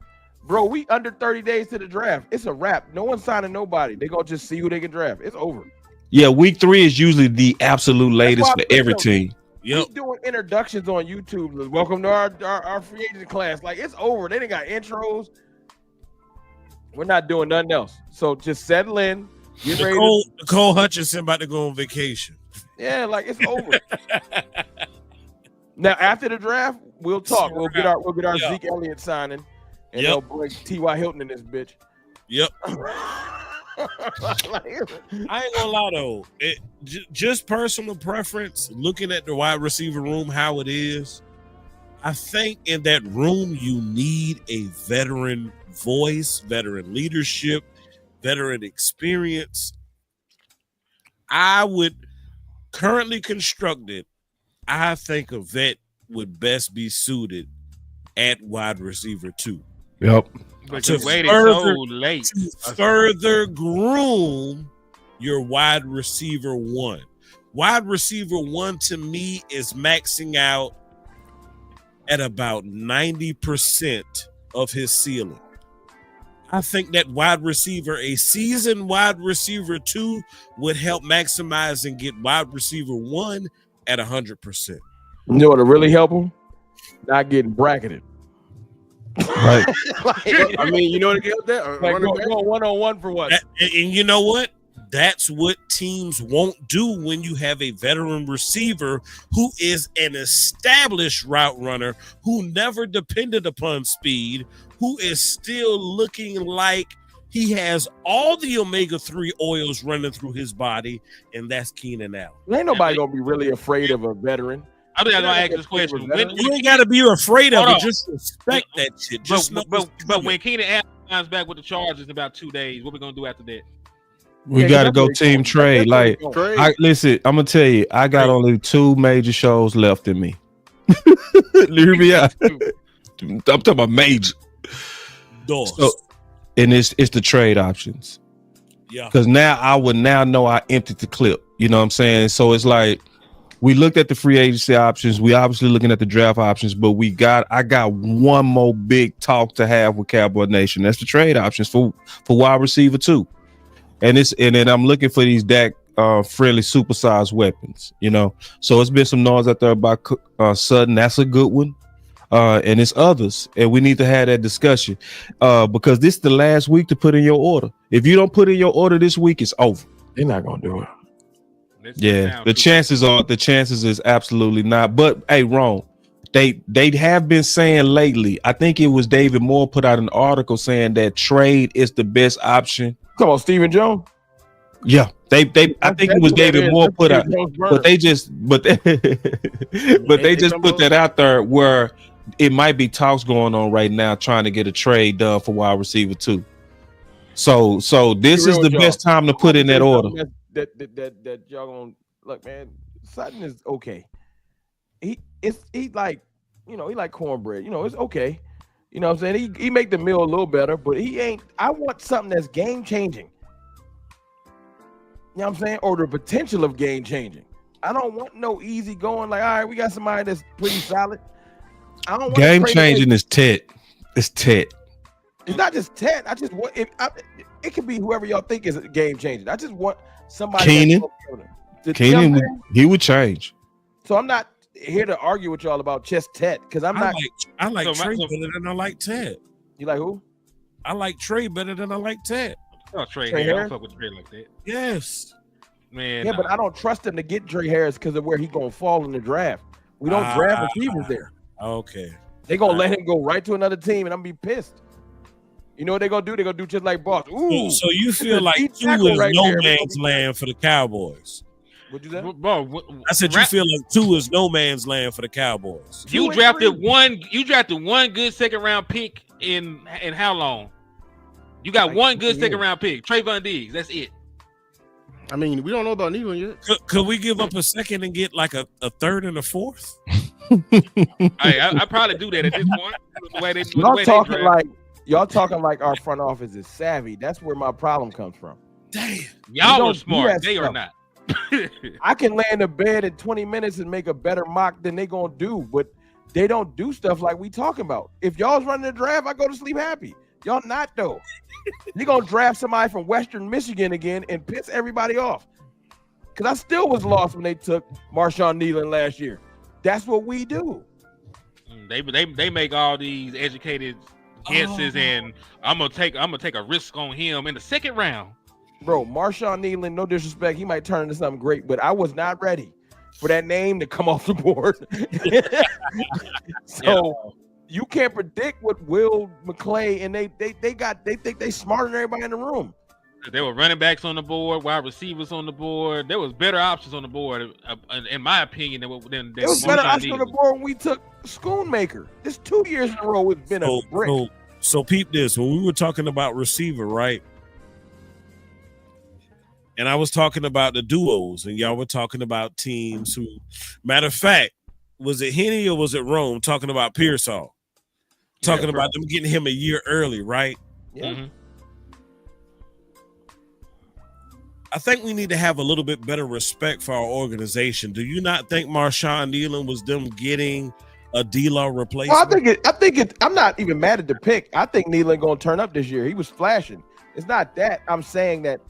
bro. We under 30 days to the draft. It's a wrap. No one's signing nobody. They gonna just see who they can draft. It's over. Yeah, week 3 is usually the absolute latest for every team. Yep. We doing introductions on YouTube. Welcome to our free agent class. Like, it's over. They didn't got intros. We're not doing nothing else. So just settle in. Get ready. Nicole Hutchinson about to go on vacation. Yeah, like it's over. Now after the draft, we'll talk. We'll get our Zeke Elliott signing, and they'll bring T.Y. Hilton in this bitch. Yep. I ain't gonna lie though. Just personal preference, looking at the wide receiver room, how it is, I think in that room you need a veteran voice, veteran leadership, veteran experience. I would currently constructed, I think a vet would best be suited at wide receiver 2. Yep. But To you waited so late. further groom your wide receiver 1. Wide receiver 1 to me is maxing out at about 90% of his ceiling. I think that wide receiver, a seasoned wide receiver 2, would help maximize and get wide receiver 1 at 100%. You know what'll really help him? Not getting bracketed. Right. I mean, you know what to get that? Like go 1-on-1 for what? And you know what? That's what teams won't do when you have a veteran receiver who is an established route runner who never depended upon speed, who is still looking like he has all the omega-3 oils running through his body, and that's Keenan Allen. Ain't nobody gonna be really afraid of a veteran. I think I'm gonna ask this question. You ain't gotta be afraid of it. Just respect that shit. But when Keenan Allen comes back with the Chargers in about 2 days, what we gonna do after that? We got to go team trade. Like, listen, I'm gonna tell you, I got only 2 major shows left in me. Hear me out. I'm talking about major. So, and it's the trade options. Yeah. Because now I would know I emptied the clip. You know what I'm saying? So it's like we looked at the free agency options. We obviously looking at the draft options, but I got one more big talk to have with Cowboy Nation. That's the trade options for wide receiver 2. And then I'm looking for these Dak friendly supersized weapons, you know. So it's been some noise out there about Sutton. That's a good one. And it's others. And we need to have that discussion. Because this is the last week to put in your order. If you don't put in your order this week, it's over. They're not gonna do it. Yeah, the chances is absolutely not. But hey, Ron, they have been saying lately, I think it was David Moore put out an article saying that trade is the best option. Come on, Stephen Jones. Yeah, I think it was David Moore put out, but they just put that out there where it might be talks going on right now trying to get a trade done for wide receiver 2. So this is the best time to put in that order. That y'all gonna look, man. Sutton is okay. He like, you know, he like cornbread. You know, it's okay. You know what I'm saying? He make the meal a little better, but he ain't. I want something that's game changing. You know what I'm saying? Or the potential of game changing. I don't want no easy going. Like, all right, we got somebody that's pretty solid. I don't want game changing is Ted. It's Ted. It's not just Ted. I just want it could be whoever y'all think is game changing. I just want somebody. Keenan, he would change. So I'm not here to argue with y'all about just Ted because I'm not. I like Trey better than I like Ted. You like who? I like Trey better than I like Ted. Oh, Trey Harris. I don't fuck with Trey like that. Yes. Man. Yeah, but I don't trust him to get Trey Harris because of where he gonna fall in the draft. We don't draft receivers there. Okay. They gonna let him go right to another team, and I'm gonna be pissed. You know what they gonna do? They gonna do just like Boss. Ooh, so you feel like 2 is right no man's land for the Cowboys? What'd you say? Bro, I said you feel like 2 is no man's land for the Cowboys. You drafted one good second round pick in how long? You got like one good second round pick, Trayvon Diggs. That's it. I mean, we don't know about Nealon yet. Could we give up a second and get like a third and a fourth? I probably do that at this point. Y'all talking like our front office is savvy. That's where my problem comes from. Damn, y'all are smart. They are not. I can lay in the bed in 20 minutes and make a better mock than they gonna do, but they don't do stuff like we talking about. If y'all's running the draft, I go to sleep happy. Y'all not though. They gonna draft somebody from Western Michigan again and piss everybody off. Cause I still was lost when they took Marshawn Nealon last year. That's what we do. They make all these educated guesses, and I'm gonna take a risk on him in the second round. Bro, Marshawn Nealon, no disrespect, he might turn into something great, but I was not ready for that name to come off the board. So you can't predict what Will McClay and they think they smarter than everybody in the room. There were running backs on the board, wide receivers on the board. There was better options on the board, in my opinion, than It was better options on the board when we took Schoonmaker. This 2 years in a row has been a brick. So peep this. When we were talking about receiver, right? And I was talking about the duos, and y'all were talking about teams who, matter of fact, was it Henny or was it Rome talking about Pearsall? Talking about them getting him a year early, right? Yeah. Mm-hmm. I think we need to have a little bit better respect for our organization. Do you not think Marshawn Nealon was them getting a D-Law replacement? Well, I think it. I'm not even mad at the pick. I think Nealon gonna turn up this year. He was flashing. It's not that I'm saying that,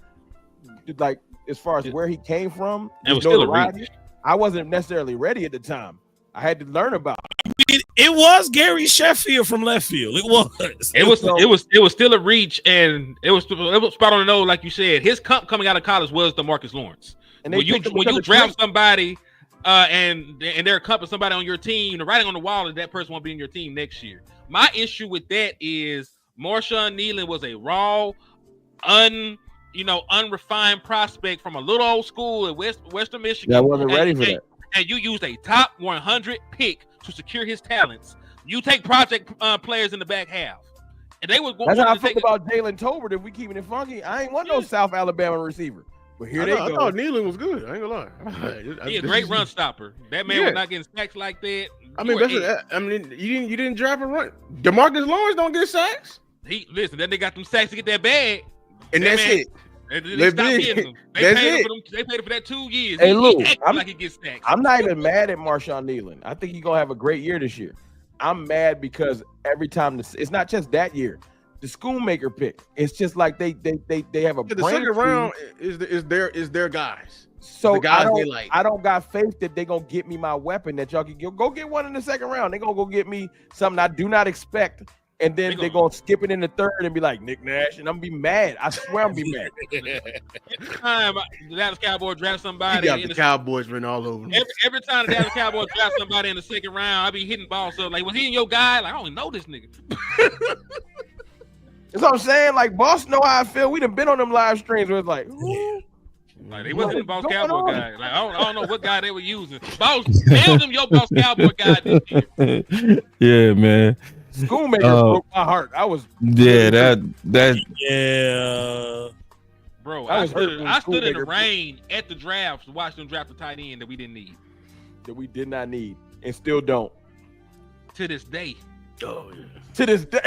like, as far as where he came from, it was still a reach. I wasn't necessarily ready at the time. I had to learn about it. It was Gary Sheffield from left field. It was. It was still a reach, and it was spot on the nose, like you said. His coming out of college was DeMarcus Lawrence. And when you draft somebody, and they're a cup of somebody on your team, the writing on the wall is that person won't be in your team next year. My issue with that is Marshawn Nealon was a raw, unrefined prospect from a little old school in Western Michigan. I wasn't ready for that. And you used a top 100 pick to secure his talents. You take project players in the back half, and they were. That's how I feel about Jalen Tolbert. If we keeping it funky, I ain't want no South Alabama receiver. But here they go. I thought Nealon was good. I ain't gonna lie. He's a great run stopper. That man was not getting sacks like that. You didn't draft a run. DeMarcus Lawrence don't get sacks. Then they got them sacks to get that bag, and that's it. They stopped getting them. They paid for that 2 years. Hey, look, he gets sacks. I'm not even mad at Marshawn Nealon. I think he's gonna have a great year this year. I'm mad because every time it's not just that year. The Schoonmaker pick. It's just like they have a the second round is their guys. So the guys they like. I don't got faith that they're gonna get me my weapon that y'all can go get one in the second round. They're gonna go get me something I do not expect. And then they're going to skip it in the third and be like, Nick Nash. And I'm going to be mad. I swear I'm going to be mad. Every time the Dallas Cowboys draft somebody. You got the Cowboys written all over them. Every time the Dallas Cowboys draft somebody in the second round, I be hitting balls. So, like, was he in your guy? Like, I don't know this nigga. That's what I'm saying. Like, Boss know how I feel. We done been on them live streams where it's like, like they wasn't the Boss Cowboy guy. Like, I don't know what guy they were using. Boss, tell them your Boss Cowboy guy this year. Yeah, man. Schoonmaker broke my heart. I was that bro. I stood in the rain at the draft to watch them draft the tight end that we didn't need, that we did not need, and still don't to this day. Oh yeah, to this day.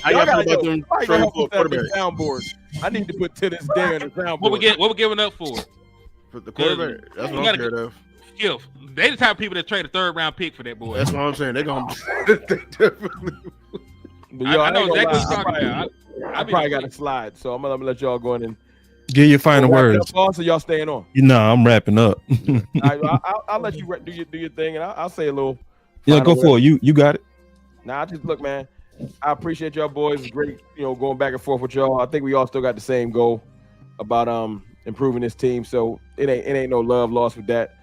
I got about them trading for a quarterback soundboard. I need to put to this day on the soundboard. What we giving up for? For the quarterback. That's what I'm scared of. If they the type of people that trade a third round pick for that boy. That's what I'm saying. They're gonna definitely. I know exactly what you're talking about. I probably got to slide, so I'm gonna let y'all go in and give your final words. So y'all staying on? I'm wrapping up. I'll let you do your thing, and I'll say a little. Yeah, go for it. You got it. Nah, just look, man. I appreciate y'all boys. It's great, going back and forth with y'all. I think we all still got the same goal about improving this team. So it ain't no love lost with that.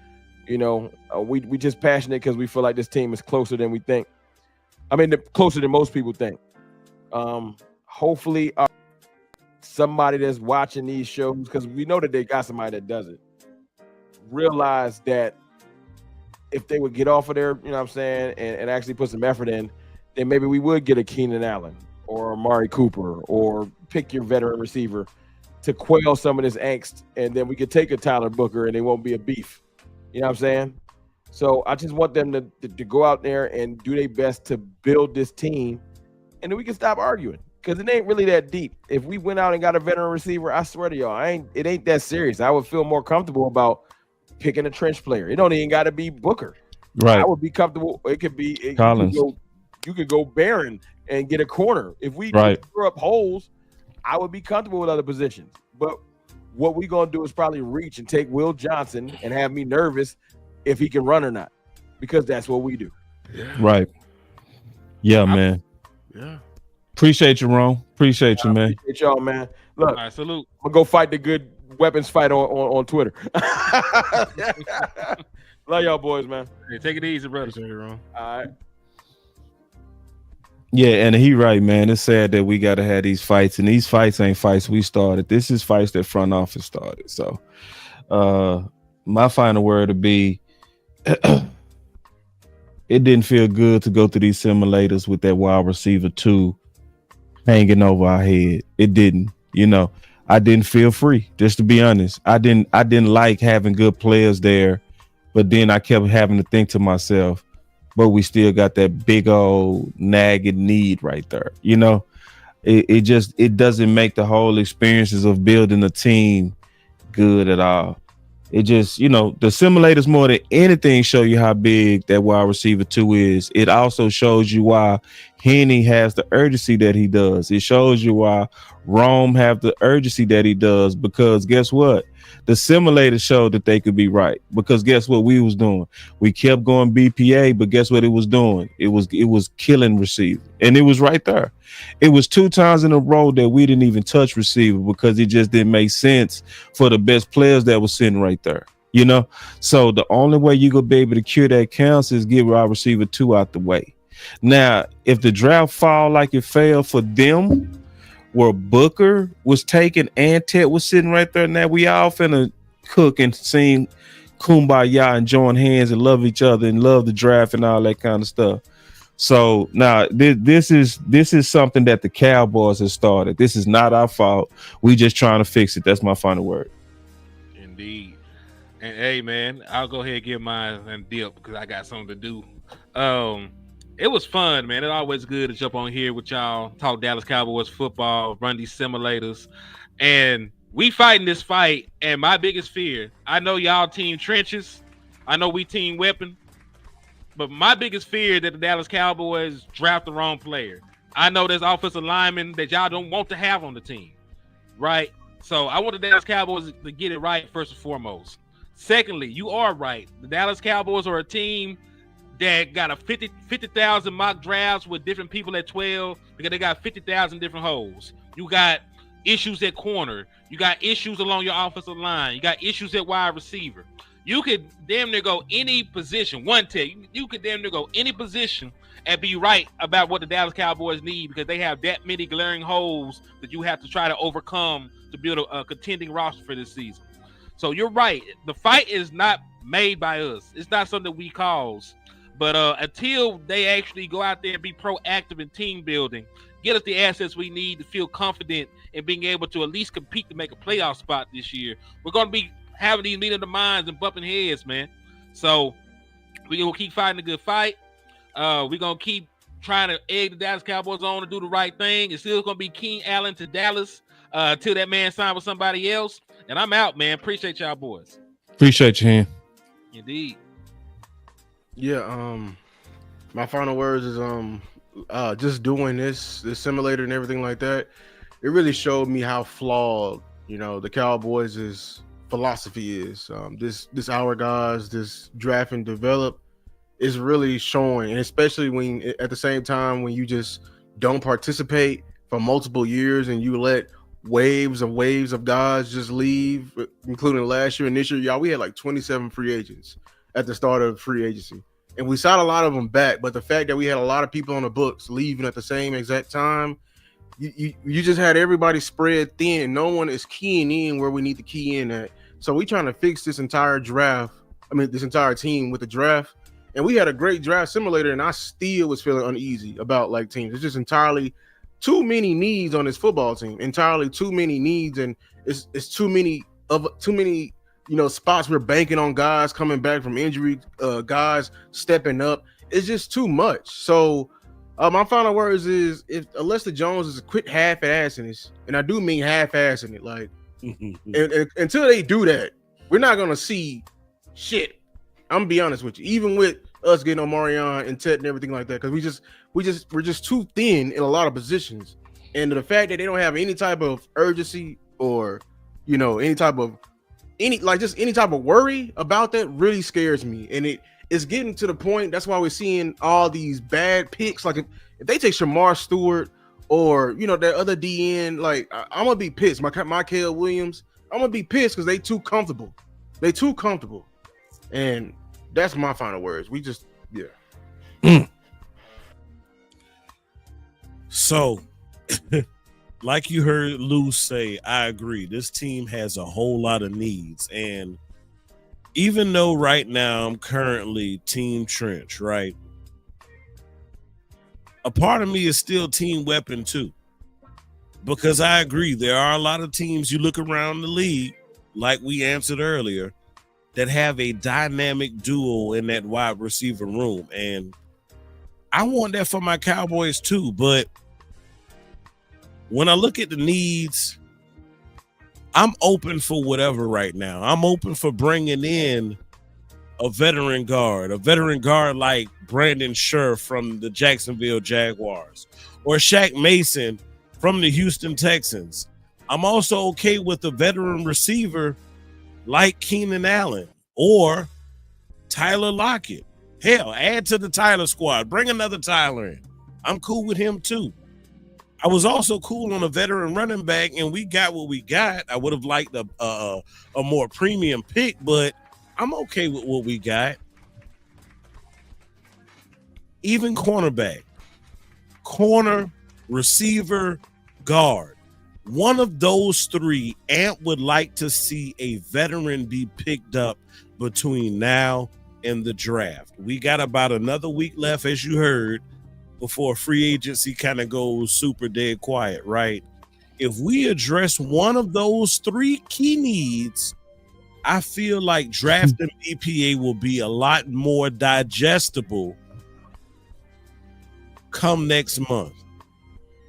We just passionate because we feel like this team is closer than we think. I mean, closer than most people think. Hopefully, somebody that's watching these shows, because we know that they got somebody that does it, realize that if they would get off of there, you know what I'm saying, and actually put some effort in, then maybe we would get a Keenan Allen or Amari Cooper or pick your veteran receiver to quell some of this angst, and then we could take a Tyler Booker and it won't be a beef. You know what I'm saying? So I just want them to go out there and do their best to build this team, and then we can stop arguing, because it ain't really that deep. If we went out and got a veteran receiver, I swear to y'all, it ain't that serious. I would feel more comfortable about picking a trench player. It don't even got to be Booker. Right. I would be comfortable. It could be Collins. You could go Barron and get a corner. If we throw up holes, I would be comfortable with other positions. But what we gonna do is probably reach and take Will Johnson and have me nervous if he can run or not, because that's what we do. Yeah. Right. Yeah, man. Yeah. Appreciate you, Ron. Appreciate you, man. Appreciate y'all, man. Look, right, salute. I'm gonna go fight the good weapons fight on Twitter. Love y'all boys, man. Hey, take it easy, brother. All right. Yeah, and he right, man. It's sad that we got to have these fights, and these fights ain't fights we started. This is fights that front office started. So, my final word would be, it didn't feel good to go through these simulators with that wide receiver 2 hanging over our head. It didn't. I didn't feel free. Just to be honest, I didn't like having good players there, but then I kept having to think to myself, but we still got that big old nagging need right there. It doesn't make the whole experiences of building a team good at all. It just, the simulators more than anything show you how big that wide receiver 2 is. It also shows you why Henny has the urgency that he does. It shows you why Rome have the urgency that he does, because guess what? The simulators showed that they could be right, because guess what we was doing? We kept going BPA, but guess what it was doing? It was killing receiver, and it was right there. It was 2 times in a row that we didn't even touch receiver because it just didn't make sense for the best players that was sitting right there. So the only way you gonna be able to cure that cancer is get our receiver 2 out the way. Now, if the draft fall like it fell for them, where Booker was taken and Ted was sitting right there, now we all finna cook and sing kumbaya and join hands and love each other and love the draft and all that kind of stuff. So now this is something that the Cowboys have started. This is not our fault. We just trying to fix it. That's my final word. Indeed. And hey, man, I'll go ahead and give mine and dip because I got something to do. It was fun, man. It's always good to jump on here with y'all, talk Dallas Cowboys football, run these simulators, and we fighting this fight. And my biggest fear, I know y'all team trenches, I know we team weapon, but my biggest fear is that the Dallas Cowboys draft the wrong player. I know there's offensive linemen that y'all don't want to have on the team, right? So I want the Dallas Cowboys to get it right first and foremost. Secondly, you are right. The Dallas Cowboys are a team that got a 50,000 mock drafts with different people at 12 because they got 50,000 different holes. You got issues at corner. You got issues along your offensive line. You got issues at wide receiver. You could damn near go any position. You could damn near go any position and be right about what the Dallas Cowboys need because they have that many glaring holes that you have to try to overcome to build a contending roster for this season. So you're right. The fight is not made by us. It's not something that we cause. But until they actually go out there and be proactive in team building, get us the assets we need to feel confident in being able to at least compete to make a playoff spot this year, we're going to be having these meeting of the minds and bumping heads, man. So we're going to keep fighting a good fight. We're going to keep trying to egg the Dallas Cowboys on to do the right thing. It's still going to be Keen Allen to Dallas till that man signed with somebody else. And I'm out, man. Appreciate y'all boys. Appreciate you, Han. Indeed. Yeah, my final words is just doing this simulator and everything like that. It really showed me how flawed, the Cowboys' philosophy is. This our guys, this draft and develop is really showing, and especially when at the same time when you just don't participate for multiple years and you let waves of guys just leave, including last year and this year. Y'all, we had like 27 free agents at the start of free agency. And we saw a lot of them back, but the fact that we had a lot of people on the books leaving at the same exact time, you just had everybody spread thin. No one is keying in where we need to key in at. So we trying to fix this entire this entire team with the draft. And we had a great draft simulator, and I still was feeling uneasy about like teams. It's just entirely too many needs on this football team. Entirely too many needs, and it's too many spots we're banking on guys coming back from injury, guys stepping up. It's just too much. So my final words is if Lester Jones is a quit half-assing this, and I do mean half-assing it, like and until they do that, we're not gonna see shit. I'm gonna be honest with you, even with us getting on Marion and Ted and everything like that, because we're just too thin in a lot of positions. And the fact that they don't have any type of urgency or any type of worry about that really scares me. And it's getting to the point. That's why we're seeing all these bad picks. Like if they take Shamar Stewart or that other DN, like I'm gonna be pissed. Michael Williams, I'm gonna be pissed because they too comfortable. And that's my final words. We just So, like you heard Lou say, I agree. This team has a whole lot of needs. And even though right now I'm currently Team Trench, right? A part of me is still Team Weapon too. Because I agree, there are a lot of teams you look around the league, like we answered earlier, that have a dynamic duo in that wide receiver room. And I want that for my Cowboys too. But when I look at the needs, I'm open for whatever right now. I'm open for bringing in a veteran guard like Brandon Scherf from the Jacksonville Jaguars, or Shaq Mason from the Houston Texans. I'm also okay with a veteran receiver like Keenan Allen or Tyler Lockett. Hell, add to the Tyler squad. Bring another Tyler in. I'm cool with him too. I was also cool on a veteran running back, and we got what we got. I would have liked a more premium pick, but I'm okay with what we got. Even cornerback, corner, receiver, guard. One of those three, Ant would like to see a veteran be picked up between now and the draft. We got about another week left, as you heard, before free agency kind of goes super dead quiet, right? If we address one of those three key needs, I feel like drafting BPA will be a lot more digestible come next month.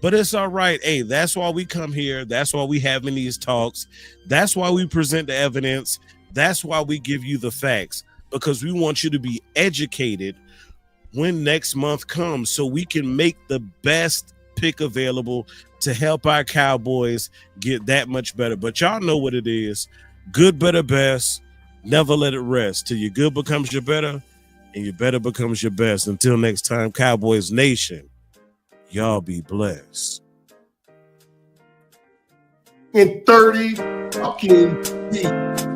But it's all right. Hey, that's why we come here. That's why we having these talks. That's why we present the evidence. That's why we give you the facts, because we want you to be educated when next month comes, so we can make the best pick available to help our Cowboys get that much better. But y'all know what it is. Good, better, best. Never let it rest till your good becomes your better and your better becomes your best. Until next time, Cowboys Nation, y'all be blessed. In 30 fucking feet.